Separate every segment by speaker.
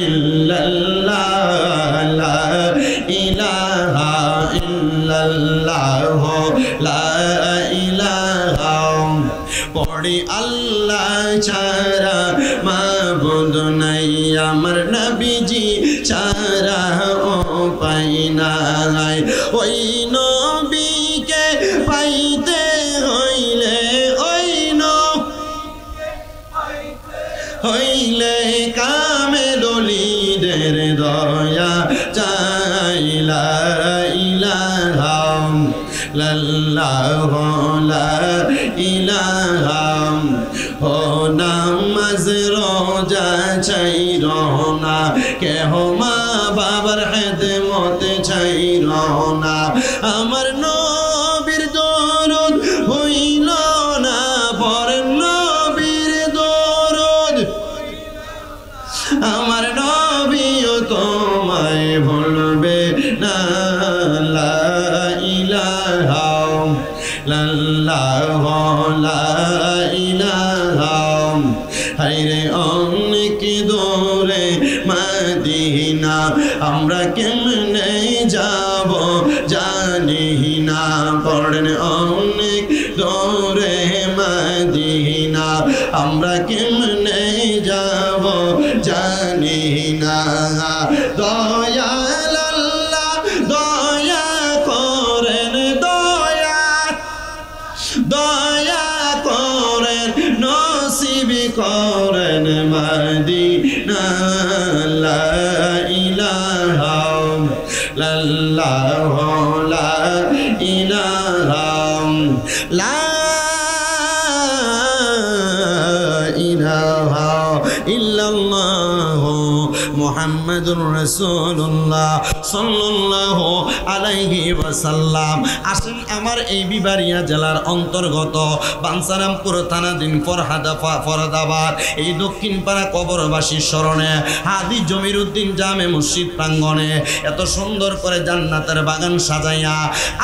Speaker 1: ইল্লাল্লাহ লা ইলাহা ইল্লাল্লাহ লা ইলাহা পড়ি আল্লাহ ছাড়া মাবুদ নাই আমার নবীজি ছাড়া উপায় নাই ওই নবীকে পাইতে হইলে কামেল ওলিদের দয়া চাই লা ইলাহা ইল্লাল্লাহ লা ইলাহা ও নামাজ রোজা চাইর না কেহ মা বাবার খেদমত চাইর না আমার নবীর দরুদ হইল না পর নবীর দরুদ আমার নবীও তোমায় ভুলবে না লা ইলাহা ইল্লাল্লাহ লা ইলাহা হায়রে অনেক দূরে মদিনা আমরা কেমনে যাব জানি না পড়েন অনেক দূরে মদিনা আমরা কেমনে যাব জানি না দয়াল আল্লাহ দয়া করেন দয়া করেন নসিব করেন মদিনা লা ইলাহা ইল্লাল্লাহ লা ইলাহা লা ইলাহা ইল্লাল্লাহ মুহাম্মাদুর রাসূলুল্লাহ সাল্লাল্লাহু আলাইহি ওয়াসাল্লাম। আসেন আমার এই বিবারিয়া জেলার অন্তর্গত বাঞ্ছারামপুর থানাধীন ফরহাদাবাদ এই দক্ষিণ পাড়া কবরবাসীর স্মরণে হাদি জমিরুদ্দিন জামে মসজিদ প্রাঙ্গণে এত সুন্দর করে জান্নাতের বাগান সাজাইয়া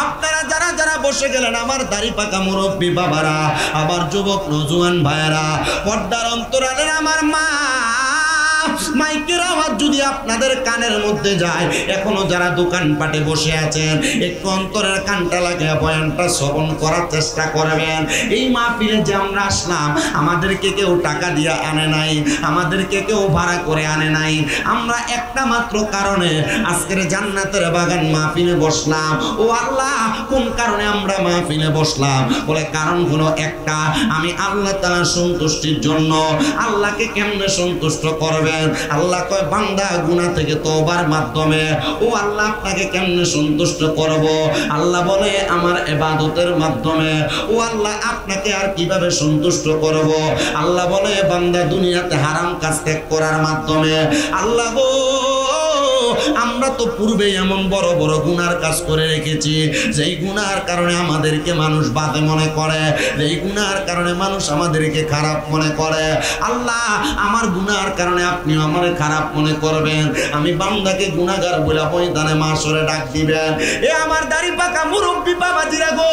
Speaker 1: আপনারা যারা যারা বসে গেলেন আমার দাড়ি পাকা মুরব্বী বাবারা, আমার যুবক নজওয়ান ভাইয়েরা, পর্দার অন্তরালের আমার মা মাইকের আওয়াজ যদি আপনাদের কানের মধ্যে যায়, এখনো যারা দোকানপাটে বসে আছেন একটু অন্তরের কানটা লাগিয়ে বয়ানটা শ্রবণ করার চেষ্টা করবেন। এই মাহফিলে যে আমরা আসলাম আমাদেরকে কেউ টাকা দিয়ে আনে নাই, আমাদেরকে কেউ ভাড়া করে আনে নাই, আমরা একটা মাত্র কারণে আজকের জান্নাতের বাগান মাহফিলে বসলাম। ও আল্লাহ, কোন কারণে আমরা মাহফিলে বসলাম? বলে কারণ হলো একটা, আমি আল্লাহ তাআলার সন্তুষ্টির জন্য। আল্লাহকে কেমনে সন্তুষ্ট করবেন? আল্লাহ কয় বান্দা গুনাহ থেকে তওবার মাধ্যমে। ও আল্লাহ, আপনাকে কেমনে সন্তুষ্ট করব? আল্লাহ বলে আমার ইবাদতের মাধ্যমে। ও আল্লাহ, আপনাকে আর কিভাবে সন্তুষ্ট করব? আল্লাহ বলে বান্দা দুনিয়াতে হারাম কাজ ত্যাগ করার মাধ্যমে। আল্লাহ গো, আমরা তো পূর্বে এমন বড় বড় গুনার কাজ করে রেখেছি যেই গুনার কারণে আমাদেরকে মানুষ বাজে মনে করে, যেই গুনার কারণে মানুষ আমাদেরকে খারাপ মনে করে। আল্লাহ, আমার গুনার কারণে আপনি আমারে খারাপ মনে করবেন, আমি বান্দাকে গুনাহগার বলে ময়দানে মাশরে ডাক দিবেন। এ আমার দাড়ি পাকা মুরব্বি বাবাজিরা গো,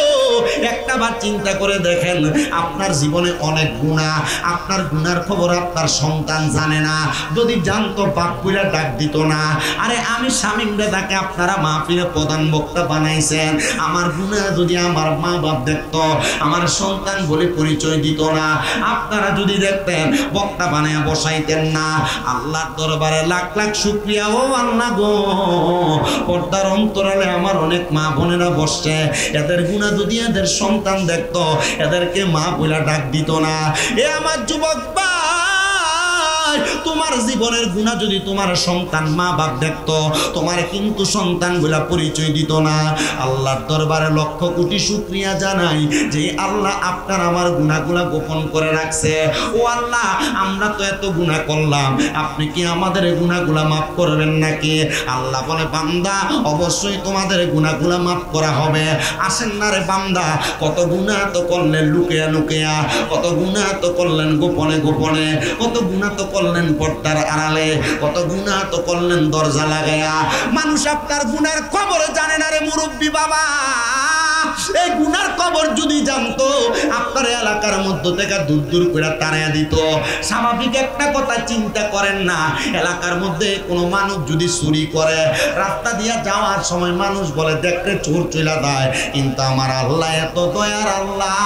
Speaker 1: একটা বার চিন্তা করে দেখেন, আপনার জীবনে অনেক গুনাহ, আপনার গুনার খবর আপনার সন্তান জানে না। যদি জানতো বাপ কইরা ডাক দিত না। আরে আমি শামীমরে তাকে আপনারা মাহফিলে প্রধান বক্তা বানাইছেন, আমার গুনাহ যদি আমার মা বাপ দেখতো, আমার সন্তান বলে পরিচয় দিত না। আপনারা যদি দেখতেন বক্তা বানায়া বসাইতেন না। আল্লাহর দরবারে লাখ লাখ শুকরিয়া। ও আল্লাহ গো, পর্দার অন্তরালে আমার অনেক মা বোনেরা বসছে, এদের গুনাহ যদি এদের সন্তান দেখতো, এদেরকে মা বলে ডাক দিত না। এ আমার যুবক ভাই, তোমার জীবনের গুনাহ যদি তোমার সন্তান মা বাপ দেখতো, তোমার কিন্তু সন্তান বলে পরিচয় দিত না। আল্লাহর দরবারে লক্ষ কোটি শুকরিয়া জানাই যে আল্লাহ আপনার আমার গুনাহগুলা গোপন করে রাখছে। ও আল্লাহ, আমরা তো এত গুনাহ করলাম, আপনি কি আমাদের গুনাহগুলা মাফ করবেন নাকি? আল্লাহ বলে বান্দা, অবশ্যই তোমাদের গুনাহগুলা মাফ করা হবে। আসেন না রে বান্দা, কত গুনাহ তো করলেন লুকিয়া লুকিয়া, কত গুনাহ তো করলেন গোপনে গোপনে, কত গুনাহ তো করলেন পর্দার আড়ালে, কত গুনাহ তো করলেন দরজা লাগায়া। মানুষ আপনার গুনার খবর জানে না রে মুরব্বী বাবা। এই গুনার কবর যদি জানতো আপনার এলাকার মধ্য থেকে দূর দূর করে তাড়াইয়া দিত। স্বাভাবিক একটা কথা চিন্তা করেন না, এলাকার মধ্যে কোনো মানুষ যদি চুরি করে, রাস্তা দিয়া যাওয়ার সময় মানুষ বলে দেখতে চোর চলে যায়, কিন্তু আমার আল্লাহ এত দয়ার আল্লাহ,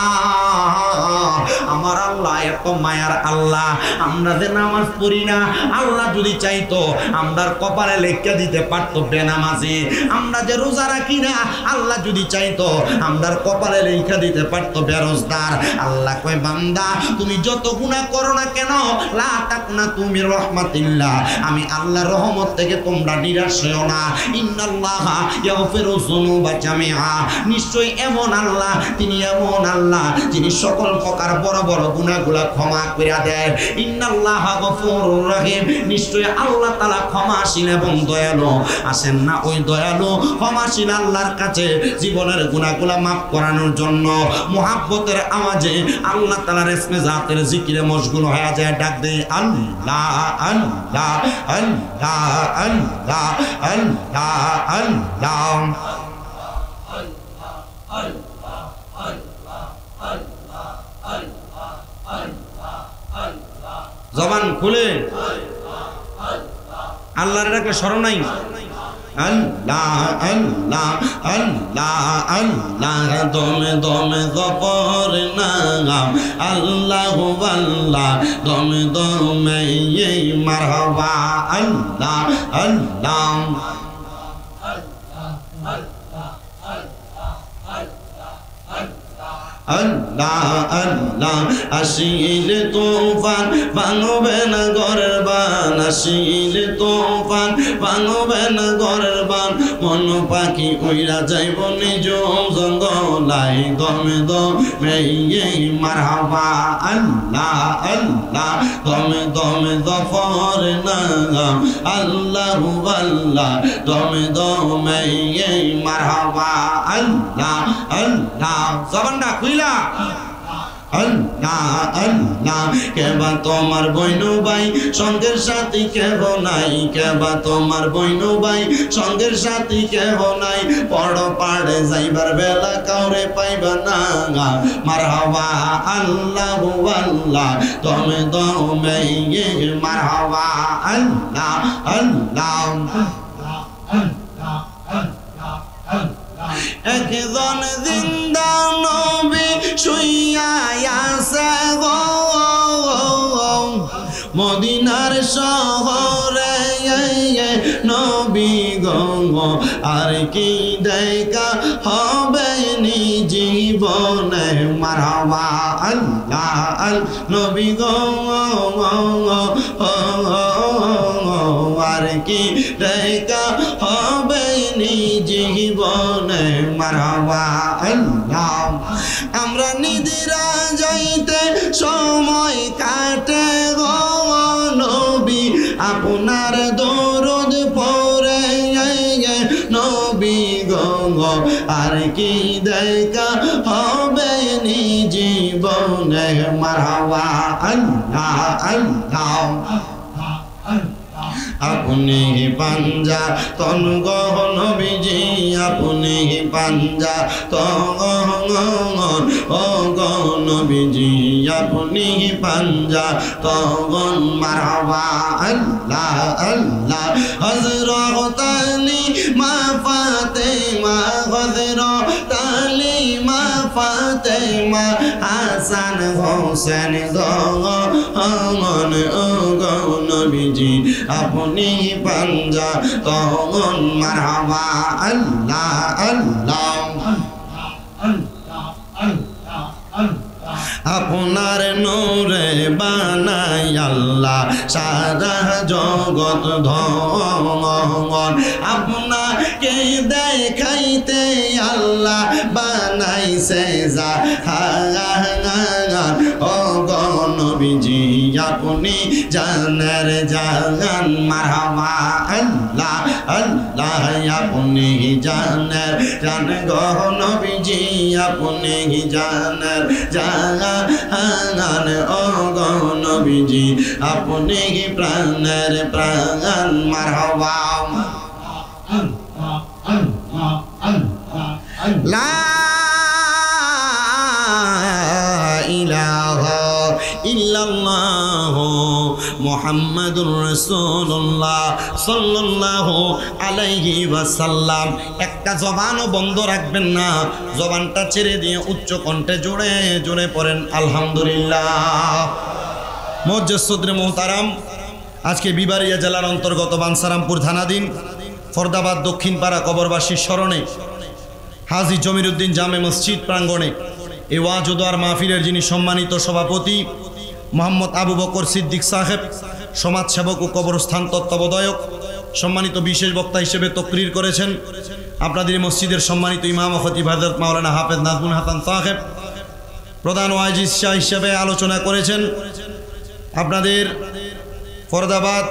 Speaker 1: আমার আল্লাহ এত মায়ার আল্লাহ। আমরা যে নামাজ পড়ি না, আল্লাহ যদি চাইতো আমরার কপালে লেখা দিতে পারতো বেনামাজি। আমরা যে রোজা রাখি না, আল্লাহ যদি চাইতো আমরার কপালে লেখা দিতে পারতো বেরোজগার। আল্লাহ কয় বান্দা তুমি যত গুনাহ করো না কেন, লা তাকনা তুমি রহমাতিল্লাহ, আমি আল্লাহর রহমত থেকে তোমরা নিরাশ হও না। ইন্নাল্লাহা ইয়াগফিরু যুনুবা জামিআ, নিশ্চয়ই এমন আল্লাহ, তিনি এমন আল্লাহ যিনি সকল প্রকার বড় বড় গুনাহগুলা ক্ষমা করে দেয়। ইন্নাল্লাহা গফুরুর রহিম, নিশ্চয়ই আল্লাহ তাআলা ক্ষমাশীল এবং দয়ালু। আসেন না ওই দয়ালু ক্ষমাশীল আল্লাহর কাছে জীবনের গুনাহগুলা মাফ করানোর জন্য মুহাব্বতের আওয়াজে আল্লাহ তাআলার ইসমে জাতের জিকিরে মশগুল হয়ে যায়, ডাক দেয় আল্লাহ আল্লাহ আল্লাহ আল্লাহ আল্লাহ আল্লাহ। জবান খুলে আল্লাহর ডাকে স্মরণ নাই। আল্লাহ আল্লাহ আল্লাহ আল্লাহ, দমে দমে গফর নাম আল্লাহু আল্লাহ, দমে দমে মারহাবা আল্লাহ আল্লাহ। আল্লাহ আল্লাহ, আসিল তুফান ভাঙবে না ঘরের বান, আসিল তুফান ভাঙবে না ঘরের বান, মন পাখি উইরা যাইব নিজ জঙ্গলাই, দমে দমে মারহাবা আল্লাহ আল্লাহ, দমে দমে গফর নাম আল্লাহু আল্লাহ, দমে দমে মারহাবা আল্লাহ আল্লাহ। জবানটা খুইলা আল্লাহ আল্লাহ। কেবা তোমার বইনু ভাই সঙ্গের সাথী কেহ নাই, কেবা তোমার বইনু ভাই সঙ্গের সাথী কেহ নাই, পড় পাড়ে যাইবার বেলা কাউরে পাইবা না, মারহাবা আল্লাহু আল্লাহ, দমে দমে মারহাবা আল্লাহ আল্লাহ। একজন জিন্দা নবী শুইয়া আছে গো মদিনার শহরে, নবী গো আর কি দেখা হবে নি জীবনে, মারহাবা আল্লাহ আল নবী গো আর কি দেখা হবে নি জীবনে, মারহাবা আল্লাহ। আমরা নিদিরা যাইতে সময় কাটে গো নবী, আপনার দরুদ পড়ে নবী গো আর কি দেখা হবে নি জীবনে, মারহাবা আল্লাহ আল্লাহ। আপনি পাঞ্জা তন গহ নবীজি, আপনি পাঞ্জা তন ও গহ নবীজি, আপনি পাঞ্জা তন, মারহাবা আল্লাহ আল্লাহ। হযরত আলী মা ফাতেমা, হযরত আলী মা ফাতেমা, হাসান হোসেন গন ও গহ নবীজি, আপনি পাঞ্জা তখন, মারহাবা আল্লাহ আল্লাহ। আপনার নূরে বানাই আল্লাহ সারা জগৎ ধন, আপনাকে দেখাইতে আল্লাহ বানাইছে জাহান, ও গো নবীজি আপনি জানের জাহান, মারহাবা আল্লাহ আল্লাহ। আপনি জানের জান গো নবীজি, আপনি জানের জাহান, ও গো নবীজি আপনি প্রাণের প্রাণ, মারহাবা লা মুহাম্মাদুর রাসূলুল্লাহ সাল্লাল্লাহু আলাইহি ওয়াসাল্লাম। একটা জবানও বন্ধ রাখবেন না, জবানটা ছেড়ে দিয়ে উচ্চ কণ্ঠে জোরে জোরে পড়েন আলহামদুলিল্লাহ। মুআজ্জাজ সদরে মুহতারাম, আজকে বিবারিয়া জেলার অন্তর্গত বানসারামপুর থানাধীন ফরদাবাদ দক্ষিণ পাড়া কবরবাসীর স্মরণে হাজী জমিরুদ্দিন জামে মসজিদ প্রাঙ্গণে এই ওয়াজ ও দোয়ার মাহফিলের যিনি সম্মানিত সভাপতি মোহাম্মদ আবু বকর সিদ্দিক সাহেব, সমাজসেবক ও কবরস্থান তত্ত্বাবধায়ক, সম্মানিত বিশেষ বক্তা হিসেবে তকরির করেছেন আপনাদের মসজিদের সম্মানিত ইমাম ও খতিব হযরত মাওলানা হাফেজ নাজমুল হাসান সাহেব। প্রধান ওয়াইজ হিসেবে আলোচনা করেছেন আপনাদের ফরদাবাদ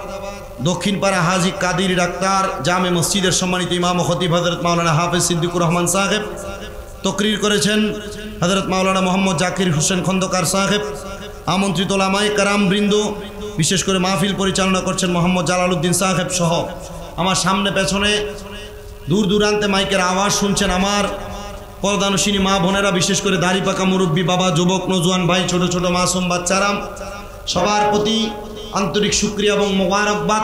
Speaker 1: দক্ষিণ পাড়া হাজী কাদির ডাক্তার জামে মসজিদের সম্মানিত ইমাম ও খতিব হযরত মাওলানা হাফেজ সিদ্দিকুর রহমান সাহেব। তকরির করেছেন হযরত মাওলানা মোহাম্মদ জাকির হোসেন খন্দকার সাহেব। আমন্ত্রিত ওলামায়ে কেরাম বৃন্দ, বিশেষ করে মাহফিল পরিচালনা করছেন মোহাম্মদ জালালউদ্দিন সাহেব সহ আমার সামনে পেছনে দূর দূরান্তে মাইকের আওয়াজ শুনছেন আমার পর্দানুশীনী মা বোনেরা, বিশেষ করে দাড়ি পাকা মুরব্বী বাবা, যুবক নজওয়ান ভাই, ছোট ছোট মাসুম বাচ্চারা, সবার প্রতি আন্তরিক শুকরিয়া এবং মোবারকবাদ।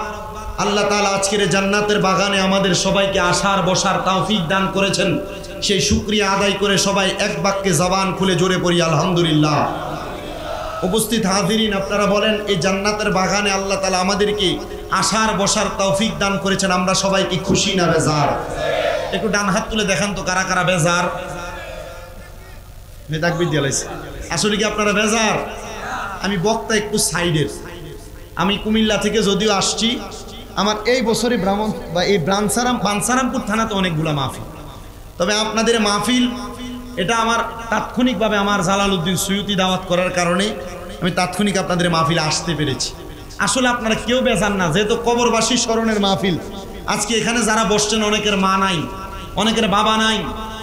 Speaker 1: আল্লাহ তাআলা আজকের জান্নাতের বাগানে আমাদের সবাইকে আসার বসার তৌফিক দান করেছেন, সেই শুকরিয়া আদায় করে সবাই এক বাক্যে জবান খুলে জোরে পড়ি আলহামদুলিল্লাহ। উপস্থিত হাজিরিন, আপনারা বলেন এই জান্নাতের বাগানে আল্লাহ তাআলা আমাদেরকে আসার বসার তৌফিক দান করেছেন, আমরা সবাই কি খুশি না বেজার? একটু ডান হাত তুলে দেখান তো কারা কারা বেজার। তাকবীর দিয়ে লাইছে। আসলে কি আপনারা বেজার? আমি বক্তা একটু সাইডের, আমি কুমিল্লা থেকে যদিও আসছি, আমার এই বছরে ব্রাহ্মণ বা এই বানসারামপুর থানাতে অনেকগুলো মাহফিল, তবে আপনাদের মাহফিল এটা আমার তাৎক্ষণিকভাবে আমার জালালউদ্দিন সুয়ুতি দাওয়াত করার কারণে আমি তাৎক্ষণিক আপনাদের মাহফিলে আসতে পেরেছি। আসলে আপনারা কেউ বেজান না, যেহেতু কবরবাসী স্মরণের মাহফিল। আজকে এখানে যারা বসছেন অনেকের মা নাই, অনেকের বাবা নাই,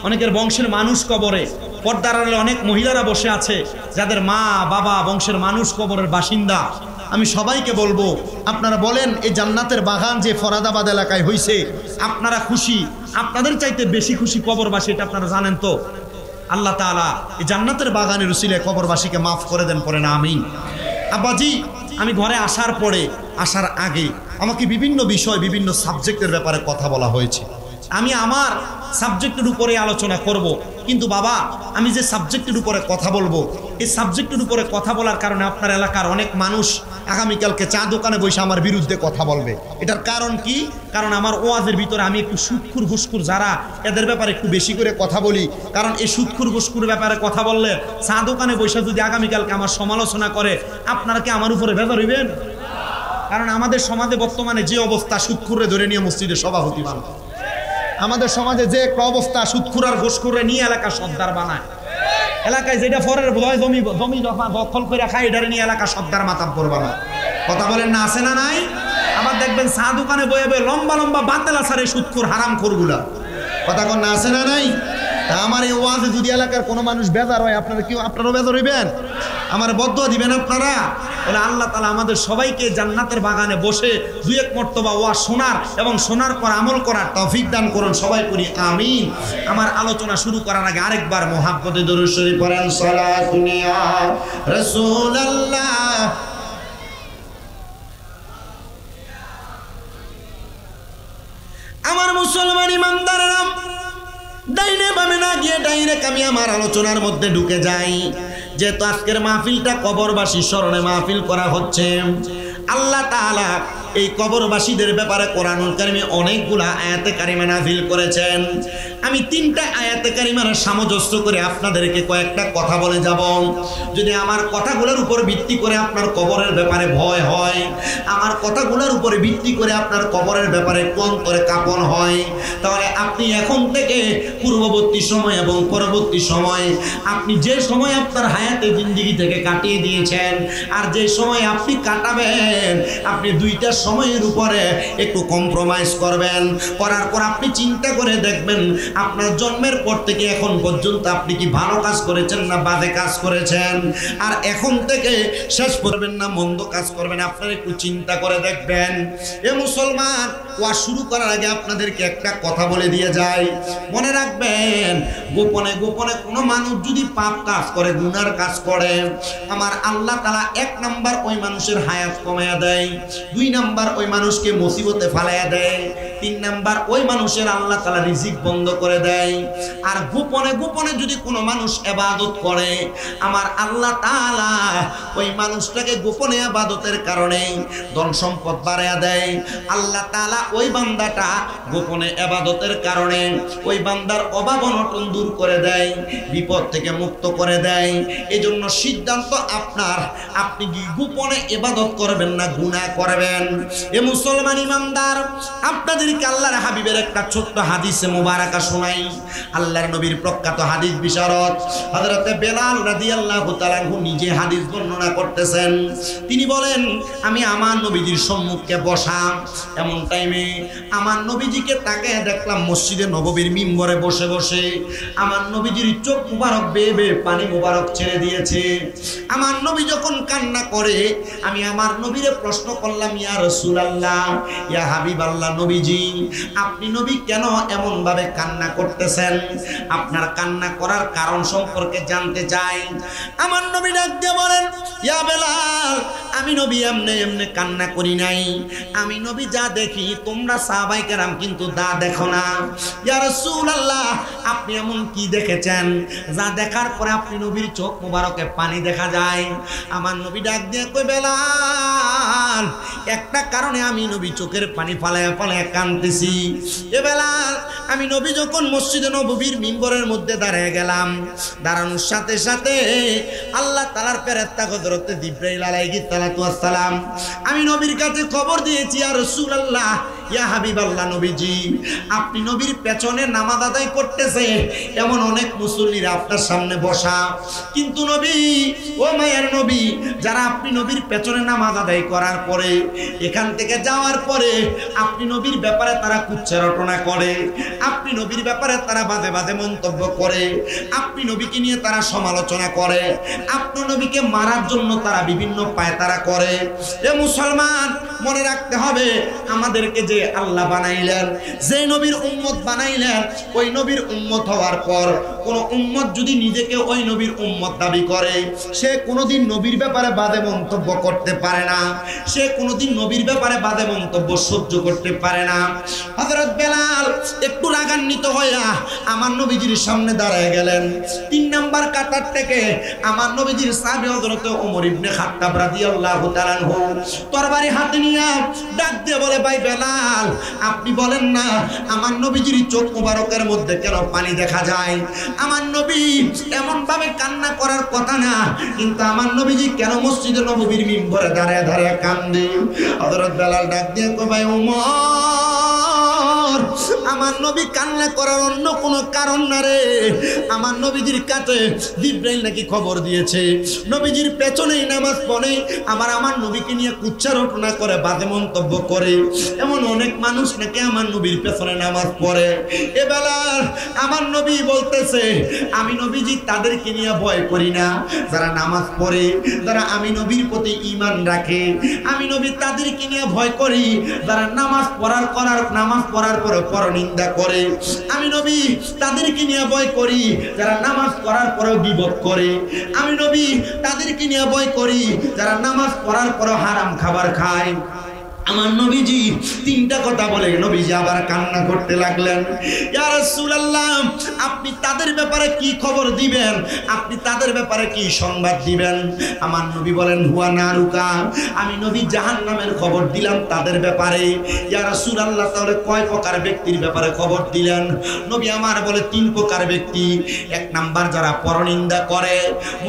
Speaker 1: অনেকের বংশের মানুষ কবরে, পর্দার আড়ালে অনেক মহিলারা বসে আছে যাদের মা বাবা বংশের মানুষ কবরের বাসিন্দা। আমি সবাইকে বলবো, আপনারা বলেন এই জান্নাতের বাগান যে ফরাদাবাদ এলাকায় হইছে, আপনারা খুশি? আপনাদের চাইতে বেশি খুশি কবরবাসী, এটা আপনারা জানেন তো? আল্লাহ তাআলা এই জান্নাতের বাগানের উসিলায় কবরবাসীকে মাফ করে দেন, পড়েন আমিন। আব্বাজি, আমি ঘরে আসার আগে আমাকে বিভিন্ন বিষয় বিভিন্ন সাবজেক্টের ব্যাপারে কথা বলা হয়েছে। আমি আমার সাবজেক্টের উপরে আলোচনা করব, কিন্তু বাবা আমি যে সাবজেক্টের উপরে কথা বলবো, এই সাবজেক্টের উপরে কথা বলার কারণে আপনার এলাকার অনেক মানুষ আগামীকালকে চা দোকানে বসে আমার বিরুদ্ধে কথা বলবে। এটার কারণ কি? কারণ আমার ওয়াজের ভিতরে আমি একটু সুদখুর ঘুষখুর যারা, এদের ব্যাপারে একটু বেশি করে কথা বলি। কারণ এই সুদখুর ঘুষখুর ব্যাপারে কথা বললে চা দোকানে বসে যদি আগামীকালকে আমার সমালোচনা করে, আপনারা কি আমার উপরে বেজার হইবেন? কারণ আমাদের সমাজে বর্তমানে যে অবস্থা, সুদখুরে ধরে নিয়ে মসজিদের সভাপতি বানায়। আমাদের সমাজে যে একটা অবস্থা, সুদখুর আর ঘুষখুরে নিয়ে এলাকা সর্দার বানায়। এলাকায় যেটা ফরের জমি দখল করে খায়, এটা নিয়ে এলাকা সর্দার মাতাব্বর বানায়। কথা বলেন না, আছে না নাই? আবার দেখবেন চা দোকানে বয়ে বয়ে লম্বা লম্বা বাতেল আসারে সুদখুর হারামখোরগুলা। কথা কন না, আছে না নাই? আমার এই ওয়াজে যদি এলাকার কোনো মানুষ বেজার হয়, আপনারাও বেজার হইবেন? আমার বদদুয়া দিবেন আপনারা? বলে আল্লাহ তাআলা আমাদের সবাইকে জান্নাতের বাগানে বসে দুই এক মর্তবা ওয়াজ শোনার এবং শোনার পর আমল করার তৌফিক দান করুন, সবাই করি আমিন। আমার আলোচনা শুরু করার আগে আরেকবার মুহাব্বতে দরুদ শরীফ পড়েন, সালাতুন ইয়া রাসূলুল্লাহ। আমার মুসলমান ইমানদারেরা, ডাইনে বামে না গিয়ে ডাইরেক্ট আমি আমার আলোচনার মধ্যে ঢুকে যাই। যেহেতু আজকের মাহফিলটা কবরবাসী স্মরণে মাহফিল করা হচ্ছে, আল্লাহ তাআলা এই কবরবাসীদের ব্যাপারে কোরআনুল কারীমে অনেকগুলা আয়াতে কারিমা নাযিল করেছেন। আমি 3টা আয়াতে কারিমার সামঞ্জস্য করে আপনাদেরকে কয়েকটা কথা বলে যাব। যদি আমার কথাগুলোর উপর ভিত্তি করে আপনার কবরের ব্যাপারে ভয় হয়, আমার কথাগুলোর উপরে ভিত্তি করে আপনার কবরের ব্যাপারে অন্তরে কাঁপন হয়, তাহলে আপনি এখন থেকে পূর্ববর্তী সময় এবং পরবর্তী সময়, আপনি যে সময় আপনার হায়াতে জিন্দেগি থেকে কাটিয়ে দিয়েছেন আর যে সময় আপনি কাটাবেন, আপনি দুইটা সময়ের উপরে একটু কম্প্রোমাইজ করবেন, করার পর আপনি চিন্তা করে দেখবেন আপনার জন্মের পর থেকে এখন পর্যন্ত আপনি কি ভালো কাজ করেছেন না বাজে কাজ করেছেন। আর এখন থেকে শেষ করবেন না মন্দ কাজ করবেন, আপনারা একটু চিন্তা করে দেখবেন। এ মুসলমান, ওয়াজ শুরু করার আগে আপনাদেরকে একটা কথা বলে দিয়ে যাই, মনে রাখবেন গোপনে গোপনে কোনো মানুষ যদি পাপ কাজ করে, গুনার কাজ করে, আমার আল্লাহ তাআলা 1 নাম্বার ওই মানুষের হায়াত কমায়া দেয়, 2 নাম্বার ওই মানুষকে মুসিবতে ফালাইয়া দেয়, 3 নাম্বার ওই মানুষের আল্লাহ তাআলা রিজিক বন্ধ করে দেয়। আর গোপনে গোপনে যদি কোনো মানুষ ইবাদত করে, আমার আল্লাহ তাআলা ওই মানুষটাকে গোপনে ইবাদতের কারণে ধন সম্পদ বাড়ায়া দেয়। আল্লাহ তাআলা ওই বান্দাটা গোপনে ইবাদতের কারণে ওই বান্দার অভাব অনটন দূর করে দেয়, বিপদ থেকে মুক্ত করে দেয়। এজন্য সিদ্ধান্ত আপনার, আপনি কি গোপনে ইবাদত করবেন না গুনাহ করবেন। এ মুসলমান ইমানদার, আপনাদেরকে আল্লাহর হাবিবের একটা ছোট্ট হাদিসে মুবারাকা শোনাই। আল্লাহর নবীর প্রখ্যাত হাদিস বিশারদ হযরতে বেলাল রাদিয়াল্লাহু তাআলা আনহু নিজে হাদিস বর্ণনা করতেছেন। তিনি বলেন, আমি আমার নবীজির সম্মুখে বসা, এমন টাইমে আমার নবীজিকে তাকায় দেখলাম মসজিদে নববীর মিম্বরে বসে বসে আমার নবীজির চোখ মুবারক বেয়ে বেয়ে পানি মুবারক ছেড়ে দিয়েছে। আমার নবী যখন কান্না করে, আমি আমার নবীরে প্রশ্ন করলাম, ইয়া রাসূলুল্লাহ, ইয়া হাবিবাল্লাহ নবীজি, আপনি নবী কেন এমন ভাবে কান্না করতেছেন? আপনার কান্না করার কারণ সম্পর্কে জানতে চাই। আমার নবী ডাক দিয়ে বলেন, ইয়া বেলাল, আমি নবী এমনে এমনে কান্না করি নাই, আমি নবী যা দেখি তোমরা সাহাবায়ে কেরাম কিন্তু তা দেখো না। ইয়া রাসূলুল্লাহ, আপনি এমন কি দেখেছেন যা দেখার পরে আপনি নবীর চোখ মোবারকে পানি দেখা যায়? আমার নবী ডাক দিয়ে কই, বেলাল, একটা কারণে আমি নবী চোখের পানি ফালায়া ফালায়া কাঁদতেছি। এ বেলাল, আমি নবী যখন মসজিদে নববীর মিম্বরের মধ্যে দাঁড়িয়ে গেলাম, দাঁড়ানোর সাথে সাথে আল্লাহ তাআলার ফেরেশতা হযরত জিবরাইল আলাইহিস সালাতু ওয়াস সালাম আমি নবীর কাছে খবর দিয়েছি, ইয়া রাসূলুল্লাহ, ইয়া হাবিবাল্লাহ নবীজি, আপনি নবীর পেছনে নামাজ আদায় করতেছে এমন অনেক মুসল্লিরা আপনার সামনে বসা, কিন্তু নবী, ও মায়ের নবী, যারা আপনি নবীর পেছনে নামাজ আদায় করার পরে এখান থেকে যাওয়ার পরে আপনি নবীর ব্যাপারে তারা কুচ্ছা রটনা করে, আপনি নবীর ব্যাপারে তারা বাজে বাজে মন্তব্য করে, আপনি নবীকে নিয়ে তারা সমালোচনা করে, আপনি নবীকে মারার জন্য তারা বিভিন্ন পায়তারা করে। এ মুসলমান, মনে রাখতে হবে, আমাদেরকে যে আল্লাহ বানাইলেন, যে নবীর উম্মত বানাইলেন, ওই নবীর উম্মত হওয়ার পর কোন উম্মত যদি নিজেকে ওই নবীর উম্মত দাবি করে, সে কোনোদিন নবীর ব্যাপারে বাজে মন্তব্য করতে পারে না, সে কোনোদিন নবীর ব্যাপারে বাজে মন্তব্য সহ্য করতে পারে না। হযরত বেলাল একটু রাগান্বিত হইয়া আমার নবীজির সামনে দাঁড়ায় গেলেন। 3 নাম্বার কাতার থেকে আমার নবীজির সাহাবী হযরত ওমর ইবনে খাত্তাব রাদিয়াল্লাহু তাআলা আনহু তরবারি হাতে নিয়ে ডাক দিয়ে বলে, ভাই বেলাল, আপনি বলেন না আমার নবীজির চোখ মুবারকের মধ্যে কেন পানি দেখা যায়? আমার নবী এমন ভাবে কান্না করার কথা না, কিন্তু আমার নবীজি কেন মসজিদে নববীর মিম্বরে দাঁড়ায় দাঁড়ায় কান্দে? হযরত বেলাল ডাক দিয়ে কয়, ভাই ওমর, আমার নবী কান্না করার অন্য কোনো কারণ না রে। আমার নবীজির কাছে জিবরাইল নাকি খবর দিয়েছে, নবীজির পেছনেই নামাজ পড়ে, আমার নবীকে নিয়ে কুচ্ছা রটনা করে, বাজে মন্তব্য করে, এমন অনেক মানুষ নাকি আমার নবীর পেছনে নামাজ পড়ে। এ বেলাল, আমার নবী বলতেছে, আমি নবীজি তাদেরকে নিয়ে ভয় করি না যারা নামাজ পড়ে, যারা আমি নবীর প্রতি ঈমান রাখে, আমি নবী তাদেরকে নিয়ে ভয় করি যারা নামাজ পড়ার পরে পরনিন্দা করে, আমি নবী তাদেরকে নিয়ে ভয় করি যারা নামাজ পড়ার পরেও গীবত করে, আমি নবী তাদেরকে নিয়ে ভয় করি যারা নামাজ পড়ার পরেও হারাম খাবার খায়। আমার নবীজি 3টা কথা বলে নবীজি আবার কান্না করতে লাগলেন। ইয়া রাসূলুল্লাহ, আপনি তাদের ব্যাপারে কি খবর দিবেন? আপনি তাদের ব্যাপারে কি সংবাদ দিবেন? আমার নবী বলেন, হুয়া নারুকা, আমি নবী জাহান্নামের খবর দিলাম তাদের ব্যাপারে। ইয়া রাসূলুল্লাহ, তাহলে কয় প্রকার ব্যক্তির ব্যাপারে খবর দিলেন? নবী আমার বলে 3 প্রকার ব্যক্তি। 1 নাম্বার, যারা পরনিন্দা করে।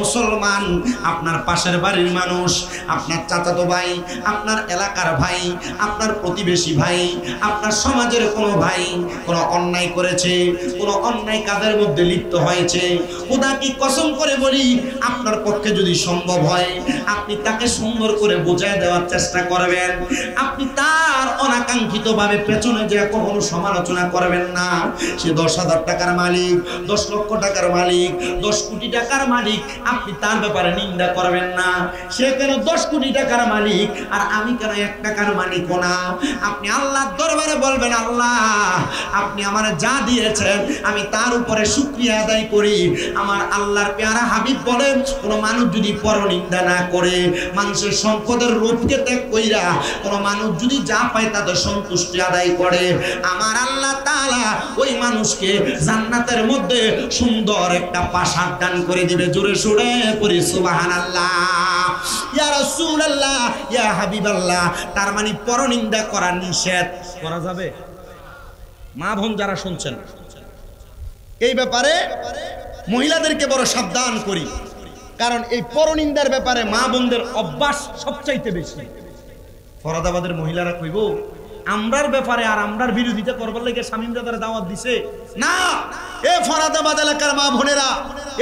Speaker 1: মুসলমান, আপনার পাশের বাড়ির মানুষ, আপনার চাচাতো ভাই, আপনার এলাকার ভাই, আপনার প্রতিবেশী ভাই, আপনার সমাজের কোনো ভাই কোনো অন্যায় করেছে, কোনো অন্যায় কাজের মধ্যে লিপ্ত হয়েছে, খোদা কি কসম করে বলি, আপনার পক্ষে যদি সম্ভব হয় আপনি তাকে সুন্দর করে বোঝায় দেওয়ার চেষ্টা করবেন। আপনি তার অনাকাঙ্ক্ষিতভাবে পেছনে যে কখনো সমালোচনা করবেন না। সে 10,000 টাকার মালিক, 10 লক্ষ টাকার মালিক, 10 কোটি টাকার মালিক, আপনি তার ব্যাপারে নিন্দা করবেন না। সে কেন 10 কোটি টাকার মালিক আর আমি কেন 1 টাকার মালিকও না? আপনি আল্লাহর দরবারে বলবেন, আল্লাহ আপনি আমার যা দিয়েছেন আমি তার উপরে শুকরিয়া আদায় করি। আমার আল্লাহর পেয়ারা হাবিব বলেন, কোন মানুষ যদি পরনিন্দা না করে, মানুষের সম্পদের রূপকে ত্যাগ কইরা কোন মানুষ যদি যা পায় তাদের সন্তুষ্টি আদায় করে, আমার আল্লাহ তাআলা ওই মানুষকে জান্নাতের মধ্যে সুন্দর একটা প্রাসাদ দান করে দিবে। জোরে সুরে পড়ি সুবহানাল্লাহ। ইয়া রাসূলুল্লাহ, ইয়া হাবিবাল্লাহ। তার মানে পরনিন্দা করা নিষেধ। করা যাবে? মা বোন যারা শুনছেন, এই ব্যাপারে মহিলাদেরকে বড় সাবধান করি, কারণ এই পরনিন্দার ব্যাপারে মা বোনদের অভ্যাস সবচাইতে বেশি। ফরাদাবাদের মহিলারা কইব আমরার ব্যাপারে আর আমরার বিরোধিতা করবার লাগে স্বামীরা তারা দাওয়াত দিছে না। এ ফরাদাবাদ এলাকার মা বোনেরা,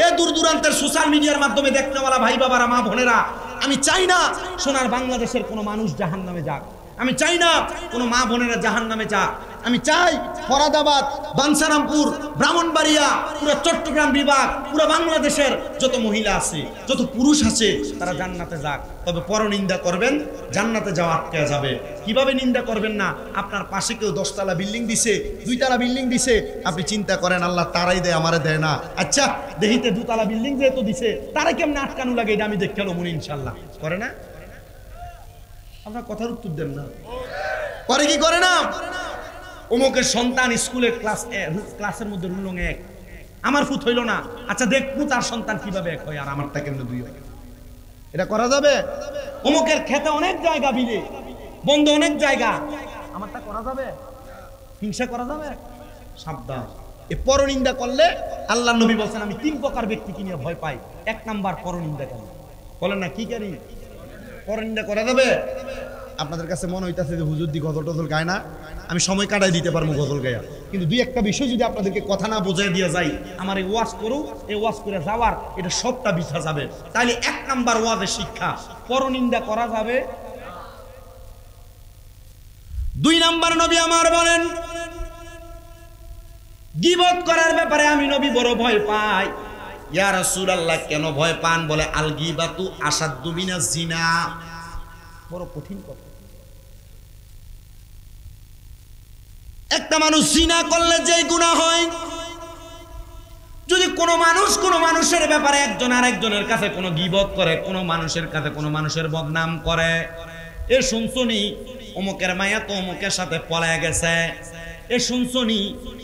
Speaker 1: এ দূর দূরান্তের সোশ্যাল মিডিয়ার মাধ্যমে দেখতেওয়ালা ভাই বাবারা, মা বোনেরা, আমি চাই না সোনার বাংলাদেশের কোনো মানুষ জাহান্নামে যাক। আমি চাই না কোনো মা বোনেরা জাহান্নামে যাক। আমি চাই ফরাদাবাদ, বাঞ্ছারামপুর, ব্রাহ্মণবাড়িয়া, পুরো চট্টগ্রাম বিভাগ, পুরো বাংলাদেশের যত মহিলা আছে, যত পুরুষ আছে, তারা জান্নাতে যাক। তবে পরনিন্দা করবেন, জান্নাতে যাওয়া আটকে যাবে। কিভাবে নিন্দা করবেন না? আপনার পাশে কেউ 10 তলা বিল্ডিং দিছে, 2 তলা বিল্ডিং দিছে, আপনি চিন্তা করেন আল্লাহ তারাই দেয়, আমারে দেয় না। আচ্ছা দেখিতে 2 তলা বিল্ডিং যেহেতু দিছে, তারা কেমন আটকানো লাগে এটা আমি দেখে এলো মনে, ইনশাল্লাহ করে না? আপনার কথার উত্তর দেন না, করে কি করে না? অমুকের সন্তান স্কুলের ক্লাসের মধ্যে রুলং 1, আমার ফুট হইল না, আচ্ছা দেখবো তার সন্তান কিভাবে 1 হয় আর আমারটা কেমন 2 হয়। এটা করা যাবে? অমুকের খেতে অনেক জায়গা বিলে, বন্ধ অনেক জায়গা, আমারটা করা যাবে? হিংসা করা যাবে? সাবধান। এ পরনিন্দা করলে আল্লাহর নবী বলেন আমি 3 প্রকার ব্যক্তিকে নিয়ে ভয় পাই। 1 নাম্বার পরনিন্দা করেন। বলেন না কি করি? পরনিন্দা করা যাবে? আপনাদের কাছে মনে হইতাছে যে হুজুর দি গজল টজল গায় না, আমি সময় কাটাই দিতে পারবো গজল গায়া, কিন্তু 2-1টা বিষয় যদি আপনাদেরকে কথা না বোঝাই দিয়ে যাই, আমার এই ওয়াজ করু, এই ওয়াজ করে যাওয়ার এটা সবটা বিথা যাবে। তাইলে 1 নাম্বার ওয়াজের শিক্ষা, পরনিন্দা করা যাবে। 2 নাম্বার নবী আমার বলেন, গীবত করার ব্যাপারে আমি নবী বড় ভয় পাই। ইয়া রাসূলুল্লাহ কেন ভয় পান? বলে আল গীবাতু আসাদ্দু মিনাজ জিনা। বড় কঠিন কথা। একটা মানুষ জিনা করলে যে গুনাহ হয়, যদি কোনো মানুষ কোনো মানুষের ব্যাপারে একজন আরেকজনের কাছে কোনো গীবত করে, কোনো মানুষের কাছে কোনো মানুষের বদনাম করে, এ শুনছনি অমুকের মায়া তো অমুকের সাথে পলায় গেছে, এ শুনছনি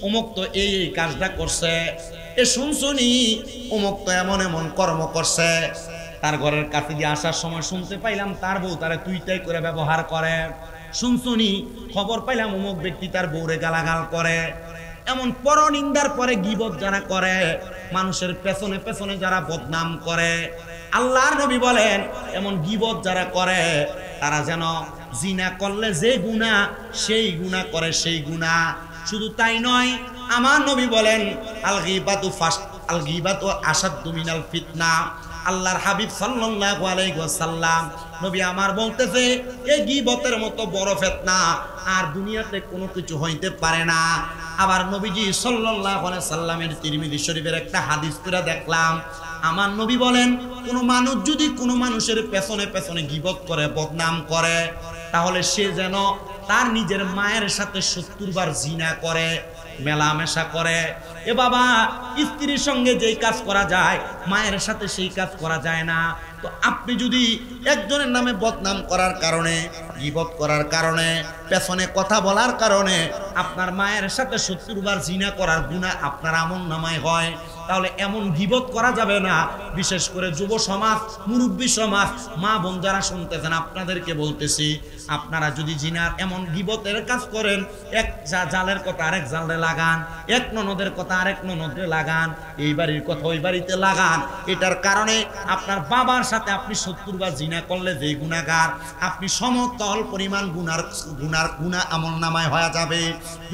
Speaker 1: অমুক তো এই এই কাজটা করছে, এ শুনছনি অমুক তো এমন এমন কর্ম করছে, তার ঘরের কাছে দিয়ে আসার সময় শুনতে পাইলাম তার বউ তারা তুইটাই করে ব্যবহার করে, শুনছনি খবর পাইলাম অমুক ব্যক্তি তার বউরে গালাগাল করে। এমন পরনিন্দার পরে গীবত যারা করে, মানুষের পেছনে পেছনে যারা বদনাম করে, আল্লাহর নবী বলেন এমন গীবত যারা করে তারা যেন জিনা করলে যে গুনাহ সেই গুনাহ করে সেই গুনাহ। শুধু তাই নয়, আমার নবী বলেন আল গীবাতু আসাদ্দু মিনাল ফিতনা। আল্লাহর হাবিব সাল্লাল্লাহু আলাইহি ওয়াসাল্লাম নবী আমার বলতেছে এই গীবতের মতো বড় ফিতনা আর দুনিয়াতে কোনো কিছু হইতে পারে না। আবার নবীজি সাল্লাল্লাহু আলাইহি সাল্লামের তিরমিজি শরীফের একটা হাদিস পড়ে দেখলাম, আমার নবী বলেন কোনো মানুষ যদি কোনো মানুষের পেছনে পেছনে গীবত করে বদনাম করে, তাহলে সে যেন তার নিজের মায়ের সাথে 70 বার জিনা করে, মেলামেশা করে। এ বাবা, স্ত্রীর সঙ্গে যেই কাজ করা যায় মায়ের সাথে সেই কাজ করা যায় না। তো আপনি যদি একজনের নামে বদনাম করার কারণে, গীবত করার কারণে, পেছনে কথা বলার কারণে আপনার মায়ের সাথে 70 বার জিনা করার গুনাহ আপনার আমলনামায় হয়, তাহলে এমন গীবত করা যাবে না। বিশেষ করে যুব সমাজ, মুরব্বী সমাজ, মা বোন যারা শুনতেছেন আপনাদেরকে বলতেছি, আপনারা যদি জিনার এমন গীবতের কাজ করেন, এক জালের কথা আরেক জালে লাগান, এক ননদের কথা আরেক ননদে লাগান। লাগান, এই বাড়ির কথা ওই বাড়িতে লাগান। এটার কারণে আপনার বাবার সাথে আপনি 70 বার জিনা করলে যে গুনাহগার, আপনি সমতল পরিমাণ গুনাহ আমলনামায় হয়ে যাবে।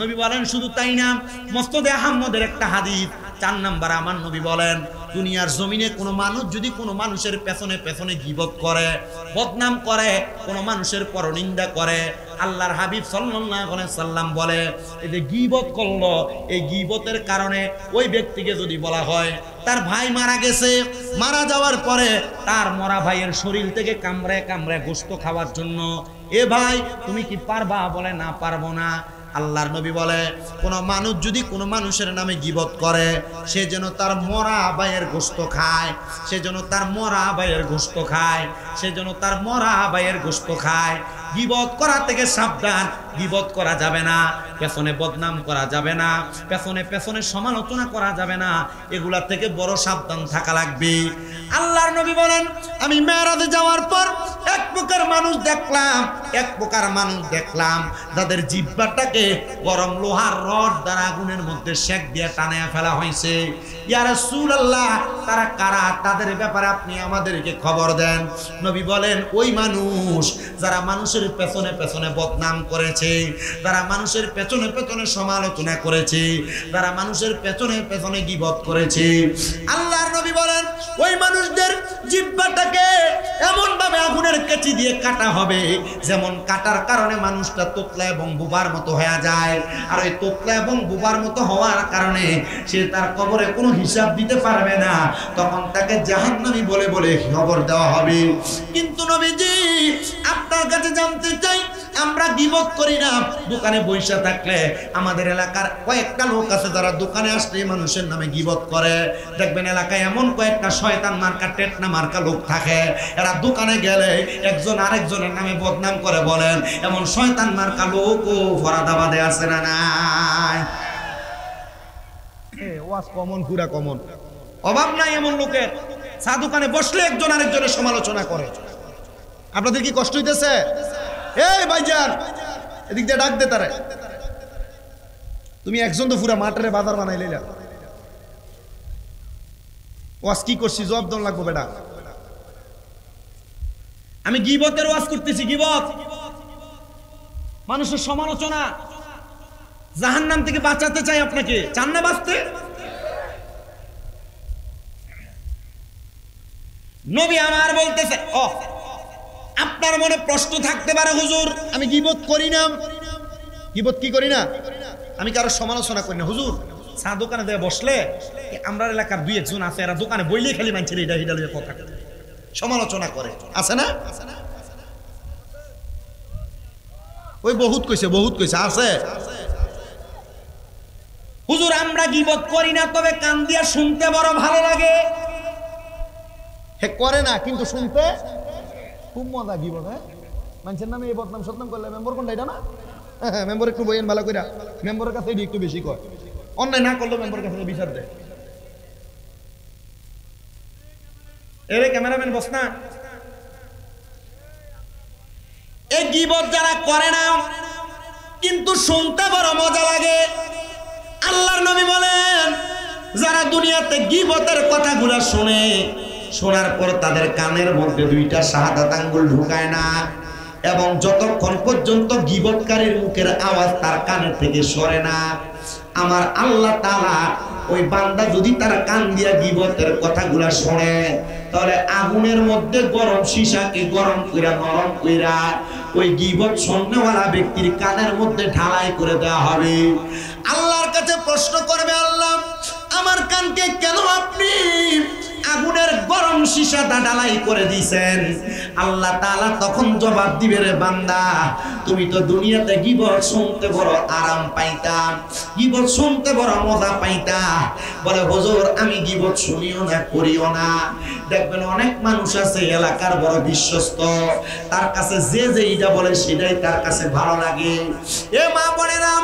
Speaker 1: নবী বলেন শুধু তাই না, মুসনাদে আহমদের একটা হাদিস 4 নাম্বার আমার নবী বলেন, দুনিয়ার জমিনে কোনো মানুষ যদি কোনো মানুষের পেছনে পেছনে গীবত করে, বদনাম করে, কোনো মানুষের পরনিন্দা করে, আল্লাহর হাবিব সাল্লাল্লাহু আলাইহি সাল্লাম বলে এই যে গীবত করলো, এই গীবতের কারণে ওই ব্যক্তিকে যদি বলা হয় তার ভাই মারা গেছে, মারা যাওয়ার পরে তার মরা ভাইয়ের শরীর থেকে কামড়ায় কামড়ায় গোশত খাওয়ার জন্য, এ ভাই তুমি কি পারবা? বলে না পারবো না। আল্লাহর নবী বলে কোন মানুষ যদি কোনো মানুষের নামে গীবত করে, সে যেন তার মরা ভাইয়ের গোশত খায়, সে যেন তার মরা ভাইয়ের গোশত খায়, সে যেন তার মরা ভাইয়ের গোশত খায়। গীবত করা থেকে সাবধান, গীবত করা যাবে না, পেছনে বদনাম করা যাবে না, পেছনে পেছনে সমালোচনা করা যাবে না, এগুলা থেকে বড় সাবধান থাকা লাগবে। আল্লাহর নবী বলেন আমি মেরাজে যাওয়ার পর এক প্রকার মানুষ দেখলাম যাদের জিহ্বাটাকে গরম লোহার রড দ্বারা আগুনের মধ্যে শেক দিয়ে টানায়া ফেলা হয়েছে। ইয়া রাসূলুল্লাহ, তারা কারা? তাদের ব্যাপারে আপনি আমাদেরকে খবর দেন। নবী বলেন ওই মানুষ যারা মানুষের পেছনে পেছনে বদনাম করেছে, যারা মানুষের পেছনে পেছনে সমালোচনা করেছে, যারা মানুষের পেছনে পেছনে গীবত করেছে, আল্লাহর নবী বলেন ওই মানুষদের জিহ্বাটাকে এমন ভাবে আগুনের কেচি দিয়ে কাটা হবে যেমন কাটার কারণে মানুষটা তোতলা এবং বুবার মতো হয়ে যায়। আর ওই তোতলা এবং বুবার মতো হওয়ার কারণে সে তার কবরে কোনো হিসাব দিতে পারবে না, তখন তাকে জাহান্নামী বলে বলে খবর দেওয়া হবে। কিন্তু নবীজি আপনার কাছে জানতে চাই, আমরা গীবত করি না। দোকানে বইসা থাকলে আমাদের এলাকার কয়েকটা লোক আছে যারা দোকানে আসলে মানুষের নামে গীবত করে। দেখবেন এলাকায় এমন কয়েকটা শয়তান মার্কা টেটনা মার্কা লোক থাকে, এরা দোকানে গেলে একজন আরেকজনের নামে বদনাম করে বলেন, এমন শয়তান মার্কা লোকও ফরাদাবাদে আছে না নাই? ওয়াজ কমন, পুরা কমন, অভাব নাই এমন লোকের। চা দোকানে বসলে একজন আরেকজনের সমালোচনা করে। আপনাদের কি কষ্ট হইতেছে? এই ভাইজান এদিক দিয়ে ডাক দে তারে, তুমি একজন তো পুরা মাঠের বাজার বানাই লইলা, ওয়াজ কি করছি জবাব দন লাগবো বেটা। আমি গীবতের ওয়াজ করতেছি, গীবত মানুষের সমালোচনা, জাহান্নাম থেকে বাঁচাতে চাই। আপনাকে চান না বাঁচতে? নবী আমার বলতেছে, আপনার মনে প্রশ্ন থাকতে পারে হুজুর আমি গীবত করি না। গীবত কি করি না? আমি কারো সমালোচনা করি না হুজুর। চা দোকানে দিয়ে বসলে আমরা এলাকার 2-1 আছে, এরা দোকানে বইলেই খালি মানছে এটা এটা কথা সমালোচনা করে, আছে না? ওই বহুত কইছে আছে। হুজুর আমরা গীবত করি না, তবে কান দিয়া শুনতে বড় ভালো লাগে। হে করে না কিন্তু শুনতে খুব মজা। গীবত মানুষের নামে এই বদনাম সদনাম করলে মেম্বার কোনটা এটা না? মেম্বার একটু বইয়েন ভালো কইরা, মেম্বারের কাছে একটু বেশি কয়, অন্যায় না করলেও মেম্বারের কাছে বিচার দেয়। এরে ক্যামেরাম্যান বস না। এই গীবত যারা করে না কিন্তু শুনতে বড় মজা লাগে, আল্লাহর নবী বলেন যারা দুনিয়াতে গীবতের কথাগুলো শুনে, শোনার পর তাদের কানের মধ্যে 2টা শাহাদাত আঙ্গুল ঢুকায় না, এবং যতক্ষণ পর্যন্ত গীবতকারীর মুখের আওয়াজ তার কানের থেকে সরে না, আমার আল্লাহ তাআলা ওই বান্দা যদি তার কান দিয়া গীবতের কথাগুলা শোনে, তাহলে আগুনের মধ্যে গরম সীসাকে গরম কইরা নরম কইরা ওই গীবত শুননেওয়ালা ব্যক্তির কানের মধ্যে ঢালাই করে দেওয়া হবে। আল্লাহর কাছে প্রশ্ন করবে, আল্লাহ আমার কানকে কেন আপনি আগুনের গরম সীসাটা ঢালাই করে দিয়েছেন? আল্লাহ তাআলা তখন জবাব দিবে, রে বান্দা তুমি তো দুনিয়াতে গীবত শুনতে বড় আরাম পাইতা, গীবত শুনতে বড় মজা পাইতা। বলে হুজুর আমি গীবত শুনিও না করিও না। দেখবেন অনেক মানুষ আছে এলাকার বড় বিশ্বস্ত, তার কাছে যে যেইটা বলে সেটাই তার কাছে ভালো লাগে। এ মা বোনেরা,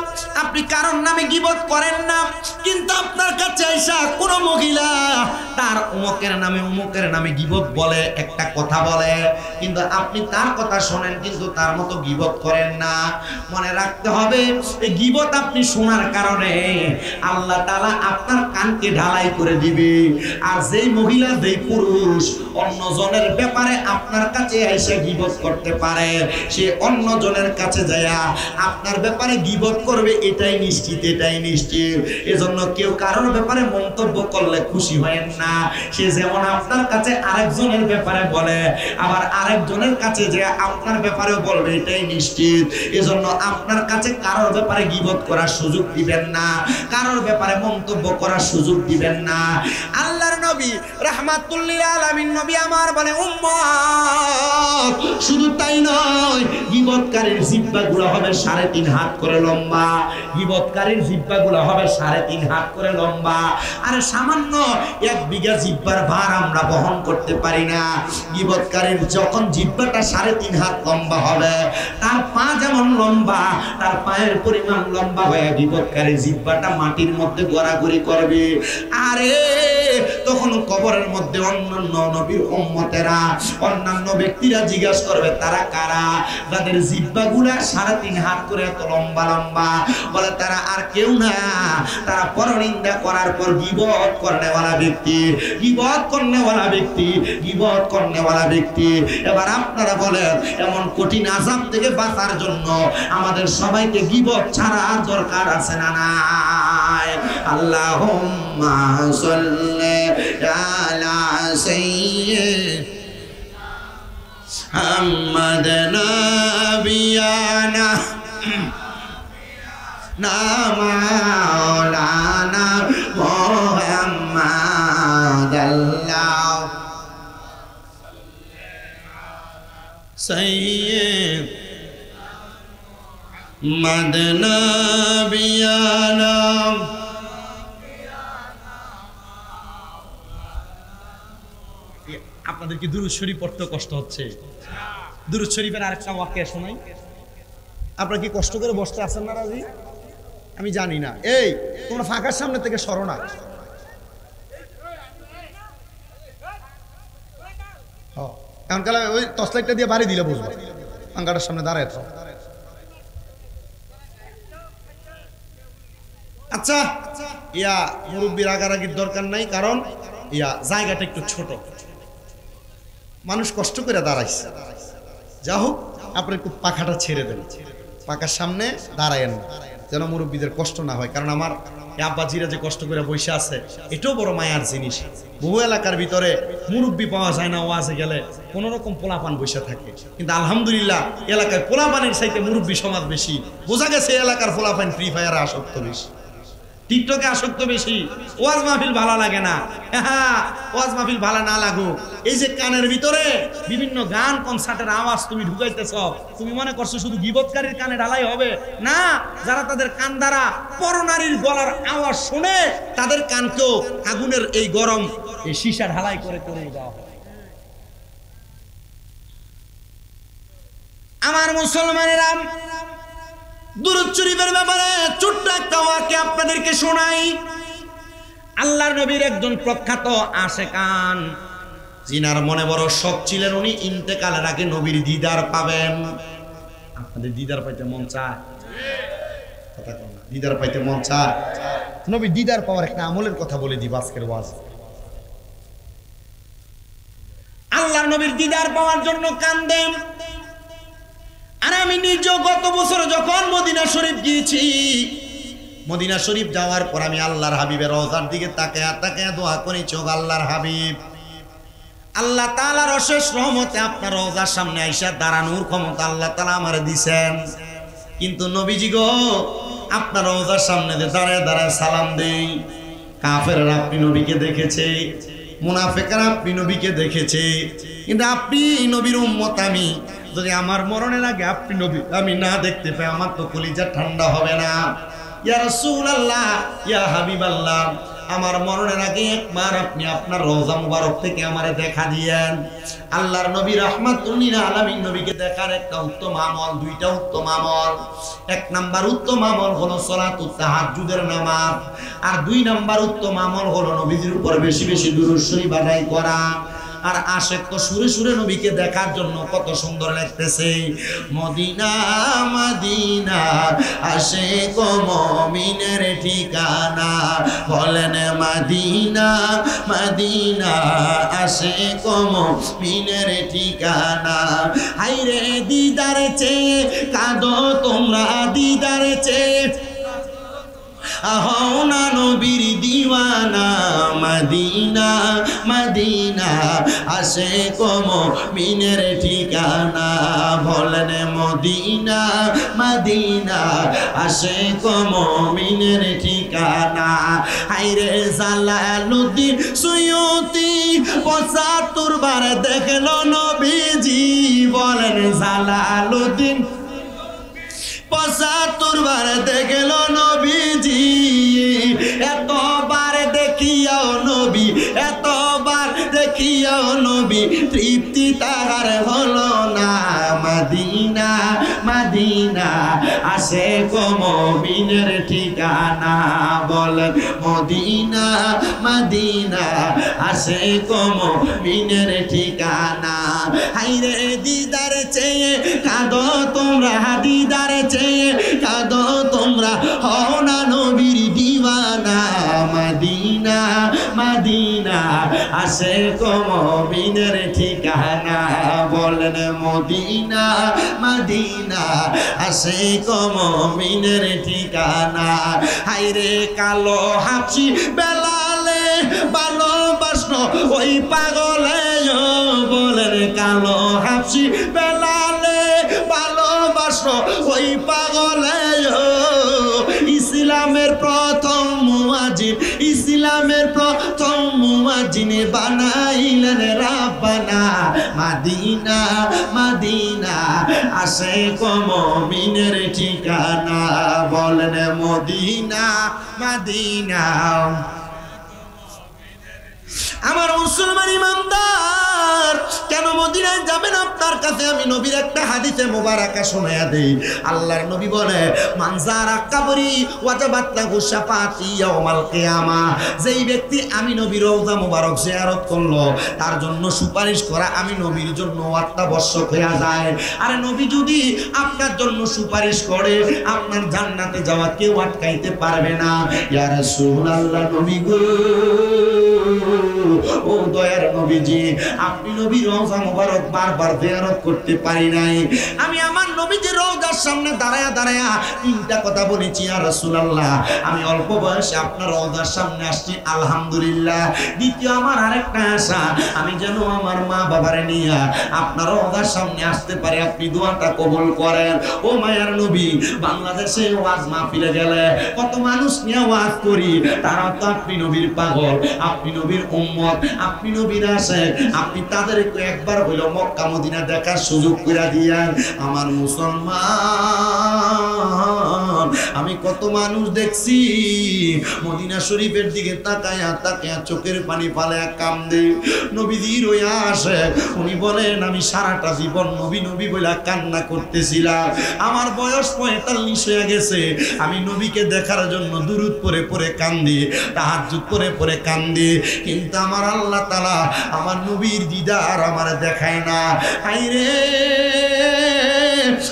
Speaker 1: আপনি কারোর নামে গীবত করেন না, কিন্তু আপনার কাছে আইসা কোন মহিলা তার অমুক অমুকের নামে গীবত বলে, একটা কথা বলে, কিন্তু আপনি তার কথা শোনেন কিন্তু তার মতো গীবত করেন না। মনে রাখতে হবে এই গীবত আপনি শোনার কারণে আল্লাহ তাআলা আপনার কানকে ঢালাই করে দিবে। আর যেই মহিলা যেই পুরুষ অন্যজনের ব্যাপারে আপনার কাছে এসে গীবত করতে পারে, সে অন্যজনের কাছে যায়া আপনার ব্যাপারে গীবত করবে, এটাই নিশ্চিত। এজন্য কেউ কারোর ব্যাপারে মন্তব্য করলে খুশি হয়েন না। সে যেমন আপনার কাছে আরেকজনের ব্যাপারে বলে, আবার আরেকজনের কাছে যে আপনার ব্যাপারে বলবে, এটাই নিশ্চিত। এজন্য আপনার কাছে কারোর ব্যাপারে গীবত করার সুযোগ দিবেন না, কারোর ব্যাপারে মন্তব্য করার সুযোগ দিবেন না। আল্লাহর নবী রাহমাতুল লিল আলামিন নবী আমার বলে, উম্মত শুধু তাই নয়, গীবতকারীর জিহ্বাগুলো হবে 3.5 হাত করে লম্বা। গীবতকারীর জিহ্বাগুলো হবে 3.5 হাত করে লম্বা। আর সামান্য 1 বিঘা জিহ্বার ভার আমরা বহন করতে পারি না। গীবতকারীর যখন জিহ্বাটা 3.5 হাত লম্বা হবে, তার পা যেমন লম্বা, তার পায়ের পরিমাণ লম্বা হয়ে গীবতকারীর জিহ্বাটা মাটির মধ্যে গড়াগড়ি করবে। আরে তখন কবরের মধ্যে অন্যান্য নবীর উম্মতেরা, অন্যান্য ব্যক্তিরা জিজ্ঞাসা করবে, তারা কারা যাদের জিহ্বাগুলা 3.5 হাত করে এত লম্বা লম্বা? বলে তারা আর কেউ না, তারা পরনিন্দা করার পর গীবত করনেওয়ালা ব্যক্তি, গীবত করনেওয়ালা ব্যক্তি, গীবত করনেওয়ালা ব্যক্তি। এবার আপনারা বলেন, এমন কঠিন আযাব থেকে বাঁচার জন্য আমাদের সবাইকে গীবত ছাড়া দরকার আছে না নাই? আল্লাহুম্মা সাল্লি আলা সাইয়্যিদিনা মুহাম্মাদ নাবিয়ানা মাওলানা মুহাম্মাদ আল্লাহ সাইয়্যিদ নাবিয়ানা। আপনাদের কি দুরূদ শরীফ পড়তে কষ্ট হচ্ছে? দুরূদ শরীফের আরেকটা ওয়াক্য শোনাই। আপনারা কি কষ্ট করে বসতে আছেন না রাজি? আমি জানি না। এই তোমরা ফাঁকার সামনে থেকে সরো না। এখন কালে ওই টর্চলাইটটা দিয়ে বাড়ি দিলে বুঝবো, ফাঁকাটার সামনে দাঁড়ায় থাকো। আচ্ছা, মুরব্বির রাগারাগির দরকার নাই, কারণ জায়গাটা একটু ছোট, মানুষ কষ্ট করে দাঁড়াইছে। যা হোক, আপনি একটু পাখাটা ছেড়ে দেন, পাখার সামনে দাঁড়ায়েন যেন মুরব্বীদের কষ্ট না হয়। কারণ আমার আব্বাজিরা যে কষ্ট করে বসে আছে, এটাও বড় মায়ার জিনিস। বহু এলাকার ভিতরে মুরব্বী পাওয়া যায় না, ওয়াজে গেলে কোনো রকম পোলাপান বসে থাকে, কিন্তু আলহামদুলিল্লাহ এলাকায় পোলাপানের চাইতে মুরব্বী সমাজ বেশি। বোঝা গেছে এলাকার পোলাপান ফ্রি ফায়ারে আসক্ত বেশি, টিকটকে আসক্ত বেশি। ওয়াজ মাহফিল ভালো লাগে না, ওয়াজ মাহফিল ভালো না লাগুক, এই যে কানের ভিতরে বিভিন্ন গান কনসার্টের আওয়াজ তুমি ঢুকাইতেছ, তুমি মনে করছো শুধু গীবতকারীর কানে ঢালাই হবে না? যারা তাদের কান দ্বারা পরনারীর গলার আওয়াজ শুনে, তাদের কানকেও আগুনের এই গরম এই সীসা ঢালাই করে করে দেওয়া হয়। আমার মুসলমানেরা, দুরূদ শরীফের ব্যাপারে ছোট্ট একটা ওয়াক্য আপনাদেরকে শোনাই। আল্লাহর নবীর একজন প্রখ্যাত আশেকান, জিনার মনে বড় শখ ছিলেন, উনি ইন্তেকালের আগে নবীর দিদার পাবেন। আপনাদের দিদার পাইতে মন চায়? কথা কন না, দিদার পাইতে মন চায়? নবীর দিদার পাওয়ার একটা আমলের কথা বলে দিব আজকের ওয়াজ। আল্লাহর নবীর দিদার পাওয়ার জন্য কান্দেন। আর আমি নিজেও গত বছর যখন মদিনা শরীফ গিয়েছি, মদিনা শরীফ যাওয়ার পর আমি আল্লাহর হাবিবের রওজার দিকে তাকায়া তাকায়া দোয়া করেছি, ওগো আল্লাহর হাবিব, আল্লাহ তাআলার অশেষ রহমতে আপনার রওজার সামনে আইসা দাঁড়ানোর ক্ষমতা আল্লাহ তাআলা আমারে দিবেন। কিন্তু নবীজি গো, আপনার রওজার সামনে দাঁড়ায় দাঁড়ায় সালাম দেই। কাফেররা আপনি নবীকে দেখেছে, মুনাফিকরা আপনি নবীকে দেখেছে, কিন্তু আপনি নবীর উম্মত। আমি যদি আমার মরণের আগে আপনি নবী আমি না দেখতে পাই, আমার তো কলিজা ঠান্ডা হবে না। ইয়া রাসূলুল্লাহ, ইয়া হাবিবাল্লাহ, আমার মরণের আগে একবার আপনি আপনার রওজা মুবারক থেকে আমারে দেখা দিয়েন। আল্লাহর নবী রাহমাতুল লিল আলামিন নবীকে দেখার একটা উত্তম আমল, দুইটা উত্তম আমল। এক নাম্বার উত্তম আমল হলো সালাতুত তাহাজ্জুদের নামাজ, আর দুই নাম্বার উত্তম আমল হলো নবীজির উপর বেশি বেশি দুরূদ শরীফ আদায় করা। আর আশেক তো সুরে সুরে নবীকে দেখার জন্য কত সুন্দর লাগতেছে। মদিনা মদিনা আশেক মুমিনের ঠিকানা, বলেন মদিনা মদিনা আশেক মুমিনের ঠিকানা। হায়রে দিদার চেয়ে কাঁদো তোমরা, দিদার চেয়ে হও না নবীর দিওয়ানা। মদিনা মদিনা আশেক মুমিনের ঠিকানা, বলেন মদিনা মদিনা আশেক মুমিনের ঠিকানা। হায়রে জালালউদ্দিন সুয়ুতি ৭৫ বার দেখলো নবীজি, বলেন জালালউদ্দিন ৭৫ বার দেখল নবীজি। এতবার দেখিয়াও নবী, এতবার দেখিয়াও নবী তৃপ্তি তাহার হলো না। মদিনা মদিনা আশেক মুমিনের ঠিকানা, বলেন মদিনা মদিনা আশেক মুমিনের ঠিকানা। হায়রে দিদার চেয়ে কাঁদো তোমরা, দিদার চেয়ে কাঁদো তোমরা, হও না নবীর দিওয়ানা। মদিনা মদিনা আশেক মুমিনের ঠিকানা, বলেন মদিনা মদিনা আশেক মুমিনের ঠিকানা। হায়রে কালো হাবশি বেলালে ভালোবাসলো ওই পাগলে, বলেন কালো হাবশি বেলালে ভালোবাসলো ওই পাগলে। ইসলামের প্রথম মুয়াজ্জিন, ইসলামের প্রথম মুয়াজ্জিন বানাইলেন রাব্বানা। মদিনা মদিনা আশেক মুমিনের ঠিকানা, বলেন মদিনা মদিনা। আমার মুসলমান ইমানদার, কেন মদিনায় যাবেন? আপনার কাছে আমি নবীর একটা হাদিসে মোবারকা শোনায়া দেই। আল্লাহর নবী বলে, মান যারা কবরি ওয়াজাবাত লাহু শাফাআতি ইয়াউমাল কিয়ামা। যেই ব্যক্তি আমি নবীর রওজা মোবারক জিয়ারত করলো, তার জন্য সুপারিশ করা আমি নবীর জন্য অত্যাবশ্যক হয়ে যায়। আর নবী যদি আপনার জন্য সুপারিশ করে, আপনার জান্নাতে যাওয়া কেউ আটকাইতে পারবে না। ইয়া রাসূলুল্লাহ, নবী গো, ও দয়ার নবীজি, আপনি নবীর রওজা মোবারক বারবার জিয়ারত করতে পারি নাই। আমি আমার নবীজির রওজার সামনে দাঁড়ায়া দাঁড়ায়া তিনটা কথা বলেছি, ইয়া রাসূলুল্লাহ, আমি অল্প বয়সে আপনার রওজার সামনে আসছি, আলহামদুলিল্লাহ। দ্বিতীয় আমার আরেকটা আশা, আমি যেন আমার মা বাবারে নিয়ে আপনার রওজার সামনে আসতে পারি, আপনি দোয়াটা কবুল করেন। ও মায়ার নবী, বাংলাদেশে ওয়াজ মাহফিলে গেলে কত মানুষ নিয়ে ওয়াজ করি, তারা তো আপনি নবীর পাগল, আপনি নবীর উম্মত, আপনি নবীর আশিক, আপনি তাদেরকে একবার হইল মক্কা মদিনা দেখার সুযোগ করে দিয়েন। আমার মুসলমান, আমি কত মানুষ দেখছি মদিনা শরীফের দিকে তাকায়া তাকায়া চোখের পানি ফালায়া কান্দে। নবীজির ওই আশিক, উনি বলেন আমি সারাটা জীবন নবী নবী বলে কান্না করতেছিলাম। আমার বয়স 45 হয়ে গেছে, আমি নবীকে দেখার জন্য দুরূদ পড়ে পড়ে কান্দি, তাহাজ্জুদ পড়ে পড়ে কান্দি, কিন্তু আমার আল্লাহ তাআলা আমার নবীর দিদার আমার দেখায় না। হায়রে,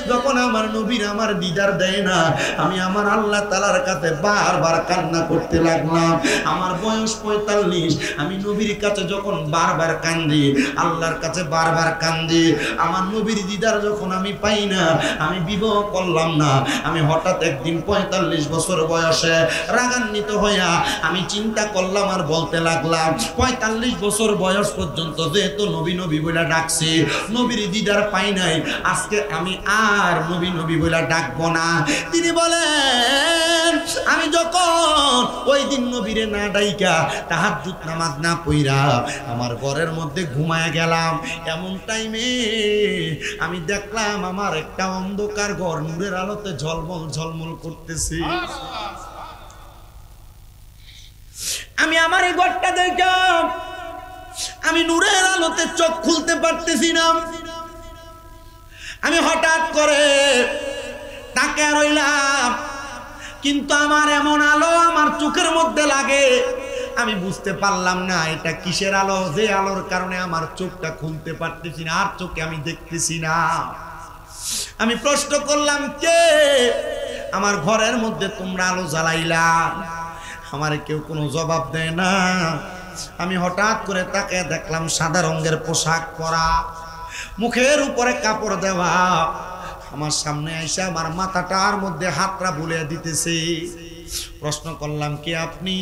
Speaker 1: যখন আমার নবীর আমার দিদার দেয় না, আমি আমার আল্লাহ তাআলার কাছে বারবার কান্না করতে লাগলাম। আমার বয়স 45, আমি নবীর কাছে যখন বারবার কান্দি, আল্লাহর কাছে বারবার কান্দি, আমার নবীর দিদার যখন আমি পাই না, আমি বিবাহ করলাম না। আমি হঠাৎ একদিন 45 বছর বয়সে রাগান্বিত হইয়া আমি চিন্তা করলাম আর বলতে লাগলাম, 45 বছর বয়স পর্যন্ত যেহেতু নবী নবী বলে ডাকছি, নবীর দিদার পাই নাই, আজকে আমি আর নবী নবী বলে ডাকবো না। তিনি বলেন, আমি যখন ওই দিন নবীরে না ডাইকা তাহাজ্জুদ নামাজ না পইরা আমার ঘরের মধ্যে ঘুমায় গেলাম, এমন টাইমে আমি দেখলাম আমার একটা অন্ধকার ঘর নূরের আলোতে ঝলমল ঝলমল করতেছে। আমি আমার এই ঘরটা দেখলাম, আমি নূরের আলোতে চোখ খুলতে পারতেছি না। আমি হঠাৎ করে তাকিয়ে রইলাম, কিন্তু আমার এমন আলো আমার চোখের মধ্যে লাগে, আমি বুঝতে পারলাম না এটা কিসের আলো, যে আলোর কারণে আমার চোখটা খুলতে পারতেছি না, আর চোখে আমি দেখতেছি না। আমি প্রশ্ন করলাম, কে আমার ঘরের মধ্যে তোমরা আলো জ্বালাইলা? আমার কেউ কোনো জবাব দেয় না। আমি হঠাৎ করে তাকে দেখলাম সাদা রঙের পোশাক পরা, মুখের উপরে কাপড় দেওয়া, আমার সামনে এসে আমার মাথাটার মধ্যে হাতটা বুলিয়ে দিতেছে। প্রশ্ন করলাম, কে আপনি?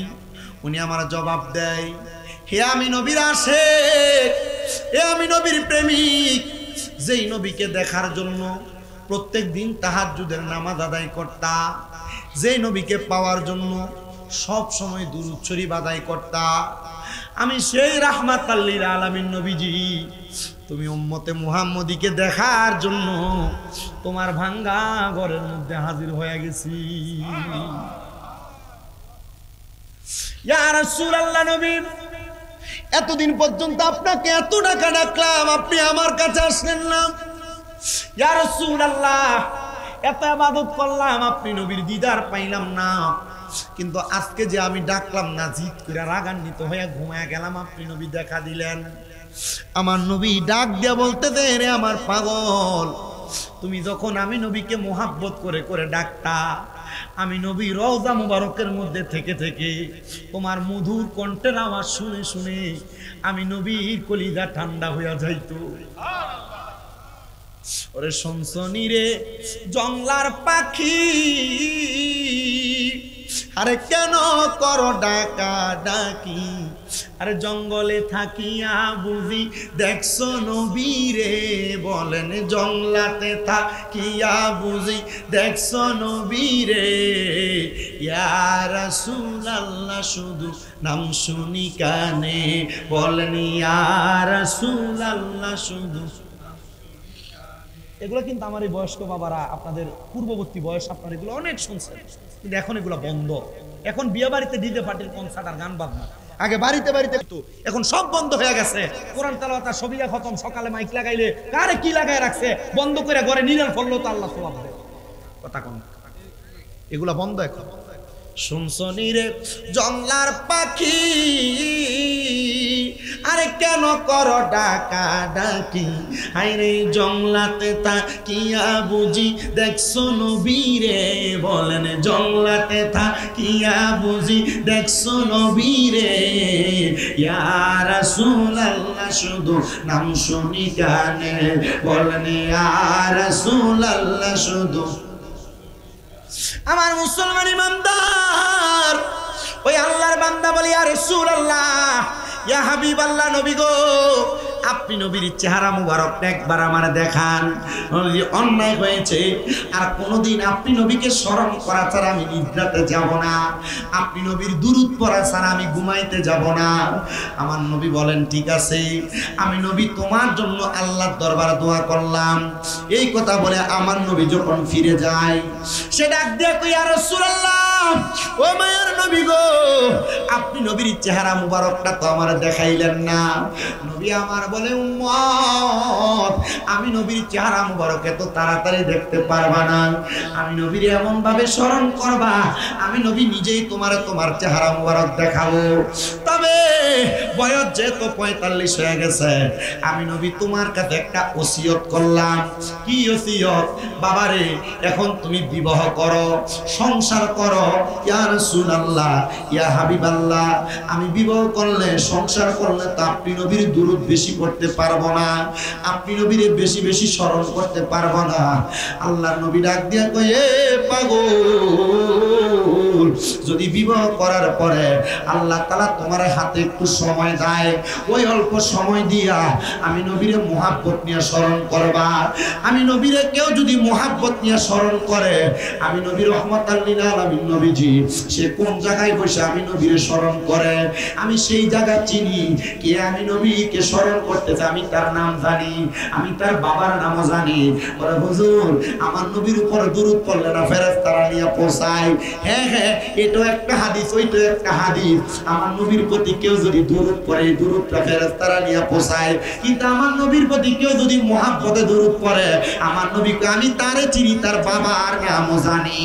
Speaker 1: উনি আমার জবাব দেয়, হে আমি নবীর আশিক, হে আমি নবীর প্রেমিক, যেই নবীকে দেখার জন্য প্রত্যেক দিন তাহাজ্জুদের নামাজ আদায় করতা, যেই নবীকে পাওয়ার জন্য সব সময় দুরূদ শরীফ আদায় করতা, আমি সেই রাহমাতাল লিল আলামিন নবীজি। তুমি উম্মতে মুহাম্মদীকে দেখার জন্য তোমার ভাঙ্গা ঘরের মধ্যে হাজির হয়ে গেছি। ইয়া রাসূলুল্লাহ, নবী এতদিন পর্যন্ত আপনাকে এত টাকা ডাকলাম, আপনি আমার কাছে আসলেন না। ইয়া রাসূলুল্লাহ, এত ইবাদত করলাম, আপনি নবীর দিদার পাইলাম না। কিন্তু আজকে যে আমি ডাকলাম না, জিদ করে রাগান্বিত হয়ে ঘুমায় গেলাম, আপনি নবী দেখা দিলেন। আমার নবী ডাক দিয়া বলতে দে, রে আমার পাগল, তুমি যখন আমি নবীকে মোহাব্বত করে করে ডাকতা, আমি নবী রওজা মুবারকের মধ্যে থেকে থেকে তোমার মধুর কণ্ঠের আওয়াজ শুনে শুনে আমি নবীর কলিজা ঠান্ডা হইয়া যাইতো। ওরে শুনছনি রে জংলার পাখি, আরে কেন করো ডাকা ডাকি? আরে জঙ্গলে থাকিয়া বুঝি দেখছো নবীরে, বলেন জংলাতে থাকিয়া বুঝি দেখছো নবীরে। ইয়া রাসূলুল্লাহ, শুধু নাম শুনি কানে, বলেন ইয়া রাসূলুল্লাহ শুধু। এগুলো কিন্তু আমার এই বয়স্ক বাবারা, আপনাদের পূর্ববর্তী বয়স, আপনারা এগুলো অনেক শুনছেন, কিন্তু এখন এগুলো বন্ধ। এখন বিয়ে বাড়িতে ডিজে পার্টির কনসার্ট আর গান বাজনা, আগে বাড়িতে বাড়িতে তো, এখন সব বন্ধ হয়ে গেছে। কোরআন তেলাওয়াত আর সবিয়া খতম, সকালে মাইক লাগাইলে কারে কি লাগায় রাখছে, বন্ধ করে ঘরে নিরাল ফললো তো আল্লাহ সওয়াব দেয়। কথা কোন এগুলা বন্ধ এখন। শুনছনি রে জংলার পাখি, আরে কেন করো ডাকা ডাকি? আরে জংলাতে থাকিয়া বুঝি দেখছো নবীরে, বলেন জংলাতে থাকিয়া বুঝি দেখছো নবীরে। ইয়া রাসূলুল্লাহ, শুধু নাম শুনি কানে, বলেন ইয়া রাসূলুল্লাহ শুধু। আমার মুসলমান ইমানদার, ওই আল্লাহর বান্দা বলি, ইয়া রাসূলুল্লাহ, ইয়া হাবিবাল্লাহ, নবী গো, আপনি নবীর চেহারা মুবারক একবার আমার দেখান। অন্যায় হয়েছে, আর কোনোদিন আপনি নবীকে স্মরণ করা ছাড়া আমি নিদ্রাতে যাব না, আপনি নবীর দুরূদ পড়া ছাড়া আমি ঘুমাইতে যাব না। আমার নবী বলেন, ঠিক আছে, আমি নবী তোমার জন্য আল্লাহর দরবারে দোয়া করলাম। এই কথা বলে আমার নবী যখন ফিরে যায়, সে ডাক দিয়ে কই, ইয়া রাসূলুল্লাহ, ও মায়ের নবী গো, আপনি নবীর চেহারা মুবারকটা তো আমার দেখাইলেন না। নবী আমার বলে, উম্মত, আমি নবীর চেহারা মুবারক এত তাড়াতাড়ি দেখতে পারবা না, আমি নবীর এমন ভাবে স্মরণ করবা, আমি নবী নিজেই তোমার চেহারা মুবারক দেখাবো। তবে বয়স যেহেতু 45 হয়ে গেছে, আমি নবী তোমার কাছে একটা ওসিয়ত করলাম। কি ওসিয়ত? বাবারে, এখন তুমি বিবাহ করো, সংসার করো। ইয়া রাসূলুল্লাহ, ইয়া হাবিবাল্লাহ, আমি বিবাহ করলে, সংসার করলে তো আপনি নবীর দুরূদ বেশি করতে পারবো না, আপনি নবীরে বেশি বেশি স্মরণ করতে পারবো না। আল্লাহর নবী ডাক দিয়া কই, এ পাগল, যদি বিবাহ করার পরে আল্লাহ তাআলা তোমার হাতে একটু সময় দেয়, ওই অল্প সময় দিয়া আমি নবীরে মুহাব্বত নিয়ে স্মরণ করবা। আমি নবীরে কেউ যদি মুহাব্বত নিয়ে স্মরণ করে, আমি নবী রহমাতাল লিল আলামিন নবীজি, সে কোন জায়গায় বসে আমি নবীরে স্মরণ করে, আমি সেই জায়গা চিনি। কে আমি নবীকে স্মরণ করতেছে, আমি তার নাম জানি, আমি তার বাবার নামও জানি। বলে, হুজুর, আমার নবীর উপর দুরূদ পড়লে না ফেরেশতারা নিয়ে পৌঁছায়। হ্যাঁ হ্যাঁ, এটাও একটা হাদিস, ওইটাও একটা হাদিস। আমার নবীর প্রতি কেউ যদি দুরূদ পড়ে, দুরূদটা ফেরেশতারা নিয়ে পৌঁছায়। কিন্তু আমার নবীর প্রতি কেউ যদি মুহাব্বতে দুরূদ পড়ে, আমার নবীকে আমি তারে চিনি, তার বাবার নামও জানি।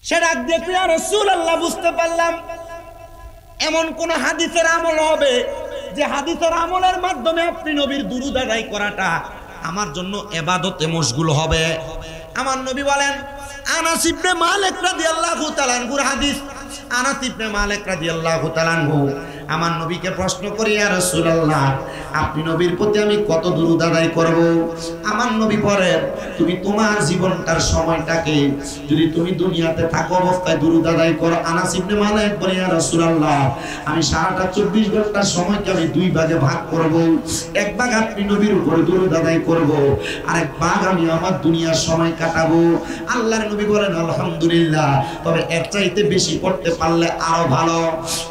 Speaker 1: সে ডাক দিয়ে ইয়া রাসূলুল্লাহ, বুঝতে পারলাম এমন কোন হাদিসের আমল হবে যে হাদিসের আমলের মাধ্যমে আপনি নবীর দুরূদ আদায় করাটা আমার জন্য ইবাদতে মশগুল হবে। আমার নবী বলেন, আনাস ইবনে মালিক রাদিয়াল্লাহু তাআলা আনহুর হাদিস। আনাস ইবনে মালিক রাদিয়াল্লাহু তাআলা আনহু আমার নবীকে প্রশ্ন করে, ইয়া রাসূলুল্লাহ, আপনি নবীর প্রতি আমি কত দুরূদ আদায় করব? আমার নবী বলেন, তুমি তোমার জীবনটার সময়টাকে যদি তুমি দুনিয়াতে থাকো অবস্থায় দুরূদ আদায় করো। আনাস ইবনে মালিক বলে, ইয়া রাসূলুল্লাহ, আমি সারাটা 24 ঘন্টার সময়কে আমি দুই ভাগে ভাগ করব। এক ভাগ আপনি নবীর উপরে দুরূদ আদায় করব, আর এক ভাগ আমি আমার দুনিয়ার সময় কাটাবো। আল্লাহর নবী বলেন, আলহামদুলিল্লাহ, তবে এর চাইতে বেশি করতে পারলে আরো ভালো।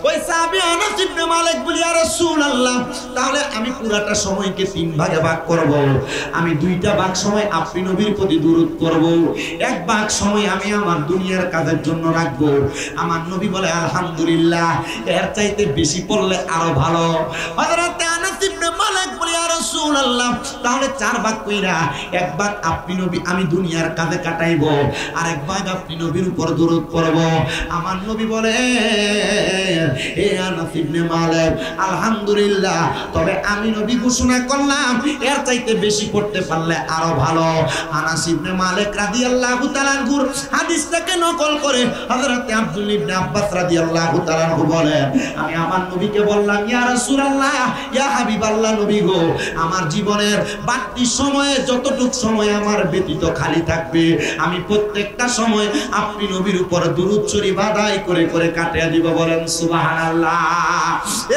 Speaker 1: ওই সাহাবী আনাস ইবনে মালিক বলি, ইয়া রাসূলুল্লাহ, তাহলে আমি পুরাটা সময়কে তিন ভাগে ভাগ করব। আমি দুইটা ভাগ সময় আপনি নবীর প্রতি দুরূদ করব, এক ভাগ সময় আমি আমার দুনিয়ার কাজের জন্য রাখব। আমার নবী বলে, আলহামদুলিল্লাহ, এর চাইতে বেশি পড়লে আরো ভালো। হযরত আনাস ইবনে মালিক বলি, ইয়া রাসূলুল্লাহ, তাহলে চার ভাগ কইরা এক ভাগ আপনি নবী আমি দুনিয়ার কাজে কাটাইব, আর এক ভাগ আপনি নবীর উপর দুরূদ পড়ব। আমার নবী বলে, এ আনাস ইবনে মালিক, আলহামদুলিল্লাহ, তবে আমি নবী ঘোষণা করলাম এর চাইতে বেশি পড়তে পারলে আরো ভালো। আনাস ইবনে মালিক রাদিয়াল্লাহু তাআলা আনহুর হাদিসটাকে নকল করে হযরত আব্দুল ইবনে আব্বাস রাদিয়াল্লাহু তাআলা আনহু বলেন, আমি আমার নবীকে বললাম, ইয়া রাসূলুল্লাহ, ইয়া হাবিবাল্লাহ, নবী গো, আমার জীবনের বাকি সময়ে যতটুক সময় আমার ব্যতীত খালি থাকবে, আমি প্রত্যেকটা সময় আপনি নবীর উপর দুরূদ শরীফ আদায় করে করে কাটিয়ে দিব। বলেন সুবহানাল্লাহ।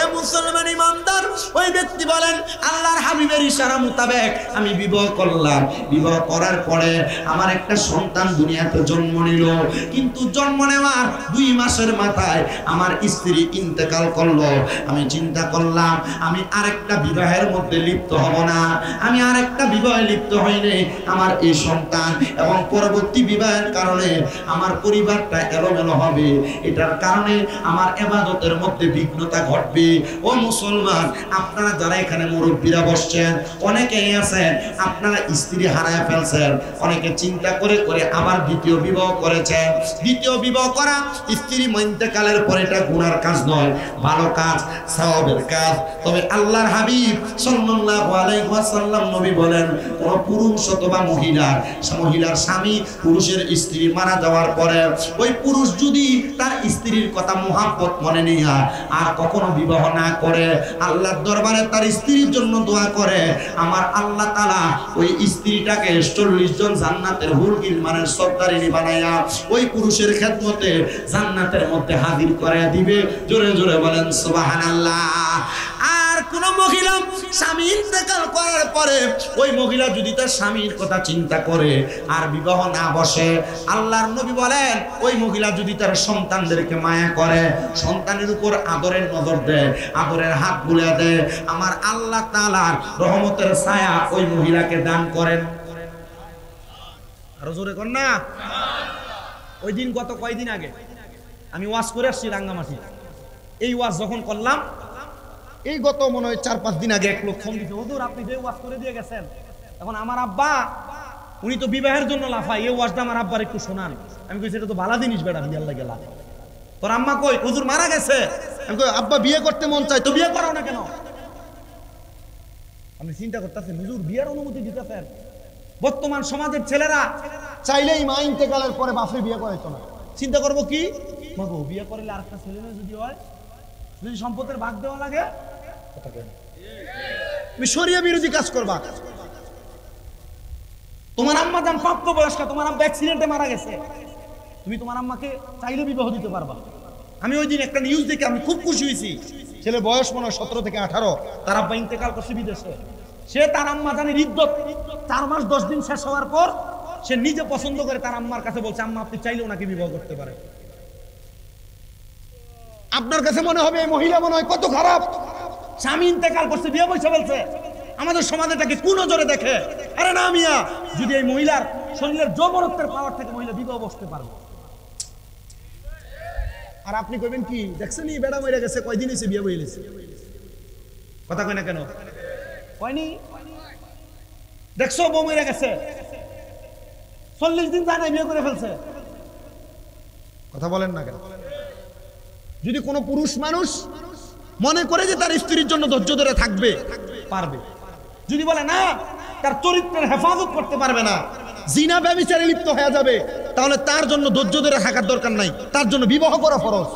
Speaker 1: এ মুসলমান ইমানদার, ওই ব্যক্তি বলেন, আল্লাহর হাবিবের ইশারা মোতাবেক আমি বিবাহ করলাম। বিবাহ করার পরে আমার একটা সন্তান দুনিয়াতে জন্ম নিল, কিন্তু জন্ম নেওয়ার 2 মাসের মাথায় আমার স্ত্রী ইন্তেকাল করলো। আমি চিন্তা করলাম আমি আরেকটা বিবাহের মধ্যে লিপ্ত হব না। আমি আরেকটা বিবাহে লিপ্ত হইনি, আমার এই সন্তান এবং পরবর্তী বিবাহের কারণে আমার পরিবারটা এলোমেলো হবে, এটার কারণে আমার ইবাদতের মধ্যে বিঘ্নতা ঘটবে। ও মুসলমান, আপনারা যারা এখানে মুরব্বীরা বসছেন, অনেকেই আছেন আপনারা স্ত্রী হারায় ফেলছেন, অনেকে চিন্তা করে করে আবার দ্বিতীয় বিবাহ করেছেন। দ্বিতীয় বিবাহ করা স্ত্রী ইন্তেকালের পরে এটা গুনার কাজ নয়, ভালো কাজ, সওয়াবের কাজ। তবে আল্লাহর হাবিব সাল্লাল্লাহু আলাইহি ওয়াসাল্লাম নবী বলেন, কোন পুরুষ অথবা মহিলার স্বামী পুরুষের স্ত্রী মারা যাওয়ার পরে ওই পুরুষ যদি তার স্ত্রীর কথা মুহাব্বত মনে নিয়া আর কখনো বিবাহ না করে, আল্লাহর দরবারে তার স্ত্রীর জন্য দোয়া করে, আমার আল্লাহ তাআলা ওই স্ত্রীটাকে 40 জন জান্নাতের হুর গিলমানের সর্দারিনী বানায়া ওই পুরুষের খেদমতে জান্নাতের মধ্যে হাজির করে দিবে। জোরে জোরে বলেন সুবহানাল্লাহ। আর কোন মহিলা স্বামী ইন্তেকাল করার পরে ওই মহিলা যদি তার স্বামীর কথা চিন্তা করে আর বিবাহ না বসে, আল্লাহর নবী বলেন, ওই মহিলা যদি তার সন্তানদেরকে মায়া করে, সন্তানের উপর আদরের নজর দেয়, আদরের হাত বুলিয়ে দেয়, আমার আল্লাহ তাআলার রহমতের ছায়া ওই মহিলাকে দান করেন। আরো জোরে কর না। ওই দিন গত কয়দিন আগে আমি ওয়াজ করে আসছি রাঙ্গামাটি। এই ওয়াজ যখন করলাম, এই গত মনে হয় 4-5 দিন আগে এক লোক ফোন দিতে, হুজুর আপনি যে ওয়াজ করে দিয়ে গেছেন, এখন আমার আব্বা উনি তো বিবাহের জন্য লাফায়, এই ওয়াজটা আমার আব্বার একটু শোনান। আমি কইছি এটা তো ভালো জিনিস বেটা, বিয়ার লাগে লাফ। তোর আম্মা কই? হুজুর মারা গেছে। আমি কই আব্বা বিয়ে করতে মন চাই, তো বিয়ে করো না কেন? আপনি চিন্তা করতেছেন হুজুর বিয়ের অনুমতি দিতেছেন। বর্তমান সমাজের ছেলেরা চাইলেই মা ইন্তেকালের পরে বাপে বিয়ে করাইতো না। চিন্তা করবো কি, মাগো বিয়ে করলে আরেকটা ছেলে মেয়ে যদি হয়, যদি সম্পদের ভাগ দেওয়া লাগে, তুমি শরিয়া বিরোধী কাজ করবা। তোমার আম্মা যান প্রাপ্তবয়স্ক, তোমার আব্বা অ্যাক্সিডেন্টে মারা গেছে, তুমি তোমার আম্মাকে চাইলে বিবাহ দিতে পারবা। আমি ওই দিন একটা নিউজ দেখে আমি খুব খুশি হয়েছি। ছেলে বয়স মনে হয় 17 থেকে 18, তার আব্বা ইন্তেকাল করছে বিদেশে। সে তার আম্মা জানের ইদ্যত 4 মাস 10 দিন শেষ হওয়ার পর সে নিজে পছন্দ করে তার আম্মার কাছে বলছে, আম্মা আপনি চাইলেও নাকি বিবাহ করতে পারে। আপনার কাছে মনে হবে এই মহিলা মনে হয় কত খারাপ, স্বামী ইন্তেকাল করছে বিয়ে বসে বলছে। আমাদের সমাজে তাকে কোন নজরে দেখে? আরে না মিয়া, যদি এই মহিলার
Speaker 2: শরীরের যৌবনত্বের পাওয়ার থেকে মহিলা বিবাহ বসতে পারবে। আর আপনি কইবেন কি দেখছেন এই বেড়া মরে গেছে, কয়দিন হয়েছে বিয়ে বইয়ে গেছে, কথা কয় না কেন? হয়নি? দেখছো বউ মরে গেছে, 40 দিন যায় না বিয়ে করে ফেলছে, কথা বলেন না কেন? যদি কোনো পুরুষ মানুষ মনে করে যে তার স্ত্রীর জন্য ধৈর্য ধরে থাকবে, পারবে। যদি বলে না তার চরিত্রের হেফাজত করতে পারবে না, জিনা ব্যভিচারে লিপ্ত হয়ে যাবে, তাহলে তার জন্য ধৈর্য ধরে থাকার দরকার নাই, তার জন্য বিবাহ করা ফরজ।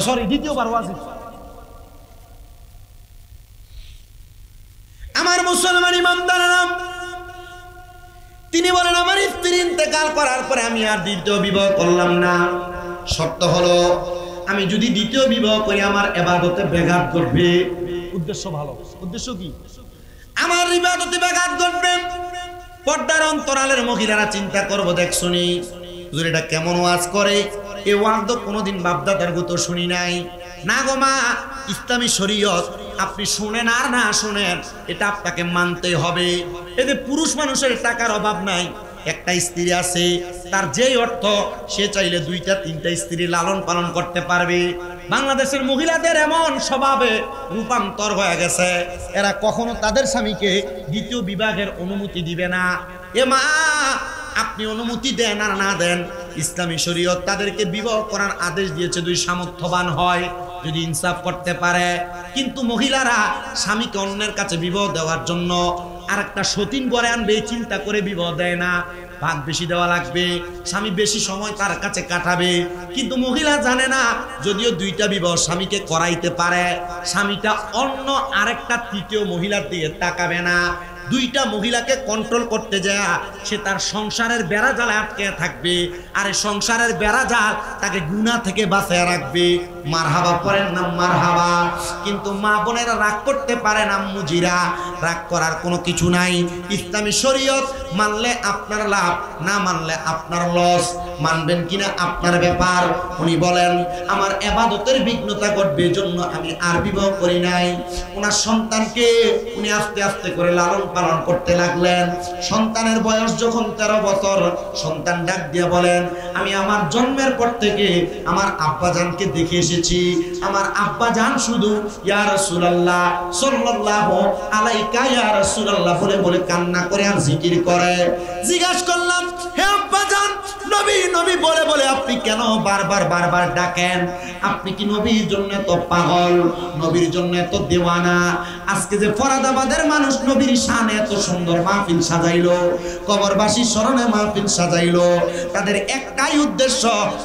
Speaker 2: সরি, দ্বিতীয়বার ওয়াজিব।
Speaker 1: আমার মুসলমান ইমানদাররা, তিনি বলেন আমার স্ত্রী ইন্তেকাল করার পরে আমি আর দ্বিতীয় বিবাহ করলাম না। শর্ত হলো আমি যদি দ্বিতীয় বিবাহ করি আমার ইবাদতে ব্যাঘাত ঘটবে।
Speaker 2: উদ্দেশ্য ভালো, উদ্দেশ্য কি?
Speaker 1: আমার ইবাদতে ব্যাঘাত ঘটবে। পর্দার অন্তরালের মহিলারা চিন্তা করবো, দেখছনি হুজুর এটা কেমন ওয়াজ করে, এই ওয়াজ তো কোনোদিন বাপদাদার গুতো শুনি নাই। না গো মা, ইসলামী শরীয়ত আপনি শুনেন আর না শুনেন এটা আপনাকে মানতে হবে। এতে পুরুষ মানুষের টাকার অভাব নাই, একটা স্ত্রী আছে, তার যেই অর্থ সে চাইলে 2টা 3টা স্ত্রী লালন পালন করতে পারবে। বাংলাদেশের মহিলাদের এমন স্বভাবে রূপান্তর হয়ে গেছে, এরা কখনো তাদের স্বামীকে দ্বিতীয় বিবাহের অনুমতি দিবে না। এ মা, আপনি অনুমতি দেন আর না দেন, ইসলামী শরীয়ত তাদেরকে বিবাহ করার আদেশ দিয়েছে যদি সামর্থ্যবান হয়, যদি ইনসাফ করতে পারে। কিন্তু মহিলারা স্বামীকে অন্যের কাছে বিবাহ দেওয়ার জন্য আর একটা সতীন করে আনবে চিন্তা করে বিবাহ দেয় না। ভাগ বেশি দেওয়া লাগবে, স্বামী বেশি সময় তার কাছে কাটাবে। কিন্তু মহিলা জানে না, যদিও 2টা বিবাহ স্বামীকে করাইতে পারে, স্বামীটা অন্য আরেকটা 3য় মহিলার দিকে তাকাবে না। 2টা মহিলাকে কন্ট্রোল করতে যায় সে তার সংসারের বেড়াজালে আটকে থাকবে, আর এই সংসারের বেড়াজাল তাকে গুনাহ থেকে বাঁচিয়ে রাখবে। মারহাবা পড়েন না মারহাবা। কিন্তু মা বোনেরা রাগ করতে পারে না, মুজিরা রাগ করার কোনো কিছু নাই। ইসলামী শরীয়ত মানলে আপনার লাভ, না মানলে আপনার লস। মানবেন কিনা আপনার ব্যাপার। উনি বলেন আমার ইবাদতের বিঘ্নতা ঘটবে, জন্য আমি আর বিবাহ করি নাই। ওনার সন্তানকে উনি আস্তে আস্তে করে লালন পালন করতে লাগলেন। সন্তানের বয়স যখন 13 বছর, সন্তান ডাক দিয়ে বলেন আমি আমার জন্মের পর থেকে আমার আব্বাজানকে দেখে এসেছি, আমার আব্বাজান শুধু ইয়া রাসূলুল্লাহ সাল্লাল্লাহু আলাইকা ইয়া রাসূলুল্লাহ বলে বলে কান্না করে আর জিকির করে। জিজ্ঞাসা করলাম হে আব্বাজান, নবী নবী বলে বলে আপনি কেন বারবার ডাকেন? আপনি কি নবীর জন্য তো পাগল, নবীর জন্য তো দেওয়ানা? আজকে যে ফরাদাবাদের মানুষ নবীর শানে এত সুন্দর মাহফিল সাজাইলো, কবরবাসী স্মরণে মাহফিল সাজাইলো, তাদের একটাই উদ্দেশ্য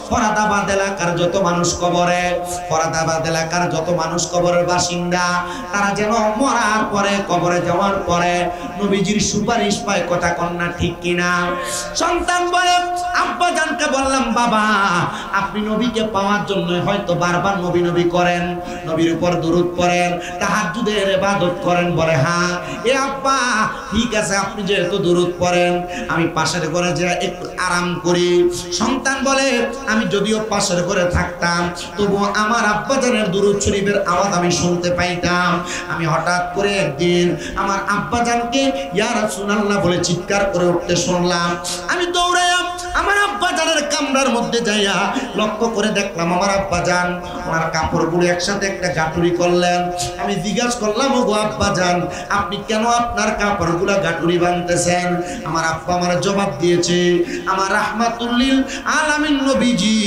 Speaker 1: ফরাদাবাদ এলাকার যত মানুষ কবরে, ফরাদাবাদ এলাকার যত মানুষ কবরের বাসিন্দা, তারা যেন মরার পরে কবরে যাওয়ার পরে নবীজির সুপারিশ পায়। কথা কন্যা ঠিক কিনা? সন্তান বলে আব্বাজানকে বললাম বাবা আপনি নবীকে পাওয়ার জন্য হয়তো বারবার নবী নবী করেন, নবীর উপর দরুদ পড়েন, তাহাজ্জুদের ইবাদত করেন। বলে হ্যাঁ। এ আব্বা ঠিক আছে, আপনি যেহেতু দরুদ পড়েন আমি পাশের ঘরে যে একটু আরাম করি। সন্তান বলে আমি যদিও পাশের ঘরে থাকতাম তবু আমার আব্বাজানের দরুদ শরীফের আওয়াজ আমি শুনতে পাইতাম। আমি হঠাৎ করে একদিন আমার আব্বাজানকে ইয়া রাসূলুল্লাহ বলে চিৎকার করে উঠতে শুনলাম। আমি দৌড়াইয়া আমার আব্বাজানের কামরার মধ্যে যাইয়া লক্ষ্য করে দেখলাম আমার আব্বাজান ওনার কাপড়গুলো একসাথে একটা গাঁটুরি করলেন। আমি জিজ্ঞাসা করলাম ওগো আব্বাজান আপনি কেন আপনার কাপড়গুলো গাঁটুরি বাঁধতেছেন? আমার আব্বা আমার জবাব দিয়েছে আমার রাহমাতুল্লিল আলামিন নবীজি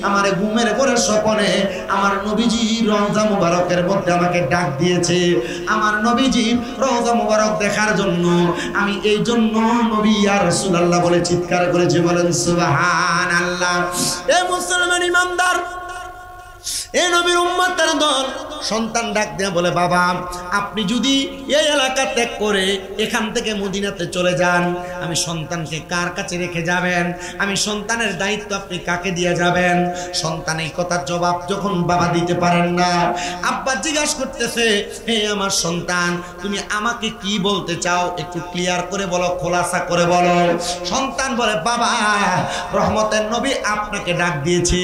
Speaker 1: আমার ঘুমের ঘরে স্বপ্নে আমার নবীজি রওজা মুবারকের মধ্যে আমাকে ডাক দিয়েছে। আমার নবীজি রওজা মুবারক দেখার জন্য আমি এই জন্য নবী ইয়া রাসূলুল্লাহ বলে চিৎকার করেছি। বলেন সুবহানাল্লাহ। এ মুসলমান ইমানদার, এ নবীর উম্মতের দল, সন্তান ডাক দিয়ে বলে বাবা আপনি যদি এই এলাকা ত্যাগ করে এখান থেকে মদিনাতে চলে যান আমি সন্তানকে কার কাছে রেখে যাবেন? আমি সন্তানের দায়িত্ব আপনি কাকে দিয়ে যাবেন? সন্তান এই কথার জবাব যখন বাবা দিতে পারেন না, আব্বা জিজ্ঞাসা করতেছে হে আমার সন্তান তুমি আমাকে কি বলতে চাও একটু ক্লিয়ার করে বলো, খোলাসা করে বলো। সন্তান বলে বাবা রহমতের নবী আপনাকে ডাক দিয়েছে,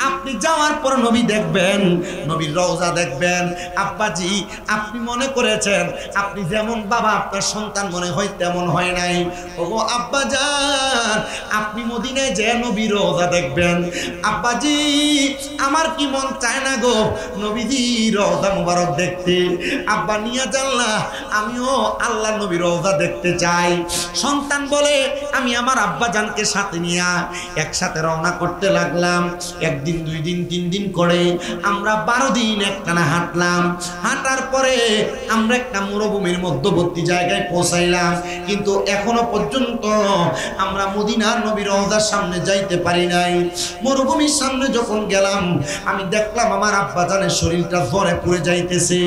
Speaker 1: আপনি যাওয়ার পর নবী দেখবেন দেখবেন, নবীর রওজা দেখবেন। আব্বাজি আপনি মনে করেছেন আপনি যেমন বাবা আপনার সন্তান মনে হয় তেমন হয় নাই। ওগো আব্বাজান আপনি মদিনায় যে নবীর রওজা দেখবেন। আব্বাজি আমার কি মন চায় না গো নবীজির রওজা মুবারক দেখতে। আব্বা নিয়া জানলা আমিও আল্লাহ নবীর রওজা দেখতে চাই। সন্তান বলে আমি আমার আব্বাজানকে সাথে নিয়া একসাথে রওনা করতে লাগলাম। একদিন, 2 দিন, 3 দিন করে আমরা 12 দিন একটানা হাঁটলাম। হাঁটার পরে আমরা একটা মরুভূমির মধ্যবর্তী জায়গায় পৌঁছাইলাম, কিন্তু এখনো পর্যন্ত আমরা মদিনার নবীর রওজার সামনে যাইতে পারি নাই। মরুভূমির সামনে যখন গেলাম আমি দেখলাম আমার আব্বাজানের শরীরটা জ্বরে পুড়ে যাইতেছে।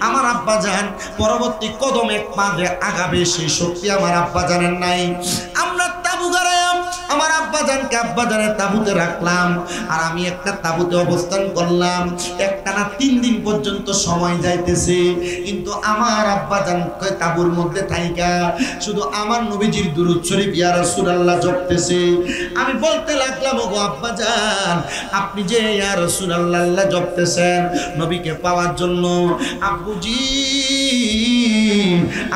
Speaker 1: আমার আব্বাজান পরবর্তী কদম এক পা আগাবে সেই শক্তি আমার আব্বাজানের নাই। আমরা তাবু গাড়াইলাম, আমার আব্বাজানকে আব্বাজানের তাবুতে রাখলাম, আর আমি একটা তাবুতে অবস্থান করলাম। একটানা 3 দিন পর্যন্ত সময় যাইতেছে, কিন্তু আমার আব্বাজান তাবুর মধ্যে থাইকা শুধু আমার নবীজির দুরূদ শরীফ ইয়া রাসূলুল্লাহ জপতেছে। আমি বলতে লাগলাম ওগো আব্বাজান আপনি যে ইয়া রাসূলুল্লাহ জপতেছেন নবীকে পাওয়ার জন্য, আব্বুজি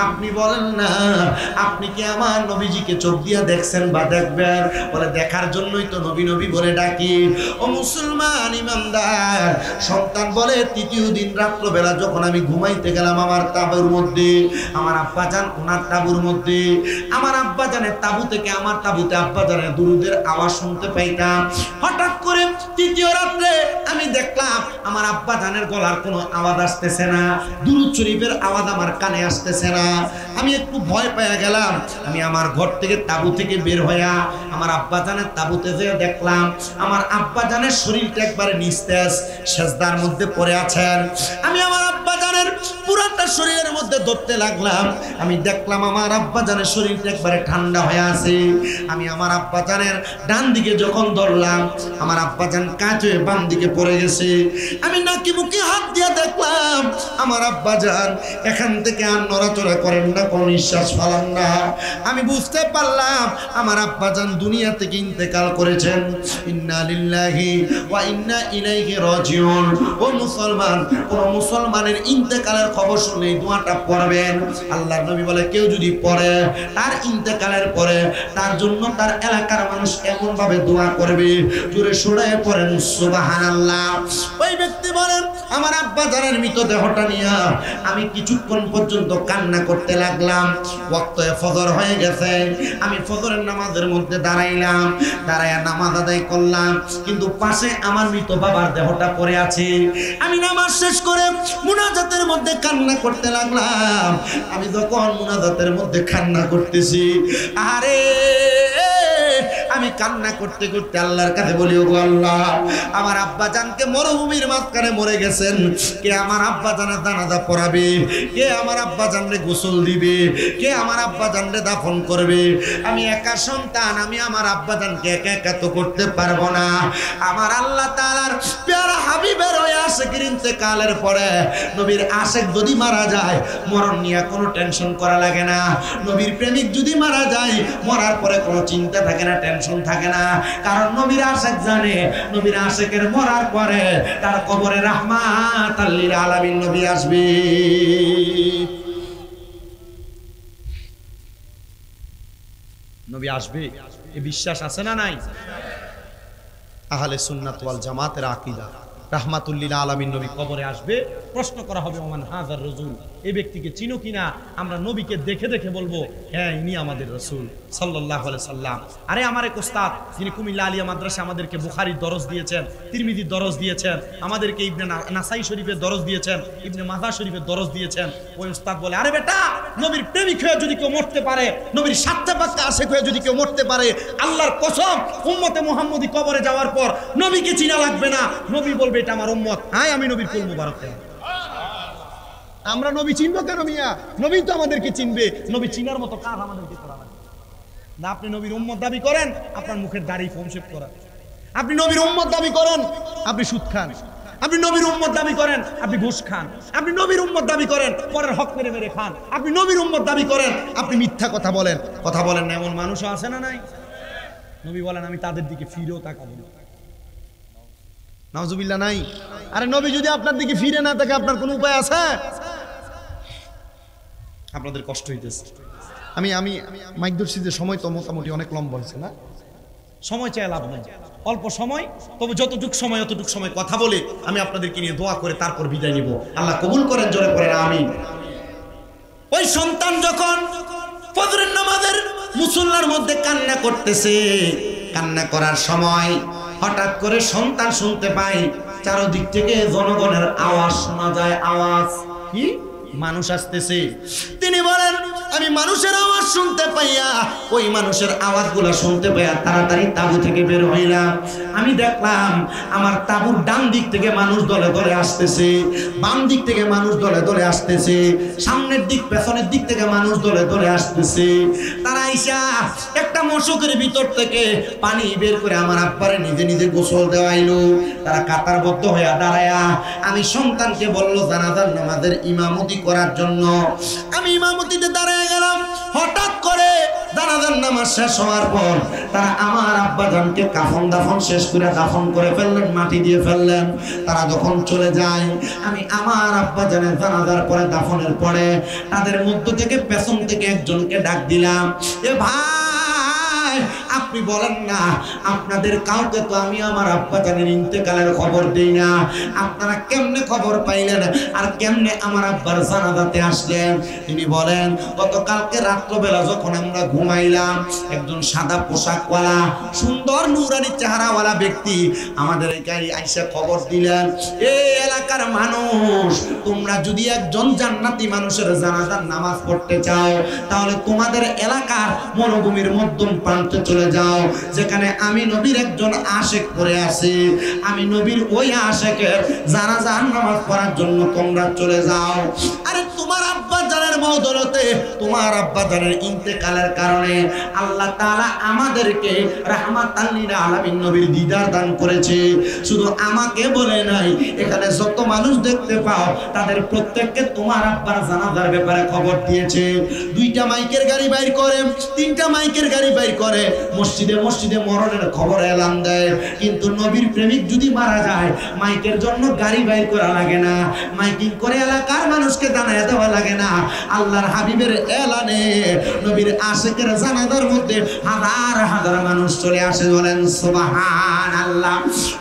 Speaker 1: আপনি বলেন না আপনি কি আমার নবীজিকে চোখ দিয়া দেখছেন বা দেখবেন? বলে দেখার জন্যই তো নবী নবী বলে ডাকি। ও মুসলমান ইমানদার সন্তান বলে 3য় দিন রাত্রবেলা যখন আমি ঘুমাইতে গেলাম আমার তাবুর মধ্যে, আমার আব্বাজান ওনার তাবুর মধ্যে, আমার আব্বাজানের তাবু থেকে আমার তাবুতে আব্বাজানের দুরূদের আওয়াজ শুনতে পাইতাম। হঠাৎ করে 3য় রাত্রে আমি দেখলাম আমার আব্বাজানের গলার কোনো আওয়াজ আসতেছে না, দুরূদ শরীফের আওয়াজ আমার কানে আসতেছে না। আমি একটু ভয় পেয়ে গেলাম। আমি আমার ঘর থেকে তাবু থেকে বের হইয়া আমার আব্বাজানের তাবুতে যেয়ে দেখলাম আমার আব্বাজানের শরীরটা একবারে নিস্তেজ সেজদার মধ্যে পড়ে আছেন। আমি আমার আব্বাজানের পুরাটা শরীরের মধ্যে ধরতে লাগলাম। আমি দেখলাম আমার আব্বাজানের শরীরটা একবারে ঠান্ডা হয়ে আছে। আমি আমার আব্বাজানের ডান দিকে যখন ধরলাম আমার আব্বাজান কাঁচ হয়ে বাম দিকে পড়ে গেছে। আমি নাকি মুখে হাত দিয়ে দেখলাম আমার আব্বাজান এখান থেকে আর নড়াচড়া করেন না, কোনো নিঃশ্বাস ফেলান না। আমি বুঝতে পারলাম আমার আব্বাজান দুনিয়া থেকে ইন্তেকাল করেছেন। ইন্না লিল্লাহি ওয়া ইন্না ইলাইহি রাজিউন। ও মুসলমান, কোন মুসলমানের ইন্তেকালের খবর শুনলে এই দোয়াটা পড়বেন। আল্লাহর নবী বলে কেউ যদি পড়ে তার ইন্তেকালের পরে তার জন্য তার এলাকার মানুষ এমন ভাবে দোয়া করবে, জোরে সরে পড়েন সুবহানাল্লাহ। ওই ব্যক্তি বলেন আমার আব্বাজানের মৃতদেহটা নিয়ে আমি কিছুক্ষণ পর্যন্ত কান্না করতে লাগলাম। ওয়াক্তে ফজর হয়ে গেছে, আমি ফজরের নামাজের মধ্যে দাঁড়াইলাম, দাঁড়াইয়া নামাজ আদায় করলাম, কিন্তু পাশে আমার মৃত বাবার দেহটা পড়ে আছে। আমি নামাজ শেষ করে মুনাজাতের মধ্যে কান্না করতে লাগলাম। আমি যখন মুনাজাতের মধ্যে কান্না করতেছি, আরে আমি কান্না করতে করতে আল্লাহর কাছে বলি ওগো আল্লাহ আমার আব্বাজানকে মরুভূমির মাঝখানে মরে গেছেন, কে আমার আব্বাজানের জানাজা পড়াবে, কে আমার আব্বাজানরে গোসল দিবে, কে আমার আব্বাজানরে দাফন করবে? আমি একা সন্তান, আমি আমার আব্বাজানকে একা একা তো করতে পারবো না। আমার আল্লাহ তাআলার প্যারা হাবিবের ওই আশিকের ইন্তেকালের পরে নবীর আশিক যদি মারা যায় মরণ নিয়ে কোনো টেনশন করা লাগে না। নবীর প্রেমিক যদি মারা যায় মরার পরে কোনো চিন্তা থাকে না, টেনশন থাকে না, কারণ নবীর আশিক জানে নবীর আশিকের মরার পরে তার কবরে রাহমাতাল লিল আলামিন নবী আসবে। নবী আসবে এই বিশ্বাস আছে না নাই? আহলে সুন্নাত ওয়াল জামাতের আকীদা রাহমাতুল লিল আলামিন নবী কবরে আসবে, প্রশ্ন করা হবে ওমান হাজার রাসূল, এই ব্যক্তিকে চিনো কিনা? আমরা নবীকে দেখে দেখে বলবো হ্যাঁ ইনি আমাদের রাসূল সাল্লাল্লাহু আলাইহি সাল্লাম। আরে আমার এক ওস্তাদ যিনি কুমিল্লা আলিয়া মাদ্রাসা আমাদেরকে বুখারীর দরস দিয়েছেন, তিরমিজির দরস দিয়েছেন, আমাদেরকে ইবনে নাসাই শরীফের দরস দিয়েছেন, ইবনে মাজাহ শরীফের দরস দিয়েছেন। ওই ওস্তাদ বলে আরে বেটা নবীর প্রেমিক হয়ে যদি কেউ মরতে পারে, নবীর সাথে পাক্কা আশিক হয়ে যদি কেউ মরতে পারে, আল্লাহর কসম উম্মতে মুহাম্মদী কবরে যাওয়ার পর নবীকে চিনা লাগবে না। নবী বলবে এটা আমার উম্মত, হ্যাঁ আমি নবীর কুল মুবারক। আমরা নবী চিনবো কেন মিয়া? নবী তো আমাদেরকে চিনবে। নবী চিনার মতো কাজ আমাদেরকে করা লাগবে না। আপনি নবীর উম্মত দাবি করেন, আপনার মুখের দাড়ি ফোম শেভ করা। আপনি নবীর উম্মত দাবি করেন, আপনি সুদ খান। আপনি নবীর উম্মত দাবি করেন, আপনি ঘুষ খান। আপনি নবীর উম্মত দাবি করেন, পরের হক মেরে মেরে খান। আপনি নবীর উম্মত দাবি করেন, আপনি মিথ্যা কথা বলেন না। এমন মানুষও আছে না নাই? নবী বলেন আমি তাদের দিকে ফিরেও তাকাবো না।
Speaker 2: নাউজুবিল্লাহ নাই। আরে নবী যদি আপনার দিকে ফিরে না থাকে আপনার কোনো উপায় আছে? আপনাদের কষ্ট হইতেছে। আমি আমি মাইক ধরছি যে সময় তো মোটামুটি অনেক লম্বা হয়েছে না, সময় চাই লাভ নাই, অল্প সময়, তবে যতটুক সময় কথা বলে আমি আপনাদেরকে নিয়ে দোয়া করে তারপর বিদায় নিব। আল্লাহ কবুল করেন, জোরে করেন আমিন। ওই সন্তান যখন ফজরের নামাজের মুসল্লার মধ্যে কান্না করতেছে, কান্না করার সময় হঠাৎ করে সন্তান শুনতে পায় চারদিক থেকে জনগণের আওয়াজ শোনা যায়। আওয়াজ কি? মানুষ আসতেছে। তিনি বলেন আমি মানুষের আওয়াজ শুনতে পাইয়া, ওই মানুষের আওয়াজগুলো শুনতে পাইয়া তাড়াতাড়ি তাঁবু থেকে বের হইলাম। আমি দেখলাম আমার তাঁবুর ডান দিক থেকে মানুষ দলে দলে আসতেছে, বাম দিক থেকে মানুষ দলে দলে আসতেছে, সামনের দিক পেছনের দিক থেকে মানুষ দলে দলে আসতেছে। তারা আইসা একটা মশকের ভিতর থেকে পানি বের করে আমার আব্বারে নিজে নিজে গোসল দেওয়াইলো। তারা কাতারবদ্ধ হয়ে দাঁড়ায়া আমি সন্তানকে বলল জানাজার নামাজের ইমামতি করার জন্য। আমি ইমামতিতে দাঁড়ায় গেলাম। হঠাৎ করে জানাজার নামাজ শেষ হওয়ার পর তারা আমার আব্বাজানকে কাফন দাফন শেষ করে দাফন করে ফেললেন, মাটি দিয়ে ফেললেন। তারা যখন চলে যায় আমি আমার আব্বাজানের জানাজার পরে দাফনের পরে তাদের মধ্য থেকে পেছন থেকে একজনকে ডাক দিলাম, এ ভাই আপনি বলেন না আপনাদের কাউকে তো আমি আমার আব্বাজানের ইন্তেকালের খবর দেই না, আপনারা কেমনে খবর পাইলেন আর কেমনে আমার আব্বার জানাজাতে আসলেন? তিনি বলেন গতকালকে রাত্রবেলা যখন আমরা ঘুমাইলাম একজন সাদা পোশাকওয়ালা সুন্দর নুরানি চেহারাওয়ালা ব্যক্তি আমাদের এখানে আইসা খবর দিলেন, এই এলাকার মানুষ তোমরা যদি একজন জান্নাতি মানুষের জানাজার নামাজ পড়তে চাও তাহলে তোমাদের এলাকার মরুভূমির মধ্যম প্রান্তে চলে যাও, যেখানে আমি নবীর একজন আশেক পড়ে আছি, আমি নবীর ওই আশেকের জানাজার নামাজ পড়ার জন্য তোমরা চলে যাও। আরে তোমার আব্বাজানের বদৌলতে, তোমার আব্বাজানের ইন্তেকালের কারণে আল্লাহ তাআলা আমাদেরকে রাহমাতাল লিল আলামিন নবীর দিদার দান করেছে। শুধু আমাকে বলে নাই, এখানে যত মানুষ দেখতে পাও তাদের প্রত্যেককে তোমার আব্বার জানাজার ব্যাপারে খবর দিয়েছে। 2টা মাইকের গাড়ি বাইর করে, 3টা মাইকের গাড়ি বাইর করে মসজিদে মসজিদে মরণের খবর এলান দেয়। কিন্তু নবীর প্রেমিক যদি মারা যায় মাইকের জন্য গাড়ি বাইর করা লাগে না, মাইকিং করে এলাকার মানুষকে জানায় দেওয়া লাগে না। আল্লাহর হাবিবের এলানে নবীর আশিকের জানাজার মধ্যে হাজার হাজার মানুষ চলে আসে। বলেন সুবহানাল্লাহ।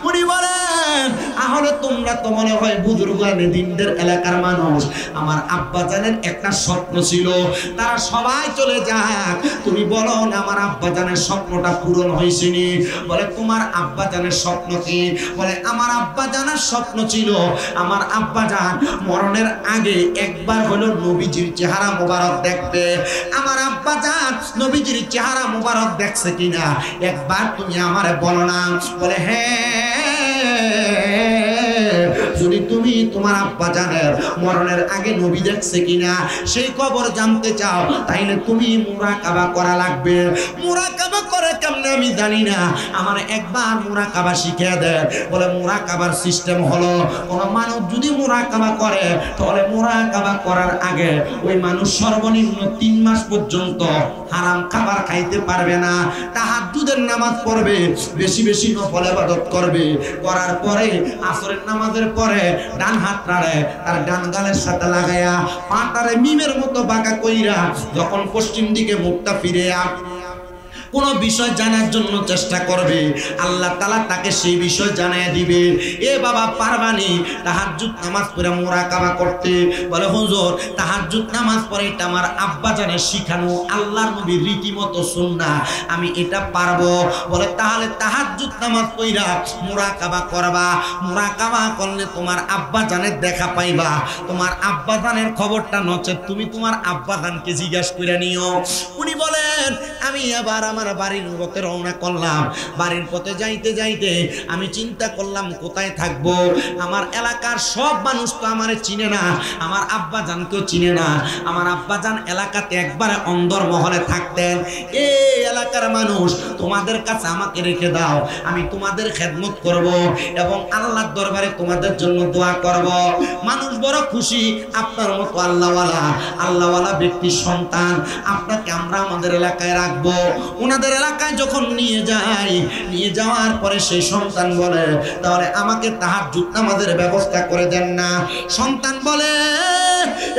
Speaker 2: উনি বলেন তাহলে তোমরা তো মনে হয় বুজুর্গানে দিনদের এলাকার মানুষ, আমার আব্বাজানের একটা স্বপ্ন ছিল তারা সবাই চলে যাক, তুমি বলো না আমার আব্বাজানের স্বপ্নটা পূরণ হয়েছেনি? বলে তোমার আব্বাজানের স্বপ্ন কি? বলে আমার আব্বাজানের স্বপ্ন ছিল আমার আব্বাজান মরণের আগে একবার হলো নবীজির চেহারা মোবারক দেখবে। আমার আব্বাজান নবীজির চেহারা মোবারক দেখছে কিনা একবার তুমি আমারে বলো না? বলে হ্যাঁ, যদি তুমি তোমার আব্বাজানের মরণের আগে নবী দেখছে কিনা সেই খবর জানতে চাও তাইলে তুমি মুরাকাবা করা লাগবে। মুরাকাবা করে কেমনে আমি জানি না, আমার একবার মুরাকাবা শিখিয়ে দেয়। বলে মুরাকাবার সিস্টেম হলো কোন মানুষ যদি মুরাকাবা করে তাহলে মুরাকাবা করার আগে ওই মানুষ সর্বনিম্ন 3 মাস পর্যন্ত হারাম খাবার খাইতে পারবে না, তাহাজ্জুদের নামাজ পড়বে, বেশি বেশি নফল ইবাদত করবে, করার পরে আসরের নামাজের পরে ডান হাত নাড়ে তার ডান গালের সাথে লাগায়া পাটারে মিমের মতো বাঁকা কইরা যখন পশ্চিম দিকে মুখটা ফিরে কোন বিষয় জানার জন্য চেষ্টা করবে আল্লাহ তাআলা তাকে সেই বিষয় জানিয়ে দিবে। এ বাবা পারবানি তাহাজ্জুদ নামাজ পড়ে মুরাকাবা করতে? বলে হুজুর তাহাজ্জুদ নামাজ পড়ে এটা আমার আব্বা জানে শিখানো আল্লাহর নবীর রীতিমতো সুন্নাহ, আমি এটা পারবো। বলে তাহলে তাহাজ্জুদ নামাজ পড়া মুরাকাবা করবা, মুরাকাবা করলে তোমার আব্বা জানের দেখা পাইবা, তোমার আব্বা জানের খবরটা নচে তুমি তোমার আব্বা জানকে জিজ্ঞাসা করে নিও। উনি বলেন আমি আবার আমার বাড়ির পথে রওনা করলাম। বাড়ির পথে যাইতে যাইতে আমি চিন্তা করলাম কোথায় থাকবো, আমার এলাকার সব মানুষ তো আমারে চিনে না, আমার আব্বাজানকেও চিনে না। আমার আব্বাজান এলাকাতে একবারে অন্দর মহলে থাকতেন। এই এলাকার মানুষ তোমাদের কাছে আমাকে রেখে দাও, আমি তোমাদের খেদমত করব এবং আল্লাহর দরবারে তোমাদের জন্য দোয়া করব। মানুষ বড় খুশি, আপনার মতো আল্লাহওয়ালা ব্যক্তির সন্তান আপনাকে আমরা আমাদের এলাকায় রাখবো।
Speaker 1: রাখবো। ওনাদের এলাকায় যখন নিয়ে যাওয়ার পরে সেই সন্তান বলে, তাহলে আমাকে তাহাজ্জুদ নামাজের ব্যবস্থা করে দেন না। সন্তান বলে,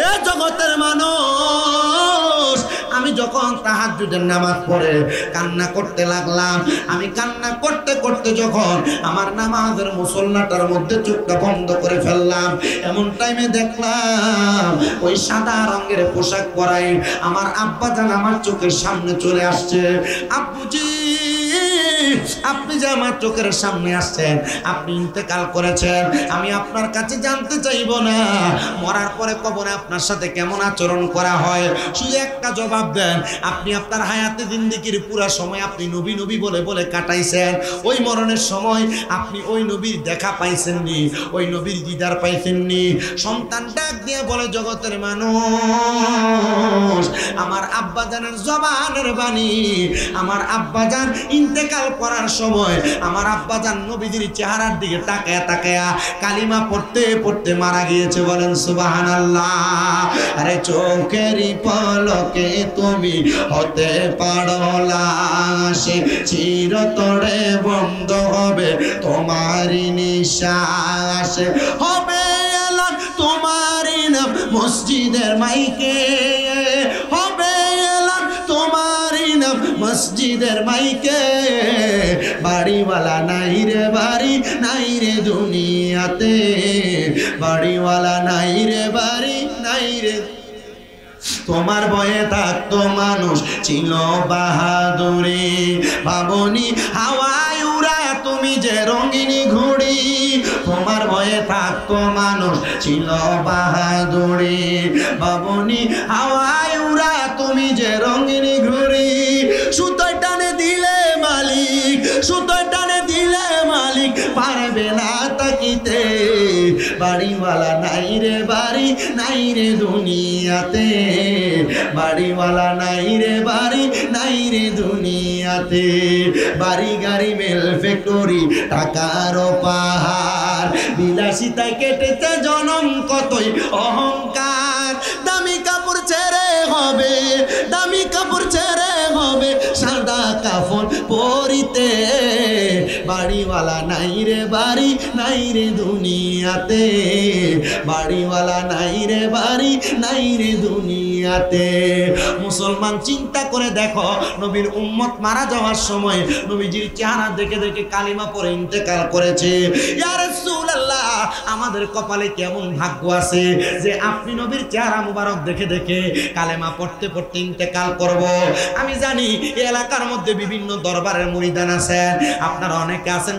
Speaker 1: এ জগতের মানুষ, আমি যখন তাহাজ্জুদের নামাজ পড়ে কান্না করতে লাগলাম, আমি কান্না করতে করতে যখন আমার নামাজের মুসল্লাটার মধ্যে চোখটা বন্ধ করে ফেললাম, এমন টাইমে দেখলাম ওই সাদা রঙের পোশাক পরাই আমার আব্বাজান আমার চোখের সামনে চলে আসছে। আব্বুজি, আপনি যে আমার চোখের সামনে আসছেন, আপনি ইন্তেকাল করেছেন, আমি আপনার কাছে জানতে চাইব না মরার পরে কবরে আপনার সাথে কেমন আচরণ করা হয়, শুধু একটা জবাব দেন। আপনি আপনার হায়াতে জিন্দেগির পুরা সময় আপনি নবী নবী বলে বলে কাটাইছেন, ওই মরণের সময় আপনি ওই নবীর দেখা পাইছেননি, ওই নবীর দিদার পাইছেননি? সন্তান ডাক দিয়ে বলে, জগতের মানুষ, আমার আব্বাজানের জবানের বাণী, আমার আব্বাজান ইন্তেকাল করার সময় আমার আব্বাজান নবীজির চেহারার দিকে তাকায়া তাকায়া কালিমা পড়তে পড়তে মারা গিয়েছে। বলেন সুবহানাল্লাহ। আরে চোখেরই পলকে তুমি হতে পারো লাশ, চিরতরে বন্ধ হবে তোমারই নিঃশ্বাস, হবে এলান তোমারই নাম মসজিদের মাইকে, হবে এলান তোমারই নাম মসজিদের মাইকে। বাড়িওয়ালা নাই রে বাড়ি, নাই রে দুনিয়াতে, বাড়িওয়ালা নাই রে বাড়ি, নাই রে। তোমার ভয়ে থাকতো মানুষ ছিল বাহাদুরি, ভাবনি হাওয়ায় উড়ায় তুমি যে রঙিনী ঘুড়ি। তোমার ভয়ে থাকতো মানুষ ছিল বাহাদুরি, ভাবনি হাওয়ায় উড়ায় তুমি যে রঙিনী ঘুড়ি। সুতোয় টানে দিলে মালিক, সুতোয় টানে দিলে মালিক পারবে না তাকিতে। বাড়িওয়ালা নাই রে বাড়ি, নাই রে দুনিয়াতে, বাড়িওয়ালা নাই রে বাড়ি, নাই রে দুনিয়াতে। বাড়ি গাড়ি মেল ফ্যাক্টরি টাকার পাহাড়, বিলাসিতায় কেটেছে জনম কতই অহংকার। দামি কাপড় ছেড়ে হবে, দামি কাপড় ছেড়ে হবে সাদা কাফন পরিতে। বাড়িওয়ালা নাই রে বাড়ি, নাই রে দুনিয়াতে, বাড়িওয়ালা নাই রে বাড়ি, নাই রে দুনিয়াতে। মুসলমান চিন্তা করে দেখো, নবীর উম্মত মারা যাওয়ার সময় নবীজির চেহারা দেখে দেখে কালিমা পড়ে ইন্তেকাল করেছে। ইয়া রাসূলুল্লাহ, আমাদের কপালে কেমন ভাগ্য আছে যে আপনি নবীর চেহারা মুবারক দেখে দেখে কালেমা পড়তে পড়তে ইন্তেকাল করব। আমি জানি এই এলাকার মধ্যে বিভিন্ন দরবারের মুরিদান আছেন, আপনারা অনেকে আছেন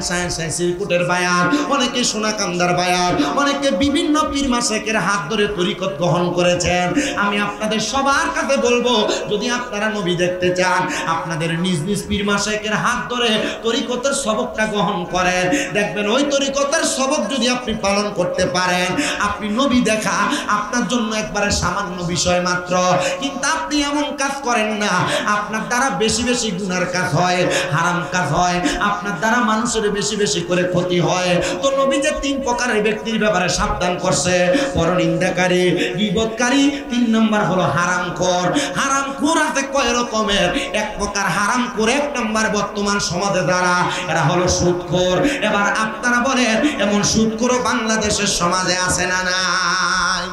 Speaker 1: সিরকুটের বায়ান, অনেকে সোনাকান্দার বায়ান, অনেকে বিভিন্ন পীর মাশায়েখের হাত ধরে তরিকত গ্রহণ করেছেন। আমি আপনাদের সবার কাছে বলবো, যদি আপনারা নবী দেখতে চান, আপনাদের নিজ নিজ পীর মাশায়েখের হাত ধরে তরিকতের সবকটা গ্রহণ করেন। দেখবেন ওই তরিকতের সবক যদি আপনি পালন করতে পারেন, আপনি নবী দেখা আপনার জন্য একবারে সামান্য বিষয় মাত্র। কিন্তু আপনি এমন কাজ করেন না, আপনার দ্বারা বেশি বেশি গুনার কাজ হয়, হারাম কাজ হয়, আপনার দ্বারা মানুষের বেশি বেশি করে ক্ষতি হয়। তো নবী যে 3 প্রকারের ব্যক্তির ব্যাপারে সাবধান করছে, পরনিন্দাকারী, গীবতকারী, 3 নম্বর হলো হারামখোর। হারামখোর আছে কয় রকমের? 1 প্রকার হারামখোর, 1 নম্বর বর্তমান সমাজে দ্বারা এরা হলো সুদখোর। এবার আপনারা বলেন, এমন সুদখোরও বাংলাদেশের সমাজে আছে না নাই?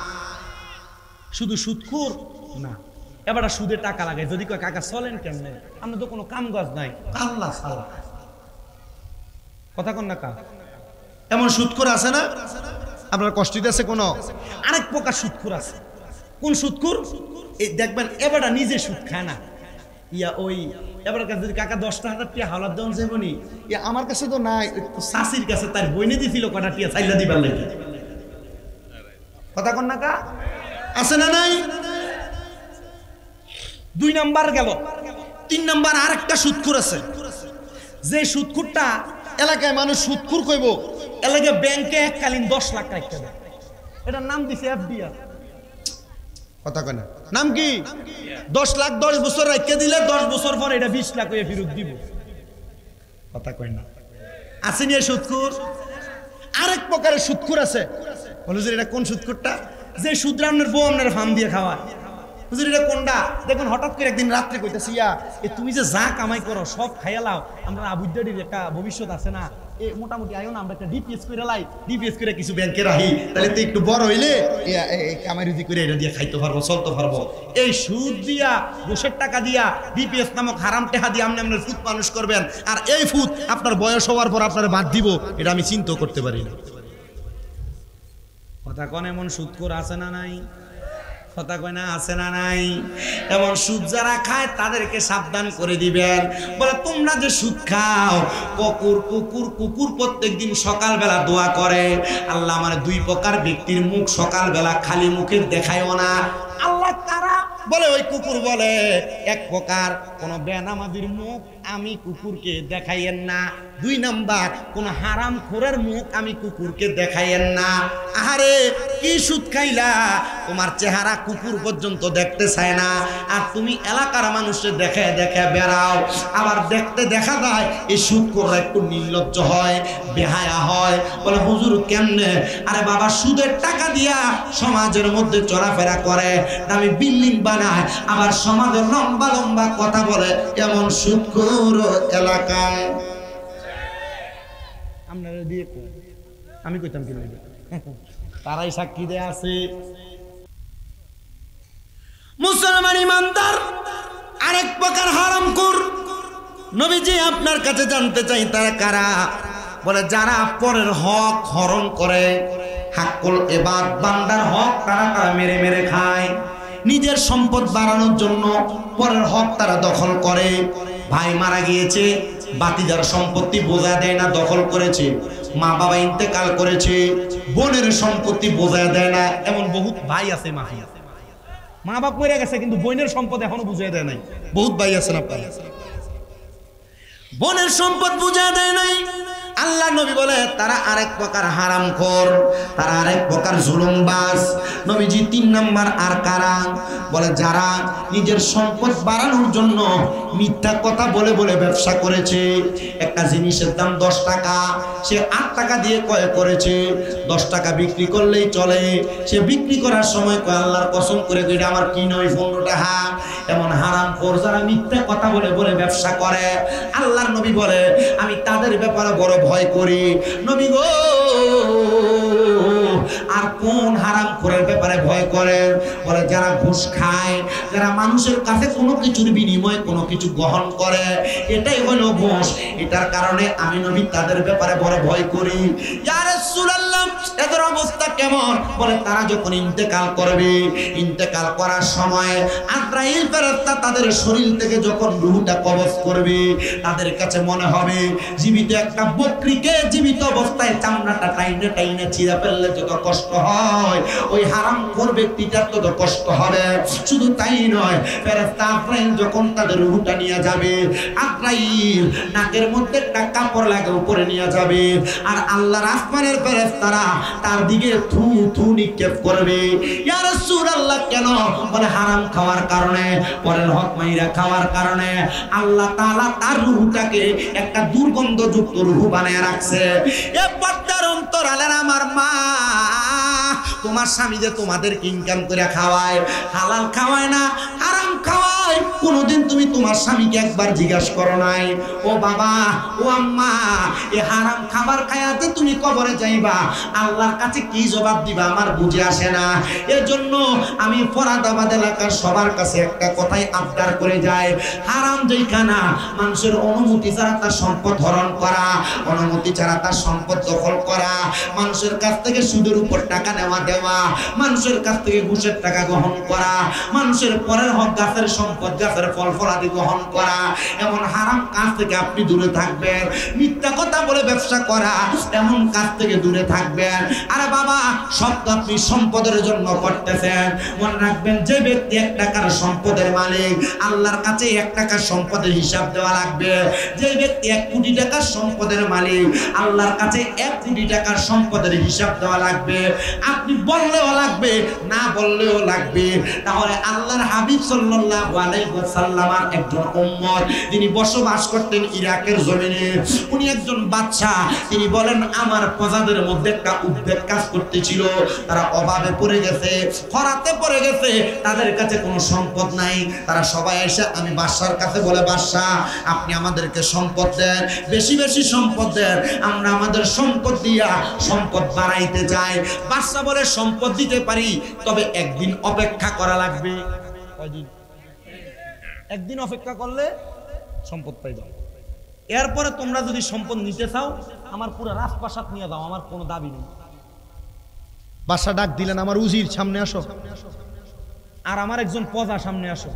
Speaker 2: শুধু সুদখোর না, এবার সুদে টাকা লাগায়। যদি কয় কাকা চলেন কেমনে, আমরা তো কোনো কাম কাজ নাই, আল্লাহ সালা কথা কন না কা। এমন সুদখোর আছে না? আপনার কষ্ট দিতেছে কোনো? আরেক প্রকার সুদখোর আছে। কোন সুদখোর? এই দেখবেন এবারটা নিজে সুদ খায় না, ইয়া ওই এবার কাছে যদি কাকা 10,000 টাকা হাওলাত দেওয়া যাবনি, ইয়া আমার কাছে তো নাই, শাশির কাছে তার বইনে দিছিল কটা টিয়া চাইলা দিবার লাগে। কথা কন না কা, আছে না নাই? 2 নাম্বার গেল। 3 নাম্বার আরেকটা সুদখোর আছে, যে সুদখোরটা এলাকায় মানুষ সুদখোর কইব, এলাকায় ব্যাংকে এককালীন 10 লাখ টাকা দেয়। এটার নাম দিছে এফডিআর। কথা কয় না, নাম কি? 10 লাখ 10 বছর রাখিয়ে দিলে 10 বছর পর এটা 20 লাখ হয়ে ফেরত দিব। কথা কয় না, আসেনি এই সুদখোর? আরেক প্রকারের সুদখোর আছে। বলে যে এটা কোন সুদখোরটা? যে সুদরা আপনার বউ আপনার ফার্ম দিয়ে খাওয়ায়, হুজুর এটা কোনটা দেখুন হঠাৎ করে একদিন রাত্রে কইতাছি তুমি যে যা কামাই করো সব খাইয়া লাও, আমরা আবুদ্দারির একটা ভবিষ্যৎ আছে না, মোটামুটি আয়ো না আমরা একটা ডিপিএস করে লাই, ডিপিএস করে কিছু ব্যাংকে রাখি, তাহলে তো একটু বড় হইলে কামাই রুজি করে এটা দিয়ে খাইতে পারবো, চলতে পারবো। এই সুদ দিয়া, ঘুষের টাকা দিয়া, ডিপিএস নামক হারাম টেহা দিয়ে আপনি আপনার ফুট মানুষ করবেন, আর এই ফুট আপনার বয়স হওয়ার পর আপনার বাদ দিব, এটা আমি চিন্তা করতে পারি না। কথা কোন এমন সুদখোর আছে না নাই? কথা কয় না আছে না নাই? এমন সুদ যারা খায় তাদেরকে সাবধান করে দিবেন। বলে তোমরা যে সুদ খাও, কুকুর কুকুর কুকুর প্রত্যেকদিন সকালবেলা দোয়া করে, আল্লাহ আমার দুই প্রকার ব্যক্তির মুখ সকালবেলা খালি মুখে দেখায়ও না। আল্লাহ কারা? বলে ওই কুকুর বলে এক প্রকার কোন বেনামাজির মুখ আমি কুকুরকে দেখাইয়েন না, দুই নাম্বার কোন হারাম খোরের মুখ আমি কুকুরকে দেখাইয়েন না। আহারে কি সুদ খাইলা, তোমার চেহারা কুকুর পর্যন্ত দেখতে চায় না, আর তুমি এলাকার মানুষের দেখে দেখে বেড়াও। আবার দেখতে দেখা যায় এই সুদ করে একটু নির্লজ্জ হয়, বেহায়া হয়। বলে হুজুর কেমনে? আরে বাবা সুদের টাকা দিয়া সমাজের মধ্যে চলাফেরা করে, দামি বিল্ডিং বানায়, আবার সমাজের লম্বা লম্বা কথা বলে, এমন সুদখোর এলাকায় আপনারা দিয়ে আমি কইতাম কি তারাই সাক্ষী দেয়া আছে। মুসলমান ইমানদার আরেক প্রকার হারামখোর। নবীজি আপনার কাছে জানতে চাই তারা কারা? বলে যারা পরের হক হরণ করে, হাক্কুল ইবাদ বান্দার হক তারা মেরে মেরে খায়, নিজের সম্পদ বাড়ানোর জন্য পরের হক তারা দখল করে। ভাই মারা গিয়েছে, বাতিদার সম্পত্তি বোঝা দেয় না, দখল করেছে। মা বাবা ইন্তেকাল করেছে, বোনের সম্পত্তি বোঝা দেয় না, এমন বহুত ভাই আছে। মা বাপ মরে গেছে কিন্তু বোনের সম্পদ এখনো বুঝিয়ে দেয় নাই, বহুত ভাই আছে না? বোনের সম্পদ বুঝা দেয় নাই। আল্লাহ নবী বলে তারা আরেক প্রকার হারামখোর, তারা আরেক প্রকার জুলুমবাজ। নবীজি 3 নাম্বার আর কারা? বলে যারা নিজের সম্পদ বাড়ানোর জন্য মিথ্যা কথা বলে বলে ব্যবসা করেছে। একটা জিনিসের দাম 10 টাকা, সে 8 টাকা দিয়ে ক্রয় করেছে, 10 টাকা বিক্রি করলেই চলে। সে বিক্রি করার সময় কয় আল্লাহর কসম করে এটা আমার কি নয় 15 টাকা। এমন হারামখোর যারা মিথ্যা কথা বলে বলে ব্যবসা করে, আল্লাহর নবী বলে আমি তাদের ব্যাপারে বড় ভয় করি। নবী গো, আর কোন হারামখোরের ব্যাপারে ভয় করেন? বলে যারা ঘুষ খায়, যারা মানুষের কাছে কোনো কিছুর বিনিময়ে কোনো কিছু গ্রহণ করে, এটাই হলো ঘুষ। এটার কারণে আমি নবী তাদের ব্যাপারে বড় ভয় করি। ইয়া রাসূলুল্লাহ এদের অবস্থা কেমন? বলে তারা যখন ইন্তেকাল করবে, ইন্তেকাল করার সময় আজরাইল ফেরেশতা তাদের শরীর থেকে যখন রূহটা কবজ করবে, তাদের কাছে মনে হবে জীবিত একটা বকরিকে জীবিত অবস্থায় চামড়াটা টাইনে টাইনে ছিঁড়ে ফেললে যত কষ্ট হয়, ওই হারামখোর ব্যক্তিটার তত কষ্ট হবে। শুধু তাই নয়, ফেরেশতা আজরাইল যখন তাদের রূহটা নিয়ে যাবে, আজরাইল নাকের মধ্যে একটা কাপড় লাগে উপরে নিয়ে যাবে, আর আল্লাহর আসমানের ফেরেশতারা তার দিকে থু থু নিক্ষেপ করবে। ইয়া রাসূলুল্লাহ কেন? বলে হারাম খাওয়ার কারণে, পরের হক মাইরা খাওয়ার কারণে আল্লাহ তাআলা তার রূহটাকে একটা দুর্গন্ধযুক্ত রূহ বানায় রাখছে। এ পর্দার অন্তরালের আমার মা, তোমার স্বামী যে তোমাদেরকে ইনকাম করে খাওয়ায়, হালাল খাওয়ায় না, হারাম খাওয়ায়, কোনোদিন তুমি তোমার স্বামীকে একবার জিজ্ঞাসা করো নাই? ও বাবা, ও আম্মা, এ হারাম খাবার খায়াতে তুমি কবরে যাইবা, আল্লাহর কাছে কি জবাব দিবা আমার বুঝে আসে না। এজন্য আমি ফরাদাবাদ এলাকার সবার কাছে একটা কথাই আবদার করে যাই, হারাম যেখানা মানুষের অনুমতি ছাড়া তার সম্পদ হরণ করা, অনুমতি ছাড়া তার সম্পদ দখল করা, মানুষের কাছ থেকে সুদের উপর টাকা নেওয়া দেওয়া, মানুষের কাছ থেকে ঘুষের টাকা গ্রহণ করা, মানুষের পরের হক গাছের সম্পদ গাছের ফল ফলাদি গ্রহণ করা, এমন হারাম কাজ থেকে আপনি দূরে থাকবেন। মিথ্যা কথা বলে ব্যবসা করা, এমন কাজ থেকে দূরে থাকবেন। আরে বাবা, সব তো আপনি সম্পদের জন্য করতেছেন। মনে রাখবেন, যে ব্যক্তি 1 টাকার সম্পদের মালিক, আল্লাহর কাছে 1 টাকার সম্পদের হিসাব দেওয়া লাগবে। যে ব্যক্তি 1 কোটি টাকার সম্পদের মালিক, আল্লাহর কাছে 1 কোটি টাকার সম্পদের হিসাব দেওয়া লাগবে। আপনি বললেও লাগবে, না বললেও লাগবে। তাহলে আল্লাহর হাবিব সাল্লাল্লাহু আলাইহি ওয়াসাল্লামের একজন উম্মত, যিনি বসবাস
Speaker 1: করতেন ইরাকের জমিনে। উনি একজন বাদশা। তিনি বলেন আমার প্রজাদের মধ্যে একটা উদ্বেগ কাজ করতেছিল, তারা অভাবে পড়ে গেছে, খরাতে পড়ে গেছে, তাদের কাছে কোনো সম্পদ নাই। তারা সবাই এসে আমি বাদশার কাছে বলে, বাদশা আপনি আমাদেরকে সম্পদ দেন, বেশি বেশি সম্পদ দেন, আমরা আমাদের সম্পদ দিয়া সম্পদ বাড়াইতে চাই। বাদশা বলে সম্পদ দিতে পারি, তবে একদিন অপেক্ষা করা লাগবে।
Speaker 2: কয়দিন? একদিন অপেক্ষা করলে সম্পদ পাইবা। এরপরে তোমরা যদি সম্পদ নিতে চাও আমার পুরো রাজপ্রাসাদ নিয়ে দাও, আমার কোনো দাবি নেই। বাদশা ডাক দিলেন, আমার উজির সামনে আসো, আর আমার একজন প্রজা সামনে আসো।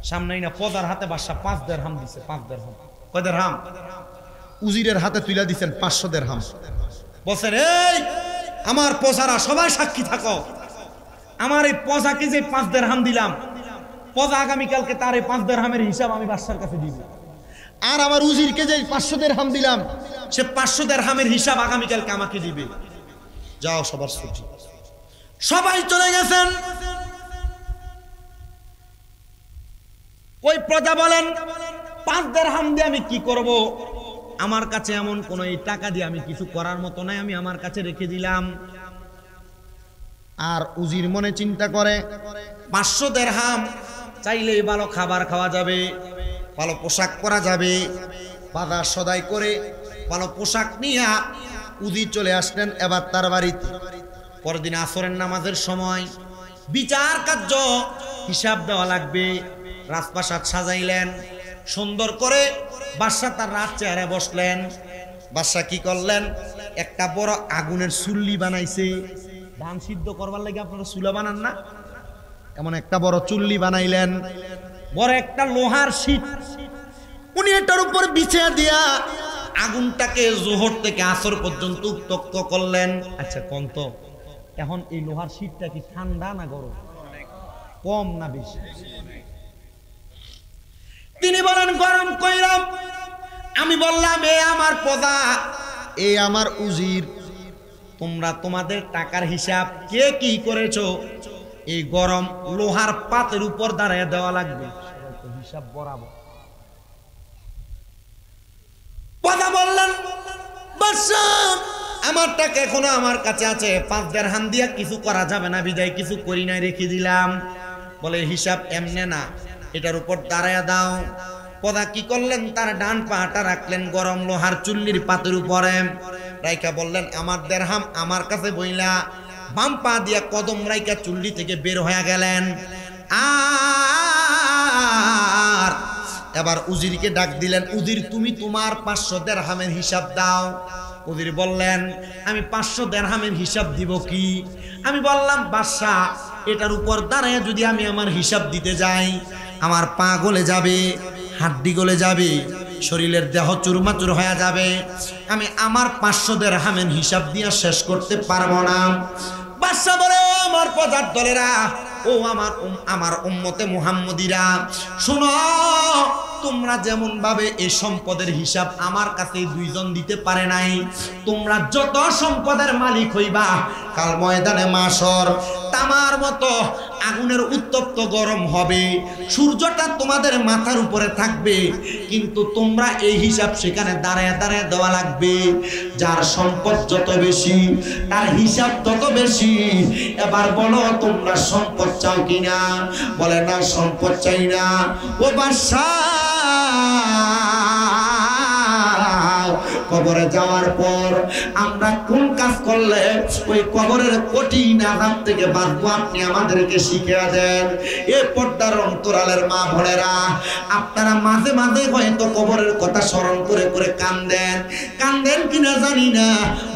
Speaker 2: সামনেই না, প্রজার হাতে বাদশা 5 দিরহাম দিছে। 5 দিরহাম। কয় দিরহাম? উজিরের হাতে তুলে দিচ্ছেন 500 দিরহাম। বলছেন, এই আমার প্রজারা সবাই সাক্ষী থাকো, আমার এই প্রজাকে যে 5 দিরহাম দিলাম, প্রজা আগামীকালকে তার এই 5 দিরহামের হিসাব আমি বাদশার কাছে দিব। আর আমার উজিরকে যে 500 দিরহাম দিলাম, সে 500 দিরহামের হিসাব আগামীকালকে আমাকে দিবে। যাও, সবার ছুটি। সবাই চলে গেছেন। ওই প্রজা বলেন, 5 দিরহাম দিয়ে আমি কি করব? আমার কাছে এমন কোন এই টাকা দিয়ে আমি কিছু করার মতো নাই, আমি আমার কাছে রেখে দিলাম। আর উজির মনে চিন্তা করে, 500 দিরহাম চাইলে ভালো খাবার খাওয়া যাবে, ভালো পোশাক পরা যাবে। বাজার সদাই করে ভালো পোশাক নিয়ে উজির চলে আসলেন এবার তার বাড়িতে। পরের দিন আসরের নামাজের সময় বিচার কার্য হিসাব দেওয়া লাগবে। রাজপ্রাসাদ সাজাইলেন সুন্দর করে। বাদশা তার রাত চেয়ারে বসলেন। বাদশা কি করলেন? একটা বড় আগুনের চুল্লি বানাইছে। ধান সিদ্ধ করবার লাগে আপনারা চুলা বানান না? এমন একটা বড় চুল্লি বানাইলেন, বড় একটা লোহার শীট উনি এটার উপর বিছিয়ে দিয়া আগুনটাকে জোহর থেকে আসর পর্যন্ত উত্তপ্ত করলেন। আচ্ছা কোন তো, এখন এই লোহার শীটটা কি ঠান্ডা না গরম? কম না বেশি? তিনি বলেন, গরম কইরাম। আমি বললাম, এ আমার প্রজা, এ আমার উজির, তোমরা তোমাদের টাকার হিসাব কে কি করেছো এই গরম লোহার পাতের উপর দাঁড়ায় দেওয়া লাগবে, হিসাব বরাবর। প্রজা বললেন, বাদশা আমার টাকা এখনো আমার কাছে আছে, 5 দিরহাম দিয়া কিছু করা যাবে না, বিদায় কিছু করি নাই, রেখে দিলাম। বলে হিসাব এমনে না, এটার উপর দাঁড়ায় দাও। প্রজা কি করলেন? তার ডান পাটা রাখলেন গরম লোহার চুল্লির পাতের উপরে, রাইকা বললেন, আমার দিরহাম আমার কাছে বইলা। বাম পা দিয়া কদম রাইকা চুল্লি থেকে বের হয়ে গেলেন। আর এবার উজিরকে ডাক দিলেন, উজির তুমি তোমার 500 দিরহামের হিসাব দাও। উজির বললেন, আমি 500 দিরহামের হিসাব দিব কি? আমি বললাম, বাদশা এটার উপর দাঁড়ায় যদি আমি আমার হিসাব দিতে যাই, আমার পা গলে যাবে, হাড্ডি গলে যাবে, শরীরের দেহ চুরমাচুর হয়ে যাবে, আমি আমার 500 দিরহামের হিসাব দিয়ে শেষ করতে পারবো না। বাদশা বলে, ও আমার প্রজার দলেরা, ও আমার উম্মতে মুহাম্মদীরা, শোনো, তোমরা যেমন ভাবে এই সম্পদের হিসাব আমার কাছে 2 জন দিতে পারে নাই, তোমরা যত সম্পদের মালিক হইবা, কাল ময়দানে মাশর তামার মতো আগুনের উত্তপ্ত গরম হবে, সূর্যটা তোমাদের মাথার উপরে থাকবে, কিন্তু তোমরা এই হিসাব সেখানে দাঁড়ায় দাঁড়ায় দেওয়া লাগবে। যার সম্পদ যত বেশি তার হিসাব তত বেশি। এবার বলো, তোমরা সম্পদ চাও কিনা? বলে, না সম্পদ চাই না। ও বাদশা, কবরে যাওয়ার পর আমরা কোন কাজ করলে ওই কবরের কঠিন আযাব থেকে বাঁচবো আপনি আমাদেরকে শিখিয়ে দেন। এই পর্দার অন্তরালের মা বোনেরা, আপনারা মাঝে মাঝে হয়তো কবরের কথা স্মরণ করে করে কান্দেন কিনা জানি না।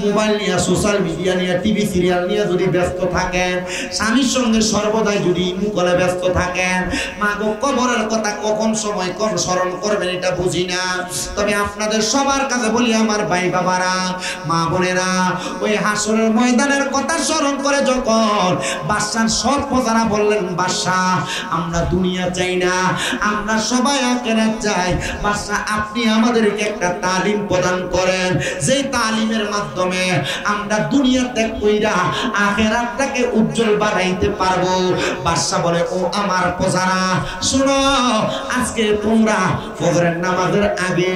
Speaker 2: মোবাইল নিয়ে, সোশ্যাল মিডিয়া নিয়ে, টিভি সিরিয়াল নিয়ে যদি ব্যস্ত থাকেন, স্বামীর সঙ্গে সর্বদাই যদি মুখলে ব্যস্ত থাকেন, মা গো কবরের কথা কখন সময় কখন স্মরণ করবেন এটা বুঝি না। তবে আপনাদের সবার কাছে বলি,
Speaker 1: আমার ভাই বাবারা, মা বোনেরা, ওই হাসরের ময়দানের কথা স্মরণ করে যখন বাদশার সব প্রজারা বললেন, বাদশাহ আমরা দুনিয়া চাই না, আমরা সবাই আখিরাত চাই। বাদশাহ আপনি আমাদেরকে একটা তালিম প্রদান করেন, যেই তালিমের মাধ্যমে আমরা দুনিয়া ত্যাগ কইরা আখিরাতটাকে উজ্জ্বল বানাইতে পারবো। বাদশাহ বলে, ও আমার প্রজারা শোনো, আজকে তোমরা ফজরের নামাজের আগে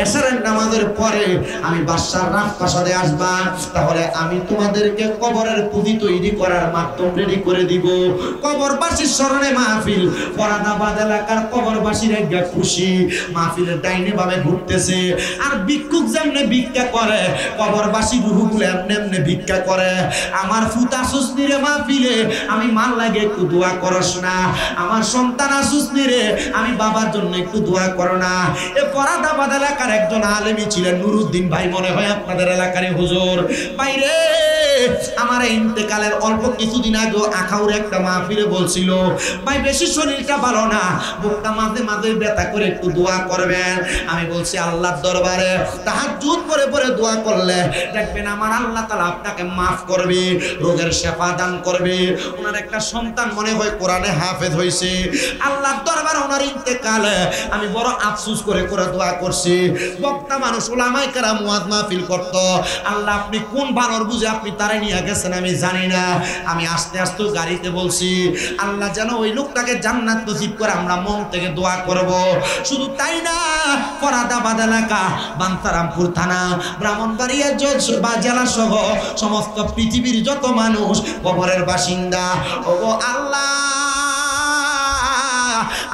Speaker 1: এশারের নামাজের পরে আমি বাদশার রাজপ্রাসাদে আসবা, তাহলে আমি তোমাদেরকে কবরের পুঁজি তৈরি করার মাধ্যম রেডি করে দিব। কবরবাসীর স্মরণে মাহফিল, ফরাদাবাদ এলাকার কবরবাসীর একটা খুশি, মাহফিলের ডাইনে ভাবে ঘুরতেছে। আর ভিক্ষুক যেমনে ভিক্ষা করে, কবরবাসী রুহুগুলো এমনি এমনি ভিক্ষা করে। আমার ফুতা সুস্নি রে মাহফিলে, আমি মান লাগে একটু দোয়া করস না, আমার সন্তান আসুসনি রে, আমি বাবার জন্য একটু দোয়া করো না। এ ফরাদাবাদ এলাকার একজন আলেমী ছিলেন নুরুদ্দিন ভাই, মনে হয় আপনাদের এলাকার হুজুর। বাইরে আমার ইন্তেকালের অল্প কিছুদিন আগে আখাউর একটা মাহফিলে বলছিল, ভাই বেশি শরীরটা ভালো না, বুকটা মাঝে মাঝে ব্যথা করে একটু দোয়া করবেন। আমি বলছি আল্লাহর দরবারে তাহাজ্জুদ করে পরে দোয়া করলে দেখবেন আমার আল্লাহ তাআলা আপনাকে মাফ করবে, রোগের শেফা দান করবে। ওনার একটা সন্তান মনে হয় কোরআনে হাফেজ হয়েছে। আল্লাহর দরবারে ওনার ইন্তেকালে আমি বড় আফসোস করে করে দোয়া করছি। বক্তা মানুষ, উলামায়ে কেরাম ওয়াজ মাহফিল করত, আল্লাহ আপনি কোন ভালোর বুঝে আপনি তারে নিয়ে গেছেন আমি জানি না। আমি আস্তে আস্তে গাড়িতে বলছি, আল্লাহ যেন ওই লোকটাকে জান্নাত নসিব করে, আমরা মন থেকে দোয়া করব। শুধু তাই না, ফরাদাবাদ এলাকা, বাঞ্ছারামপুর থানা, ব্রাহ্মণবাড়িয়া জেলা সহ সমস্ত পৃথিবীর যত মানুষ কবরের বাসিন্দা, ওগো আল্লাহ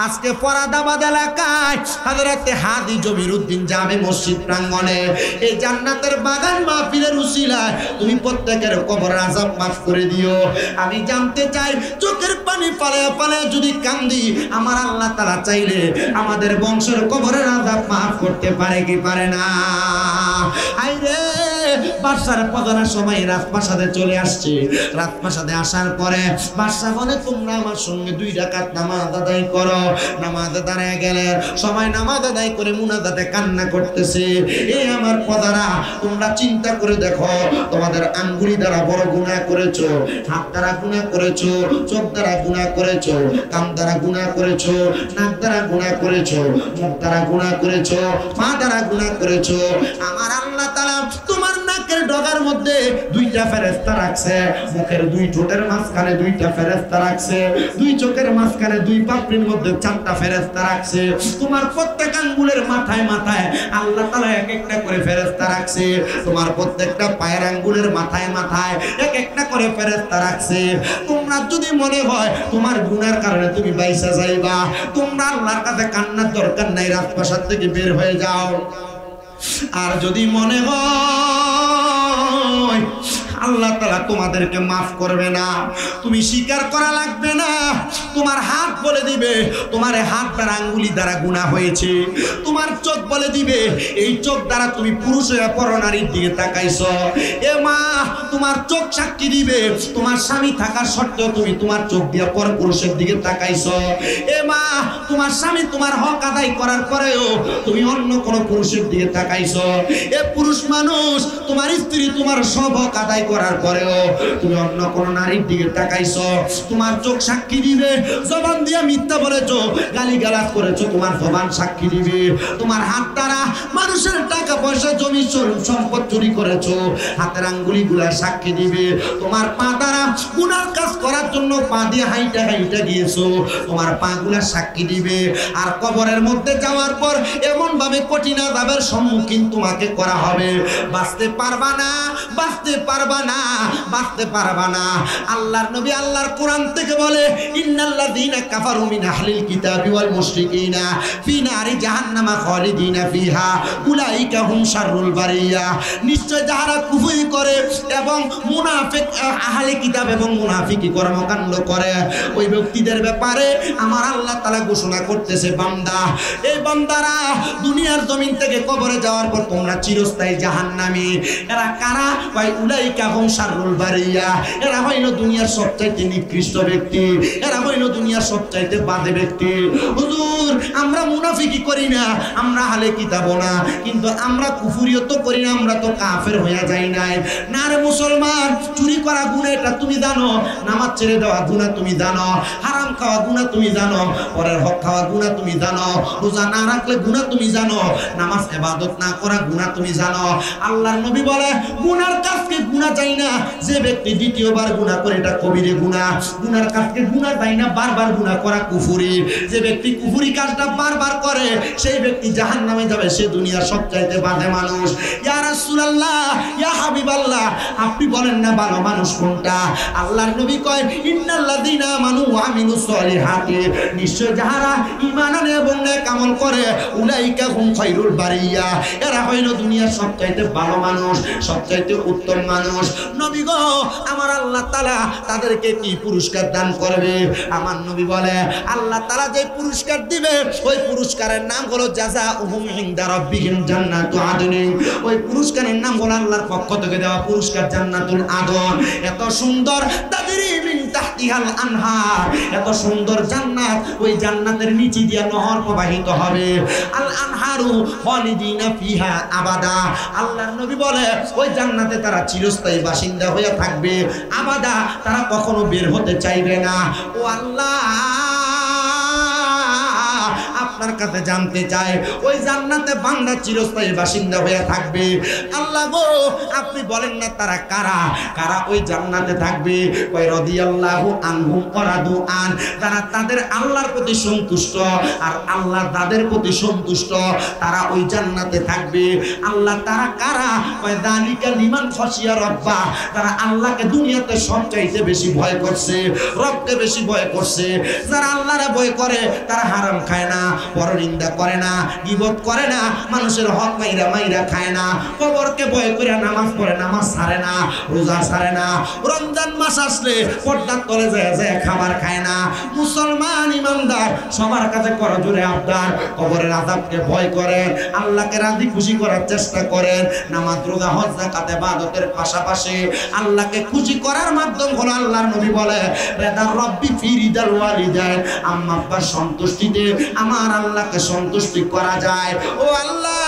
Speaker 1: আজকে ফরাদাবাদ এলাকায় হযরতে হাজী জমিরউদ্দিন জামে মসজিদ প্রাঙ্গণে এই জান্নাতের বাগান মাহফিলের উসিলায় তুমি প্রত্যেকের কবরের আযাব মাফ করে দিও। আমি জানতে চাই, চোখের পানি পালায়া পালায়া যদি কান্দি, আমার আল্লাহ তাআলা চাইলে আমাদের বংশের কবরের আযাব মাফ করতে পারে কি পারে না? আইরে বাদশার প্রধানের সময় রাজপ্রাসাদে চলে আসছে। রাজপ্রাসাদে আসার পরে বাদশা বলে, তোমরা আমার সঙ্গে 2 রাকাত নামাজ আদায় করো। নামাজে দাঁড়ায় গেলেন, সবাই নামাজ আদায় করে মুনাজাতে কান্না করতেছে। এই আমার প্রধারা, তোমরা চিন্তা করে দেখো, তোমাদের আঙ্গুলি দ্বারা বড় গুনাহ করেছো, হাত দ্বারা গুনাহ করেছো, চোখ দ্বারা গুনাহ করেছো, কান দ্বারা গুনাহ করেছো, নাক দ্বারা গুনাহ করেছো, মুখ দ্বারা গুনাহ করেছো, পা দ্বারা গুনাহ করেছো। আমার আল্লাহ তাআলা তোমার নাকের ডগার মধ্যে 2টা ফেরেশতা রাখছে, মুখের 2 ঠোঁটের মাঝখানে 2টা ফেরেশতা রাখছে, 2 চোখের মাঝখানে 2 পাপড়ির মধ্যে 4টা ফেরেশতা রাখছে। তোমার প্রত্যেক আঙ্গুলের মাথায় মাথায় আল্লাহ তাআলা এক একটা করে ফেরেশতা রাখছে। তোমার প্রত্যেকটা পায়ের আঙ্গুলের মাথায় মাথায় এক একটা করে ফেরেশতা রাখছে। তোমরা যদি মনে হয় তোমার গুনার কারণে তুমি বাইসা যাইবা, তোমরা আল্লাহর কাছে কান্নার দরকার নাই, রাজপ্রাসাদ থেকে বের হয়ে যাও। আর যদি মনে হয় আল্লাহ তাআলা তোমাদেরকে মাফ করবে না, তুমি স্বীকার করা লাগবে না, তোমার হাত বলে দিবে তোমার হাত দ্বারা আঙ্গুলি দ্বারা গুনাহ হয়েছে, তোমার চোখ বলে দিবে এই চোখ দ্বারা তুমি পুরুষ হয়ে পরনারীর দিকে তাকাইছো। এ মা, তোমার চোখ সাক্ষী দিবে তোমার স্বামী থাকার সত্ত্বেও তুমি তোমার চোখ দিয়ে পর পুরুষের দিকে তাকাইছো। এ মা, তোমার স্বামী তোমার হক আদায় করার পরেও তুমি অন্য কোনো পুরুষের দিকে তাকাইছো। এ পুরুষ মানুষ, তোমার স্ত্রী তোমার সব হক আদায় করার পরেও তুমি অন্য কোন নারীর দিকে তাকাইছো। তোমার চোখ সাক্ষী দিবে, জবান দিয়ে মিথ্যা বলেছো, গালিগালাজ করেছো, তোমার জবান সাক্ষী দিবে। তোমার হাত দ্বারা মানুষের টাকা পয়সা জমি সম্পদ চুরি করেছো, হাতের আঙ্গুলিগুলা সাক্ষী দিবে। তোমার পা দ্বারা গুনার কাজ করার জন্য পা দিয়ে হাইটা হাইটা গিয়েছো, তোমার পা গুলা সাক্ষী দিবে। আর কবরের মধ্যে যাওয়ার পর এমন ভাবে কঠিন আযাবের সম্মুখীন তোমাকে করা হবে, বাঁচতে পারবা না, বাঁচতে পারবা না, বাঁচতে পারবা না। আল্লাহর নবী আল্লাহর কোরআন থেকে বলে, ইন্নাল্লাযীনা কাফারু মিন আহলিল কিতাবি ওয়াল মুশরিকিনা ফি নারি জাহান্নামা খালিদিনা ফিহা উলাইকা হুম শাররুল বারিয়া। নিশ্চয় যারা কুফরি করে এবং মুনাফিক, আহলে কিতাব এবং মুনাফিকি কর্মকাণ্ড করে, ওই ব্যক্তিদের ব্যাপারে আমার আল্লাহ তাআলা ঘোষণা করতেছে, বান্দা, এই বান্দারা দুনিয়ার দুনিয়ার জমিন থেকে কবরে যাওয়ার পর তোমরা চিরস্থায়ী জাহান্নামী। এরা কারা? ভাই উলাইকা হুম শাররুল বারিয়া। এরা হইল দুনিয়ার সবচাইতে নিকৃষ্ট ব্যক্তি, এরা হইল দুনিয়ার সবচাইতে বাজে ব্যক্তি। হুজুর আমরা মুনাফিকি করি না, আমরা আহলে কিতাব না, কিন্তু আমরা কুফরিও তো করি না, আমরা তো কাফের হয়ে যাই নাই। না রে মুসলমান, চুরি করা গুনাহ এটা তুমি জানো, নামাজ ছেড়ে দেওয়া গুনাহ তুমি জানো, হারাম খাওয়া গুনাহ তুমি জানো, পরের হক খাওয়া গুনাহ তুমি জানো, রোজা না রাখলে গুনাহ তুমি জানো, নামাজ ইবাদত না করা গুনাহ তুমি জানো। আল্লাহর নবী বলে গুনার কাজকে গুনাহ চাই না, যে ব্যক্তি দ্বিতীয়বার গুনাহ করে এটা কবিরে গুনাহ। গুনার কাজকে গুনাহ চাই না, বারবার গুনাহ করা কুফরি। যে ব্যক্তি কুফরি কাজটা বারবার করে সেই ব্যক্তি জাহান্নামে যাবে, সে দুনিয়ার সবচাইতে বাজে মানুষ। ইয়া রাসূলুল্লাহ, ইয়া হাবিবাল্লাহ, আপনি বলেন না ভালো মানুষ কোনটা? আল্লাহর নবী কয় ইন্নাল্লাযীনা আমানু ওয়া আমিলুস সলিহাতি, নিশ্চয় যারা ঈমান আনে এবং নেক আমল করে, উলাইকা হুম খায়রুল বারিয়া, এরা হইল দুনিয়ার সবচাইতে ভালো মানুষ, সবচাইতে উত্তম মানুষ। নবী গো, আমার আল্লাহ তাআলা তাদেরকে কি পুরস্কার দান করবে? আমার নবী বলে আল্লাহ তাআলা যে পুরস্কার দিবে ওই পুরস্কারের নাম হলো জাযাউহুম ইনদা রাব্বিহিম জান্নাতু আদনিন। ওই পুরস্কারের নাম হলো আল্লাহর পক্ষ থেকে দেওয়া পুরস্কার জান্নাতুল আদন। এত সুন্দর তাজরি মিন তাহতিহাল আনহার, এত সুন্দর জান্নাত, ওই জান্নাতের নিচে দিয়ে নহর প্রবাহিত হবে। আল আনহারু খালিদিনা ফিহা আবাদা। আল্লাহর নবী বলে ওই জান্নাতে তারা চিরস্থায়ী বাসিন্দা হয়ে থাকবে, আবাদা, তারা কখনো বের হতে চাইবে না। ও আল্লাহ, আপনার কাছে জানতে চাই ওই জান্নাতে বান্দা চিরস্থায়ী বাসিন্দা হয়ে থাকবে। আল্লাহ গো, আপনি বলেন না তারা কারা? কারা ওই জান্নাতে থাকবে? ওই রাদিয়াল্লাহু আনহুম ওয়া রাদু আন, তারা তাদের আল্লাহর প্রতি সন্তুষ্ট আর আল্লাহ তাদের প্রতি সন্তুষ্ট, তারা ওই জান্নাতে থাকবে। আল্লাহ তারা কারা? ওই যালিকা লিমান খাশিয়া রাব্বা, তারা আল্লাহকে দুনিয়াতে সবচাইতে বেশি ভয় করছে, রবকে বেশি ভয় করছে। যারা আল্লাহরে ভয় করে তারা হারাম খায় না, পরনিন্দা করে না, গীবত করে না, মানুষের হক মাইরা মাইরা খায় না, কবরকে ভয় করে নামাজ পড়ে, নামাজ ছাড়ে না, রোজা ছাড়ে না, রমজান মাস আসলে পর্দার তলে যায় যায় খাবার খায় না। মুসলমান ইমানদার সবার কাছে করজোরে আবদার, কবরের আযাবকে ভয় করেন, আল্লাহকে রাজি খুশি করার চেষ্টা করেন। নামাজ, রোজা, হজ, যাকাত, ইবাদতের পাশাপাশি আল্লাহকে খুশি করার মাধ্যম হলো আল্লাহর নবী বলে রিদা রব্বি ফি রিদাল ওয়ালিদাইন, আম্মা আব্বার সন্তুষ্টিতে আমার আল্লাহকে সন্তুষ্টি করা যায়। ও আল্লাহ,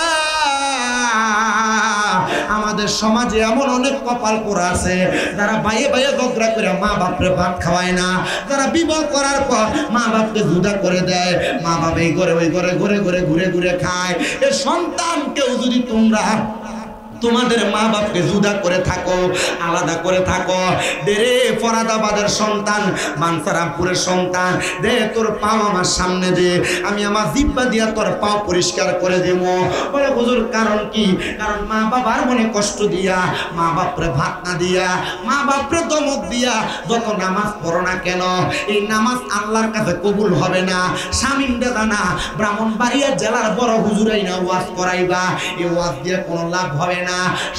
Speaker 1: আমাদের সমাজে এমন অনেক কপাল পোড়া আছে যারা বাইয়ে বাইয়ে ঝগড়া করে মা বাপরে ভাত খাওয়ায় না, যারা বিবাহ করার পর মা বাপকে জুদা করে দেয়, মা বাপ এই ঘরে ওই ঘরে ঘুরে ঘুরে ঘুরে ঘুরে খায়। এ সন্তানকেও যদি তোমরা তোমাদের মা বাপকে জুদা করে থাকো, আলাদা করে থাকো, দেরে ফরাদাবাদের সন্তান, বানসারামপুরের সন্তান, দে তোর পাও আমার সামনে দে, আমি আমার জিব্বা দিয়া তোর পাও পরিষ্কার করে দেব। বলে হুজুর কারণ কি? কারণ মা বাবার মনে কষ্ট দিয়া, মা বাপরে ভাত না দিয়া, মা বাপরে দমক দিয়া যত নামাজ পড়ো না কেন, এই নামাজ আল্লাহর কাছে কবুল হবে না। স্বামীন দাদা না, ব্রাহ্মণবাড়িয়া জেলার বড় হুজুরাই না ওয়াজ করাইবা, এই ওয়াজ দিয়ে কোনো লাভ হবে না।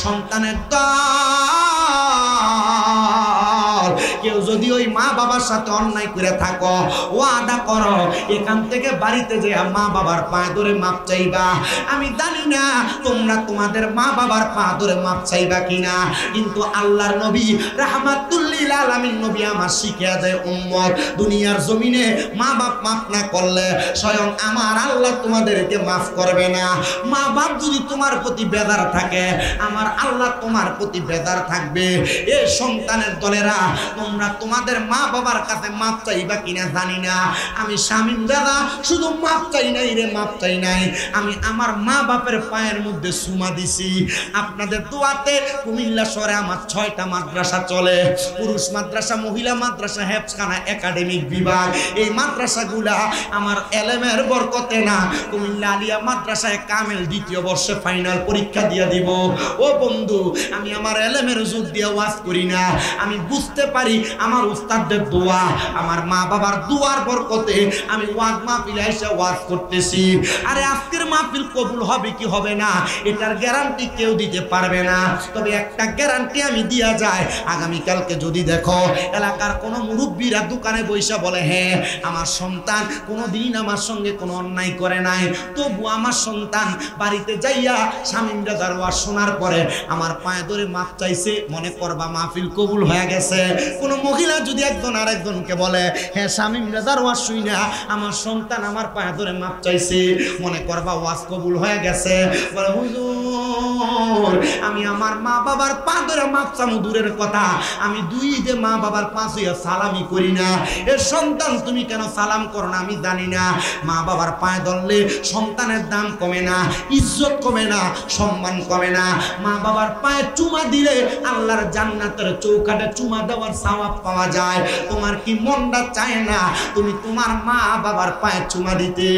Speaker 1: সন্তানের দল, কেউ যদি ওই মা বাবার সাথে অন্যায় করে থাকো, ওয়াদা করো এখান থেকে বাড়িতে যে মা বাবার পা ধরে মাপ চাইবা। আমি জানি না তোমরা তোমাদের মা বাবার পা ধরে মাপ চাইবা কিনা, কিন্তু আল্লাহর নবী রাহমাতুল লিল আলামিন নবী আমার শিখিয়ে দেয় উম্মত, দুনিয়ার জমিনে মা বাপ মাফ না করলে স্বয়ং আমার আল্লাহ তোমাদেরকে মাফ করবে না। মা বাপ যদি তোমার প্রতি বেজার থাকে, আমার আল্লাহ তোমার প্রতি বেজার থাকবে। এ সন্তানের দলেরা, তোমরা তোমাদের মা বাবার কাছে মাপ চাইবা কিনা জানি না। আমি শামীম দাদা শুধু মাপ চাই নাই রে, মাপ চাই নাই, আমি আমার মা বাপের পায়ের মধ্যে সুমা দিছি। আপনাদের দোয়াতে কুমিল্লা শহরে আমার 6টা মাদ্রাসা চলে, পুরুষ মাদ্রাসা, মহিলা মাদ্রাসা, হেফজখানা, একাডেমিক বিভাগ। এই মাদ্রাসাগুলা আমার এলেমের বরকতে না, কুমিল্লা আলিয়া মাদ্রাসায় কামেল 2য় বর্ষে ফাইনাল পরীক্ষা দিয়ে দিব। ও বন্ধু, আমি আমার এলেমের জোর দিয়ে ওয়াজ করি না, আমি বুঝতে পারি আমার উস্তাদদের দোয়া, আমার মা বাবার দোয়ার বরকতে আমি ওয়াজ মাহফিলে এসে ওয়াজ করতেছি। আরে আজকের মাহফিল কবুল হবে কি হবে না এটার গ্যারান্টি কেউ দিতে পারবে না, তবে একটা গ্যারান্টি আমি দিয়া যায়, আগামীকালকে যদি দেখো এলাকার কোনো মুরব্বীরা দোকানে বইসা বলে হ্যাঁ আমার সন্তান কোনোদিন আমার সঙ্গে কোনো অন্যায় করে নাই, তবু আমার সন্তান বাড়িতে যাইয়া শামীম রাজার ওয়াজ শোনার পরে আমার পায়ে ধরে মাপ চাইছে, মনে করবা মাহফিল কবুল হয়ে গেছে। কোনো মহিলা যদি একজন আরেকজনকে বলে হ্যাঁ শামীম রাজার ওয়াজ শুইনা আমার সন্তান আমার পায়ে ধরে মাপ চাইছে, মনে করবা ওয়াজ কবুল হয়ে গেছে। বলে হুজুর আমি আমার মা বাবার পা ধরে মাপ চামু দূরের কথা, আমি দুই যে মা বাবার পা ছুঁইয়া সালামি করি না। এ সন্তান তুমি কেন সালাম করো না আমি জানি না। মা বাবার পায়ে ধরলে সন্তানের দাম কমে না, ইজ্জত কমে না, সম্মান কমে না। মা বাবার পায়ে চুমা দিলে আল্লাহর জান্নাতের চৌকাঠে চুমা দেওয়ার সওয়াব পাওয়া যায়। তোমার কি মনটা চায় না তুমি তোমার মা বাবার পায়ে চুমা দিতে?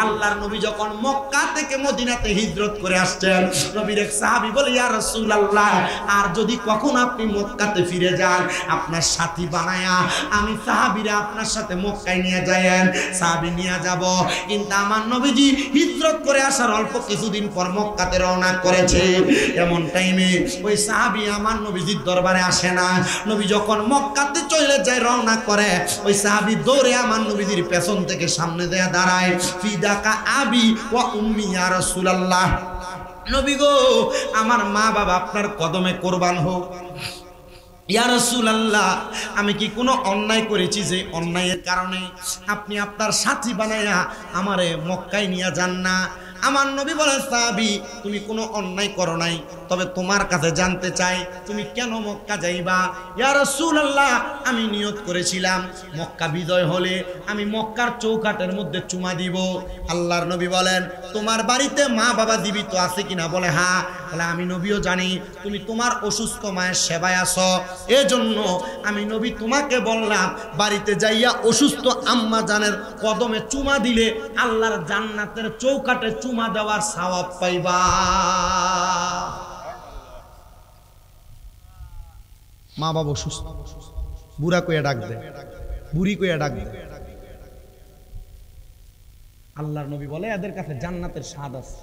Speaker 1: আল্লাহর নবী যখন মক্কা থেকে মদিনাতে হিজরত করে আসছেন, নবীর এক সাহাবী বলে ইয়া রাসূলুল্লাহ আর যদি কখন আপনি মক্কাতে ফিরে যান আপনার সাথী বানায়া আমি সাহাবীরা আপনার সাথে মক্কায় নিয়ে যায়েন। সাহাবী নিয়ে যাব, কিন্তু আমার নবীজি হিজরত করে আসার অল্প কিছুদিন পর মক্কাতে রওনা করেছে। এমন টাইমে ওই সাহাবী আমার নবীজির দরবারে আসে না। নবী যখন মক্কাতে চলে যায় রওনা করে, ওই সাহাবী দৌড়ে আমার নবীজির পেছন থেকে সামনে দিয়ে দাঁড়ায়, ফিদাকা আবি ওয়া উম্মি ইয়া রাসূলুল্লাহ, নবী গো আমার মা বাবা আপনার কদমে কোরবান হোক। ইয়া রাসূলুল্লাহ আমি কি কোনো অন্যায় করেছি যে অন্যায়ের কারণে আপনি আপনার সাথী বানায়া আমারে মক্কায় নিয়ে যান না? আমার নবী বলে সাহাবী তুমি কোনো অন্যায় করো নাই, তবে তোমার কাছে জানতে চাই তুমি কেন মক্কা যাইবা? ইয়া রাসূলুল্লাহ আমি নিয়ত করেছিলাম মক্কা বিজয় হলে আমি মক্কার চৌকাঠের মধ্যে চুমা দিব। আল্লাহর নবী বলেন তোমার বাড়িতে মা বাবা জীবিত আছে কিনা? বলে হ্যাঁ। বলে আমি নবীও জানি তুমি তোমার অসুস্থ মায়ের সেবায় আছো, এজন্য আমি নবী তোমাকে বললাম বাড়িতে যাইয়া অসুস্থ আম্মা জানের কদমে চুমা দিলে আল্লাহর জান্নাতের চৌকাঠে চুমা দেওয়ার সওয়াব পাইবা। মা বাবা অসুস্থ, বুড়া কইয়া ডাক দে, বুড়ি কইয়া ডাক দে। আল্লাহর নবী বলে এদের কাছে জান্নাতের স্বাদ আছে,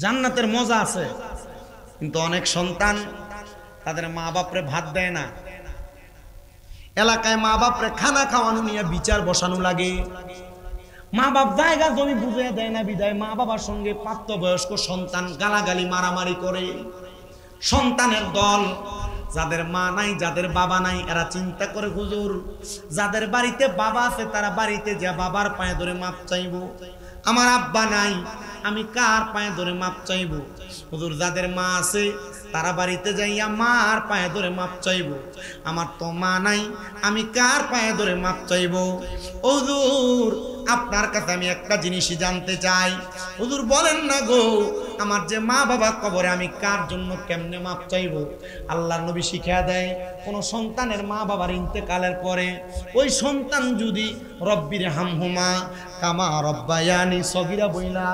Speaker 1: জান্নাতের মজা আছে, কিন্তু অনেক সন্তান তাদের মা বাপরে ভাত দেয় না। এলাকায় মা বাপরে খানা খাওয়ানো নিয়ে বিচার বসানো লাগে। মা বাপ জায়গা জমি বুঝে দেয় না বিদায় মা বাবার সঙ্গে প্রাপ্তবয়স্ক সন্তান গালাগালি মারামারি করে। সন্তানের দল, যাদের মা নাই যাদের বাবা নাই এরা চিন্তা করে হুজুর যাদের বাড়িতে বাবা আছে তারা বাড়িতে যা বাবার পায়ে ধরে মাপ চাইবো, আমার আব্বা নাই আমি কার পায়ে ধরে মাপ চাইবো? হুজুর যাদের মা আছে তারা বাড়িতে যাইয়া মার পায়ে ধরে মাপ চাইবো, আমার তো মা নাই আমি কার পায়ে ধরে মাপ চাইবো? হুজুর আপনার কাছে আমি একটা জিনিসই জানতে চাই, হুজুর বলেন না গো আমার যে মা বাবা কবরে আমি কার জন্য কেমনে মাপ চাইবো? আল্লাহর নবী শিখিয়ে দেয় কোন সন্তানের মা বাবার ইন্তেকালের পরে ওই সন্তান যদি রব্বির হামহুমা কামা রব্বায়ানি সগীরা বইলা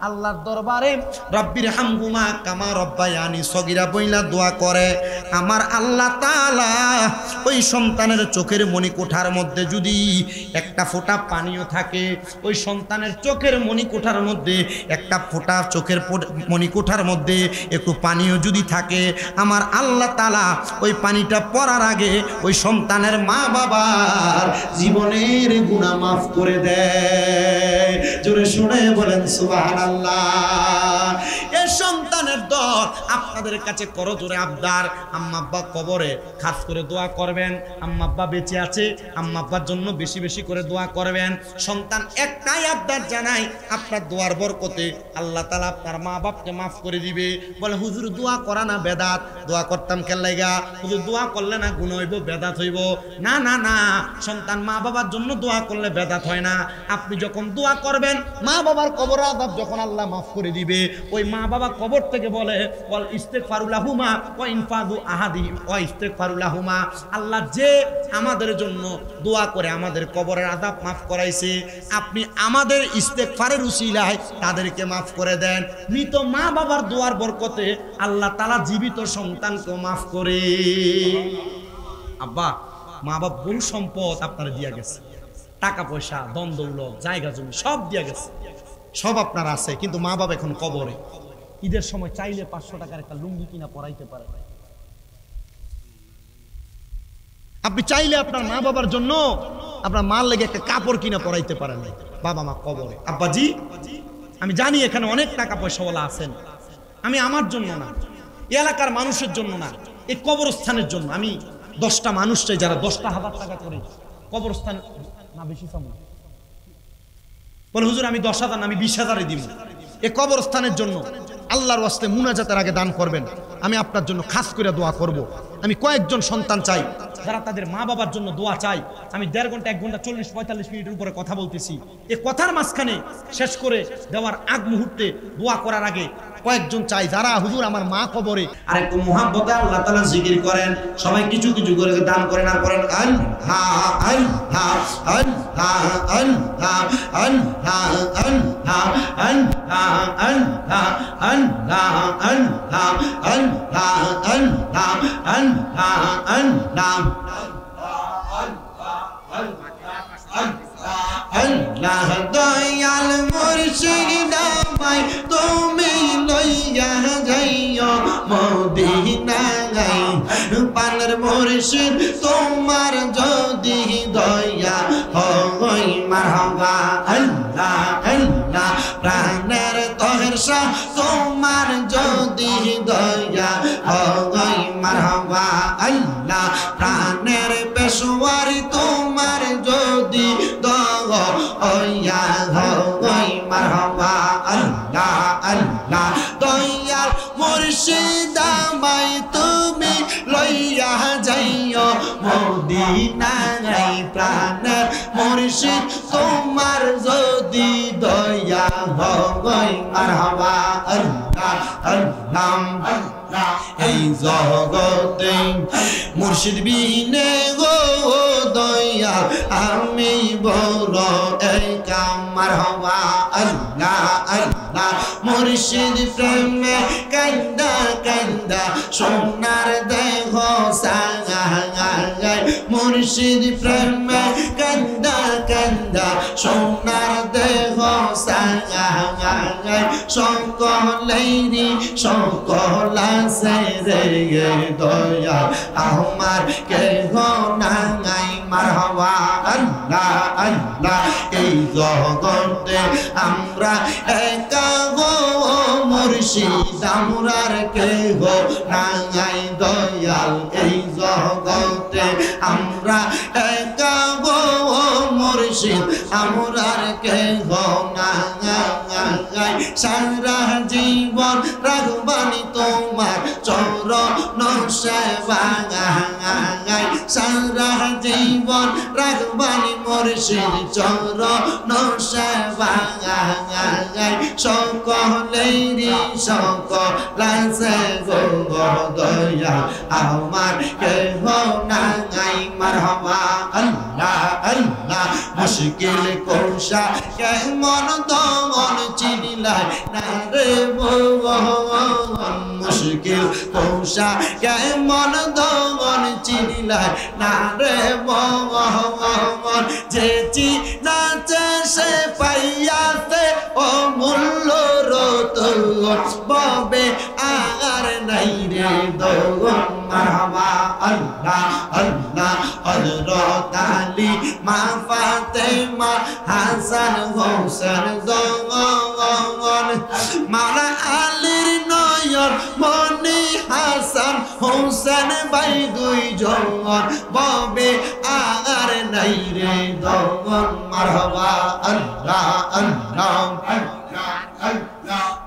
Speaker 1: আল্লাহর দরবারে রব্বির হামহুমা কামা রব্বায়ানি সগীরা বইলা দোয়া করে, আমার আল্লাহ তাআলা ওই সন্তানের চোখের মণিকোঠার মধ্যে যদি একটা ফোঁটা পানিও থাকে, ওই সন্তানের চোখের মণিকোঠার মধ্যে একটা ফোঁটা চোখের মণিকোঠার মধ্যে একটু পানিও যদি থাকে, আমার আল্লাহ তাআলা ওই পানিটা পড়ার আগে ওই সন্তানের মা বাবার জীবনের গুনাহ মাফ করে দেয়। জোরে শুনে বলেন সুবহানাল্লাহ। এই সন্তানের দল আপনাদের কাছে করো জোরে আবদার, আম্মা আব্বা কবরে খাস করে দোয়া করবেন, আম্মা আব্বা বেঁচে আছে আম্মা আব্বার জন্য বেশি বেশি করে দোয়া করবেন। সন্তান একটাই আবদার জানাই আপনার দোয়ার বরকতে আল্লাহ তাআলা আপনার মা বাপকে মাফ করে দিবে। বলে হুজুর দোয়া করা না বেদাত, দোয়া করতাম কেন লাগা? হুজুর দোয়া করলে না গুনাহ হইব বেদাত হইব? না না না, সন্তান মা বাবার জন্য দোয়া করলে বেদাত হয় না। আপনি যখন দোয়া করবেন মা বাবার কবর আযাব যখন আল্লাহ মাফ করে দিবে, ওই মা বাবা কবর থেকে বলে ওয়াল ইস্তিগফারু লাহুমা ওয়া ইনফাদু আহাদিহিম ওয়া ইস্তিগফারু লাহুমা, আল্লাহ যে আমাদের জন্য দোয়া করে আমাদের কবরের আযাব মাফ করাইছে আপনি আমাদের ইস্তিগফারের উসিলায় তাদেরকে মাফ করে দেন। মৃত মা বাবার দোয়ার বরকতে আল্লাহ তাআলা জীবিত সন্তানকে মাফ করে।
Speaker 2: আব্বা মা বাপ বহু সম্পদ আপনারা দিয়া গেছে, টাকা পয়সা দন দৌলত জায়গা জমি সব দিয়া গেছে, সব আপনার আছে, কিন্তু মা বাবা এখন কবরে। ঈদের সময় চাইলে 500 টাকার একটা লুঙ্গি কিনা পরাইতে পারে। আপনি চাইলে আপনার মা বাবার জন্য আপনার মার লেগে একটা কাপড় কিনা পরাইতে পারেন না, বাবা মা কবরে। আব্বাজি আমি জানি এখানে অনেক টাকা পয়সাওয়ালা আছেন, আমি আমার জন্য না, এলাকার মানুষের জন্য না, এই কবরস্থানের জন্য আমি 10টা মানুষ চাই যারা 10,000 টাকা করে কবরস্থান না বেশি চাবো বলে হুজুর আমি 10,000 না আমি 20,000 দিব, এই কবরস্থানের জন্য আল্লাহর ওয়াস্তে মুনাজাতের আগে দান করবেন। আমি আপনার জন্য খাস করে দোয়া করব। আমি কয়েকজন সন্তান চাই যারা তাদের মা বাবার জন্য দোয়া চাই। আমি 1.5 ঘন্টা 1 ঘন্টা 40-45 মিনিটের উপরে কথা বলতেছি, এই কথার মাঝখানে শেষ করে দেওয়ার আগ মুহূর্তে দোয়া করার আগে কয়েকজন চাই যারা হুজুর আমার মা কবরে, আর একটু মুহাব্বতে আল্লাহ তাআলা জিকির করেন, সবাই কিছু কিছু করে দান করেন আর করেন আল্লাহ আল্লাহ আল্লাহ আল্লাহ আল্লাহ আল্লাহ আল্লাহ আল্লাহ আল্লাহ আল্লাহ আল্লাহ আল্লাহ আল্লাহ আল্লাহ আল্লাহ দয়াল মুর্শিদ আমায় তুমি লইয়া যাইও মদিনায়, পানের মুর্শিদ তোমার যদি দয়া হয় মারহাবা আল্লাহ আল্লাহ, প্রাণের তহের শাহ তোমার যদি দয়া হয় মারহাবা আল্লাহ, প্রাণের পেশোয়ারি তোমার যদি দয়া হয় মারহাবা আল্লাহ আল্লাহ, দয়াল মুর্শিদ আমায় তুমি লইয়া যাইও মদিনায়, প্রাণের মুর্শিদ তোমার যদি দয়া হয় মারহাবা আল্লাহ আল্লাহ। এই জগতে মুর্শিদ বিনে গো দয়াল আমি বড় একা মারহাবা আল্লাহ আল্লাহ, মুর্শিদ প্রেমে কান্দা কান্দা সোনার দেহ সাগায়, মুর্শিদ প্রেমে কান্দা কান্দা সোনার দেহ সাগায়, সকলেরই সকল আছে রে দয়া আমার কেহ নাই মারহাবা আল্লাহ আল্লাহ, এই জগতে আমরা একা গো মুর্শিদ আমরার কেহ নাই দয়াল, এই জগতে আমরা একা গো মুর্শিদ আমরার কেহ নাই, সারা জীবন রাখবানি তোমার চরণ সেবায়, সারা জীবন রাখবানি মুর্শিদ চরণ সেবায়, সকলেরই সকল আছে গো দয়া আমার কেহ নাই মারহাবা আল্লাহ আল্লাহ, মুশকিল কোশা কেমন দমন চিনিলাই না রে ভগবান, মুশকিল কোশা কেমন দমন চিনিলাই না রে ভগবান, যে চিনাছে সে পাইয়াছে ও মূল্য রতন ববে আর নাই রে দোন মারহাবা আল্লাহ আল্লাহ, হযরত আলী মা ফাতেমা হাসান হোসেন দোন, মাওলা আলীর নয়ন মনি হাসান হোসেন ভাই দুইজন ববে আর নাই রে দোন মারহাবা আল্লাহ আল্লাহ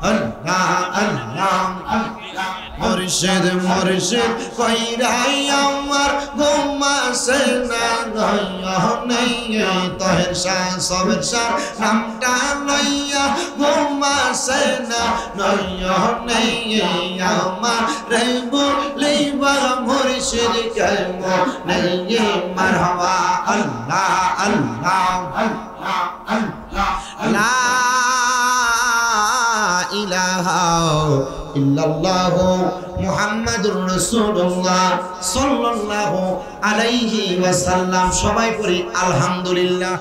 Speaker 2: আল্লাহ আল্লাহ, মুর্শিদ মুর্শিদ কইরাই আমার ঘুমাসে না নয়নে, তহের শাহ সবের শাহ নামটা লইয়া ঘুমাসে না নয়নে, আমার রে বলিবা মুর্শিদ কেমনে মারহাবা আল্লাহ আল্লাহ আল্লাহ আল্লাহ, লা ইলাহা
Speaker 1: ইল্লাল্লাহু মুহাম্মাদুর রাসূলুল্লাহ সাল্লাল্লাহু আলাইহি ওয়াসাল্লাম। সবাই পড়ি আলহামদুলিল্লাহ।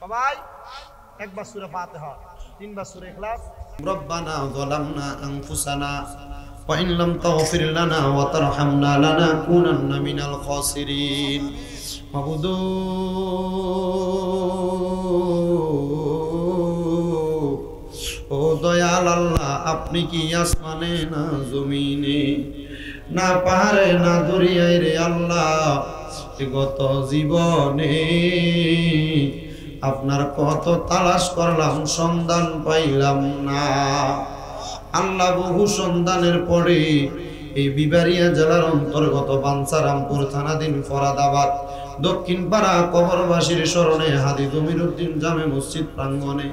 Speaker 2: সবাই একবার সূরা ফাতিহা, তিনবার সূরা ইখলাস।
Speaker 1: রব্বানা যালামনা আনফুসানা ওয়া ইন লাম তাগফির লানা ওয়া তারহামনা লানাকুনান্না মিনাল খাসিরিন। মাবুদু ও দয়াল আল্লাহ, আপনি কি আসমানে না জমিনে, না পাহাড়ে না দরিয়ায় রে আল্লাহ, গত জীবনে আপনার কত তালাশ করলাম, সন্ধান পাইলাম না। আল্লাহ বহু সন্ধানের পরে এই বিবারিয়া জেলার অন্তর্গত বাঞ্ছারামপুর থানাধীন ফরাদাবাদ দক্ষিণ পাড়া কবরবাসীর স্মরণে হাদি জমিরুদ্দিন জামে মসজিদ প্রাঙ্গণে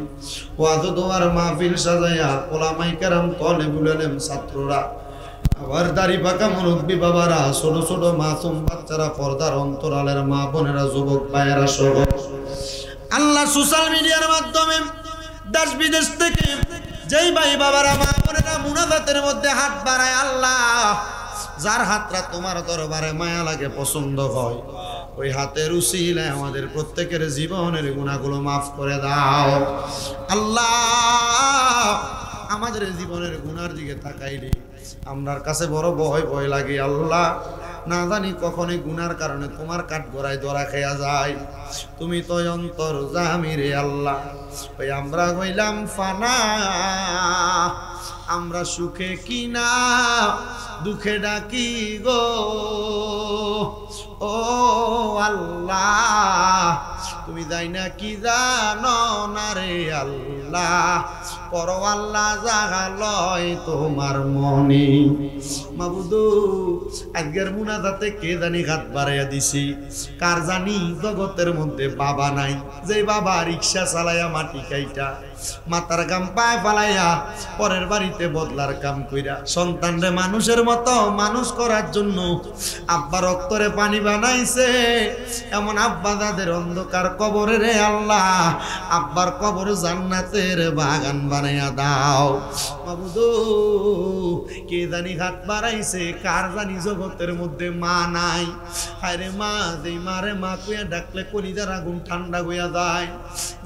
Speaker 1: ওয়াজ দোয়ার মাহফিল সাজাইয়া ওলামায়ে কেরাম, তলেবুল ইলম, ছাত্ররা, আবার দাড়ি পাকা মুরব্বী বাবারা, ছোট ছোট মাসুম বাচ্চারা, পর্দার অন্তরালের মা বোনেরা, যুবক ভাইয়েরা সহ আল্লাহ সোশ্যাল মিডিয়ার মাধ্যমে দেশ বিদেশ থেকে যেই ভাই বাবারা, মা বোনেরা মুনাজাতের মধ্যে হাত বাড়ায়, আল্লাহ যার হাতটা তোমার দরবারে মায়া লাগে, পছন্দ হয়, ওই হাতের উসিলায় আমাদের প্রত্যেকের জীবনের গুনাহগুলো মাফ করে দাও আল্লাহ। আমাদের জীবনের গুনার দিকে তাকাইলে আপনার কাছে বড় ভয় ভয় লাগে আল্লাহ। না জানি কখনই গুনার কারণে তোমার কাঠ গড়ায় ধরা খেয়া যায়। তুমি তো অন্তর জামি রে আল্লাহ। ওই আমরা হইলাম ফানা, আমরা সুখে কিনা দুঃখে ডাকি গো ও আল্লাহ। তুমি যাই না কি জানো না রে আল্লাহ, পর আল্লাহ জাগালয় তোমার মনে। মাবুদু আজকের মুনাজাতে কে জানি হাত বাড়াইয়া দিছি, কার জানি জগতের মধ্যে বাবা নাই, যে বাবা রিক্সা চালাইয়া মাটি কাইটা মাথার গাম পায়ে ফালাইয়া পরের বাড়িতে বদলার কাম কইরা সন্তানরে মানুষের মতো মানুষ করার জন্য আব্বা রক্তরে পানি বানাইছে, এমন আব্বা দাদের অন্ধকার কবরে রে আল্লাহ, আব্বার কবর জান্নাতের বাগান বানাইয়া দাও মাবুদু। কে জানি হাত বাড়াইছে, কার জানি জগতের মধ্যে মা নাই। হায়রে মা, যেই মারে মা কইয়া ডাকলে কলিজার আগুন ঠান্ডা হইয়া যায়,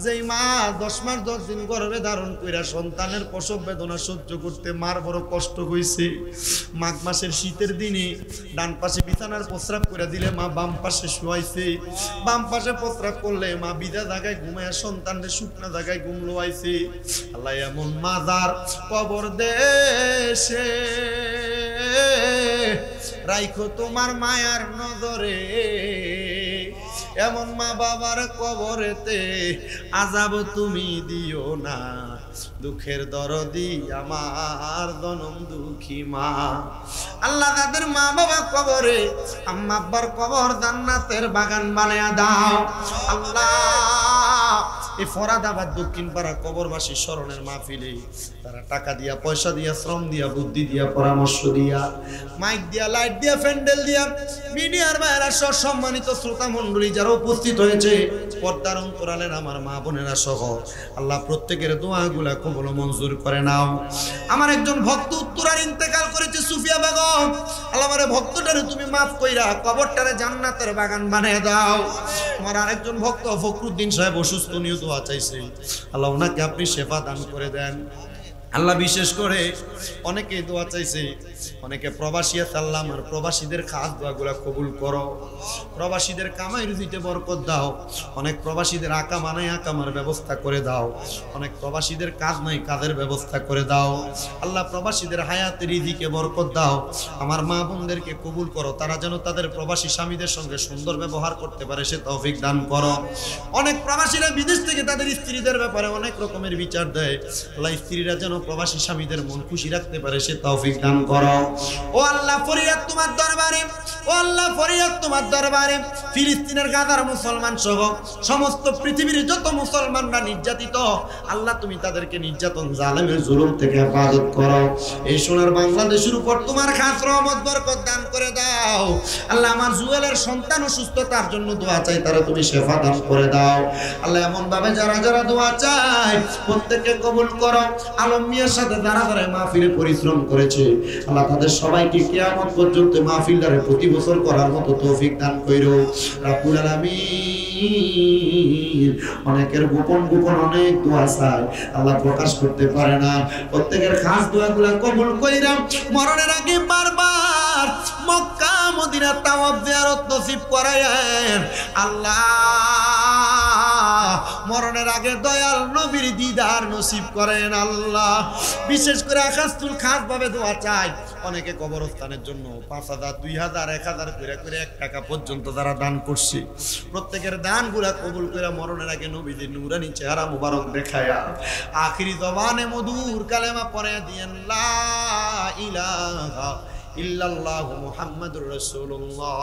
Speaker 1: যেই মা 10 মাস 10 দিন গর্ভে ধারণ কইরা সন্তানের প্রসব বেদনা সহ্য করতে মার বড় কষ্ট হইছে। মাঘ মাসের শীতের দিনে ডান পাশে বিছানার প্রস্রাব করে দিলে মা বাম পাশে শুয়াইছে, বাম পাশে প্রস্রাব করলে মা বিধা জায়গায় ঘুমায় সন্তানের শুকনা জায়গায় ঘুম লোয়াইছে। আল্লাহ এমন মাদার কবর দেশে রাইখো তোমার মায়ার নজরে, এমন মা বাবার কবরেতে আযাব তুমি দিও না, দুঃখের দরদি আমার জনম দুঃখী মা। আল্লাহ তাদের মা বাবা কবরে, আম্মা আব্বার কবর জান্নাতের বাগান বানায়া দাও আল্লাহ। এই ফরাদাবাদ দক্ষিণ পাড়া কবরবাসী স্মরণের মাহফিলে তারা টাকা দিয়া, পয়সা দিয়া, শ্রম দিয়া, বুদ্ধি দিয়া, পরামর্শ দিয়া, মাইক দিয়া, লাইট দিয়া, প্যান্ডেল দিয়া, মিডিয়ার বাইরে সহ সম্মানিত শ্রোতা মণ্ডলী যারা উপস্থিত হয়েছে, পর্দার অন্তরালের আমার মা বোনেরা সহ আল্লাহ প্রত্যেকের দোয়াগুলা কবুল মঞ্জুর করে নাও। আমার একজন ভক্ত উত্তরার ইন্তেকাল করেছে, সুফিয়া বেগম, আল্লাহ আমার ভক্তটারে তুমি মাফ কইরা কবরটারে জান্নাতের বাগান বানিয়ে দাও। আমার আরেকজন ভক্ত ফখরুদ্দিন সাহেব অসুস্থ, নিয়ে দোয়া চাইছে, আল্লাহ ওনাকে আপনি শেফা দান করে দেন আল্লাহ। বিশেষ করে অনেকে দোয়া চাইছে, অনেকে প্রবাসী আছে, আল্লাহ আমার প্রবাসীদের খাস দোয়াগুলা কবুল করো, প্রবাসীদের কামাই রুজিতে বরকত দাও, অনেক প্রবাসীদের আকা মানায় আকামার ব্যবস্থা করে দাও, অনেক প্রবাসীদের কাজ নাই কাজের ব্যবস্থা করে দাও আল্লাহ। প্রবাসীদের হায়াতে রিজিকে বরকত দাও, আমার মা বোনদেরকে কবুল করো, তারা যেন তাদের প্রবাসী স্বামীদের সঙ্গে সুন্দর ব্যবহার করতে পারে সে তৌফিক দান করো। অনেক প্রবাসীরা বিদেশ থেকে তাদের স্ত্রীদের ব্যাপারে অনেক রকমের বিচার দেয়, আল্লাহ স্ত্রীরা যেন প্রবাসী স্বামীদের মন খুশি রাখতে পারে সে তৌফিক দান করো। ও আল্লাহ ফরিয়াদ তোমার দরবারে, ও আল্লাহ ফরিয়াদ তোমার দরবারে ফিলিস্তিনের গাজার মুসলমান সহ সমস্ত পৃথিবীর যত মুসলমানরা নির্যাতিত আল্লাহ তুমি তাদেরকে নির্যাতন জালেমের জুলুম থেকে হেফাজত করো এই সোনার বাংলাদেশের উপর তোমার খাস রহমত বরকত দান করে দাও আল্লাহ আমার জুয়েলের সন্তান অসুস্থতার জন্য দোয়া চাই তারা তুমি শেফা দান করে দাও আল্লাহ এমন ভাবে যারা যারা দোয়া চায় প্রত্যেককে কবুল করো আলম মিয়ার সাথে যারা যারা মাহফিলে পরিশ্রম করেছে আল্লাহ তাদের সবাইকে কিয়ামত পর্যন্ত মাহফিলদারে প্রতি বছর করার মতো তৌফিক দান কইরো রাব্বুল আলামিন অনেকের গোপন গোপন অনেক দোয়া চায় আল্লাহ প্রকাশ করতে পারে না প্রত্যেকের খাস দোয়াগুলো কবুল কইরা মরণের আগে বারবার মক্কা মদিনা তাওয়াফ জিয়ারত নসিব করায়েন আল্লাহ মরণের আগে দয়াল নবীর দিদার নসিব করেন আল্লাহ বিশেষ করে আকাশতুল খাস ভাবে দোয়া চাই অনেকে কবরস্থানের জন্য ৫,০০০ ২,০০০ ১,০০০ করে ১ টাকা পর্যন্ত যারা দান করছে প্রত্যেকের দানগুলা কবুল করে মরণের আগে নবীদের নূরানি চেহারা মুবারক দেখায়া আখিরি জবানে মধুর কালেমা পড়ে দিয়েন লা ইলাহা ইল্লাল্লাহু মুহাম্মাদুর রাসূলুল্লাহ।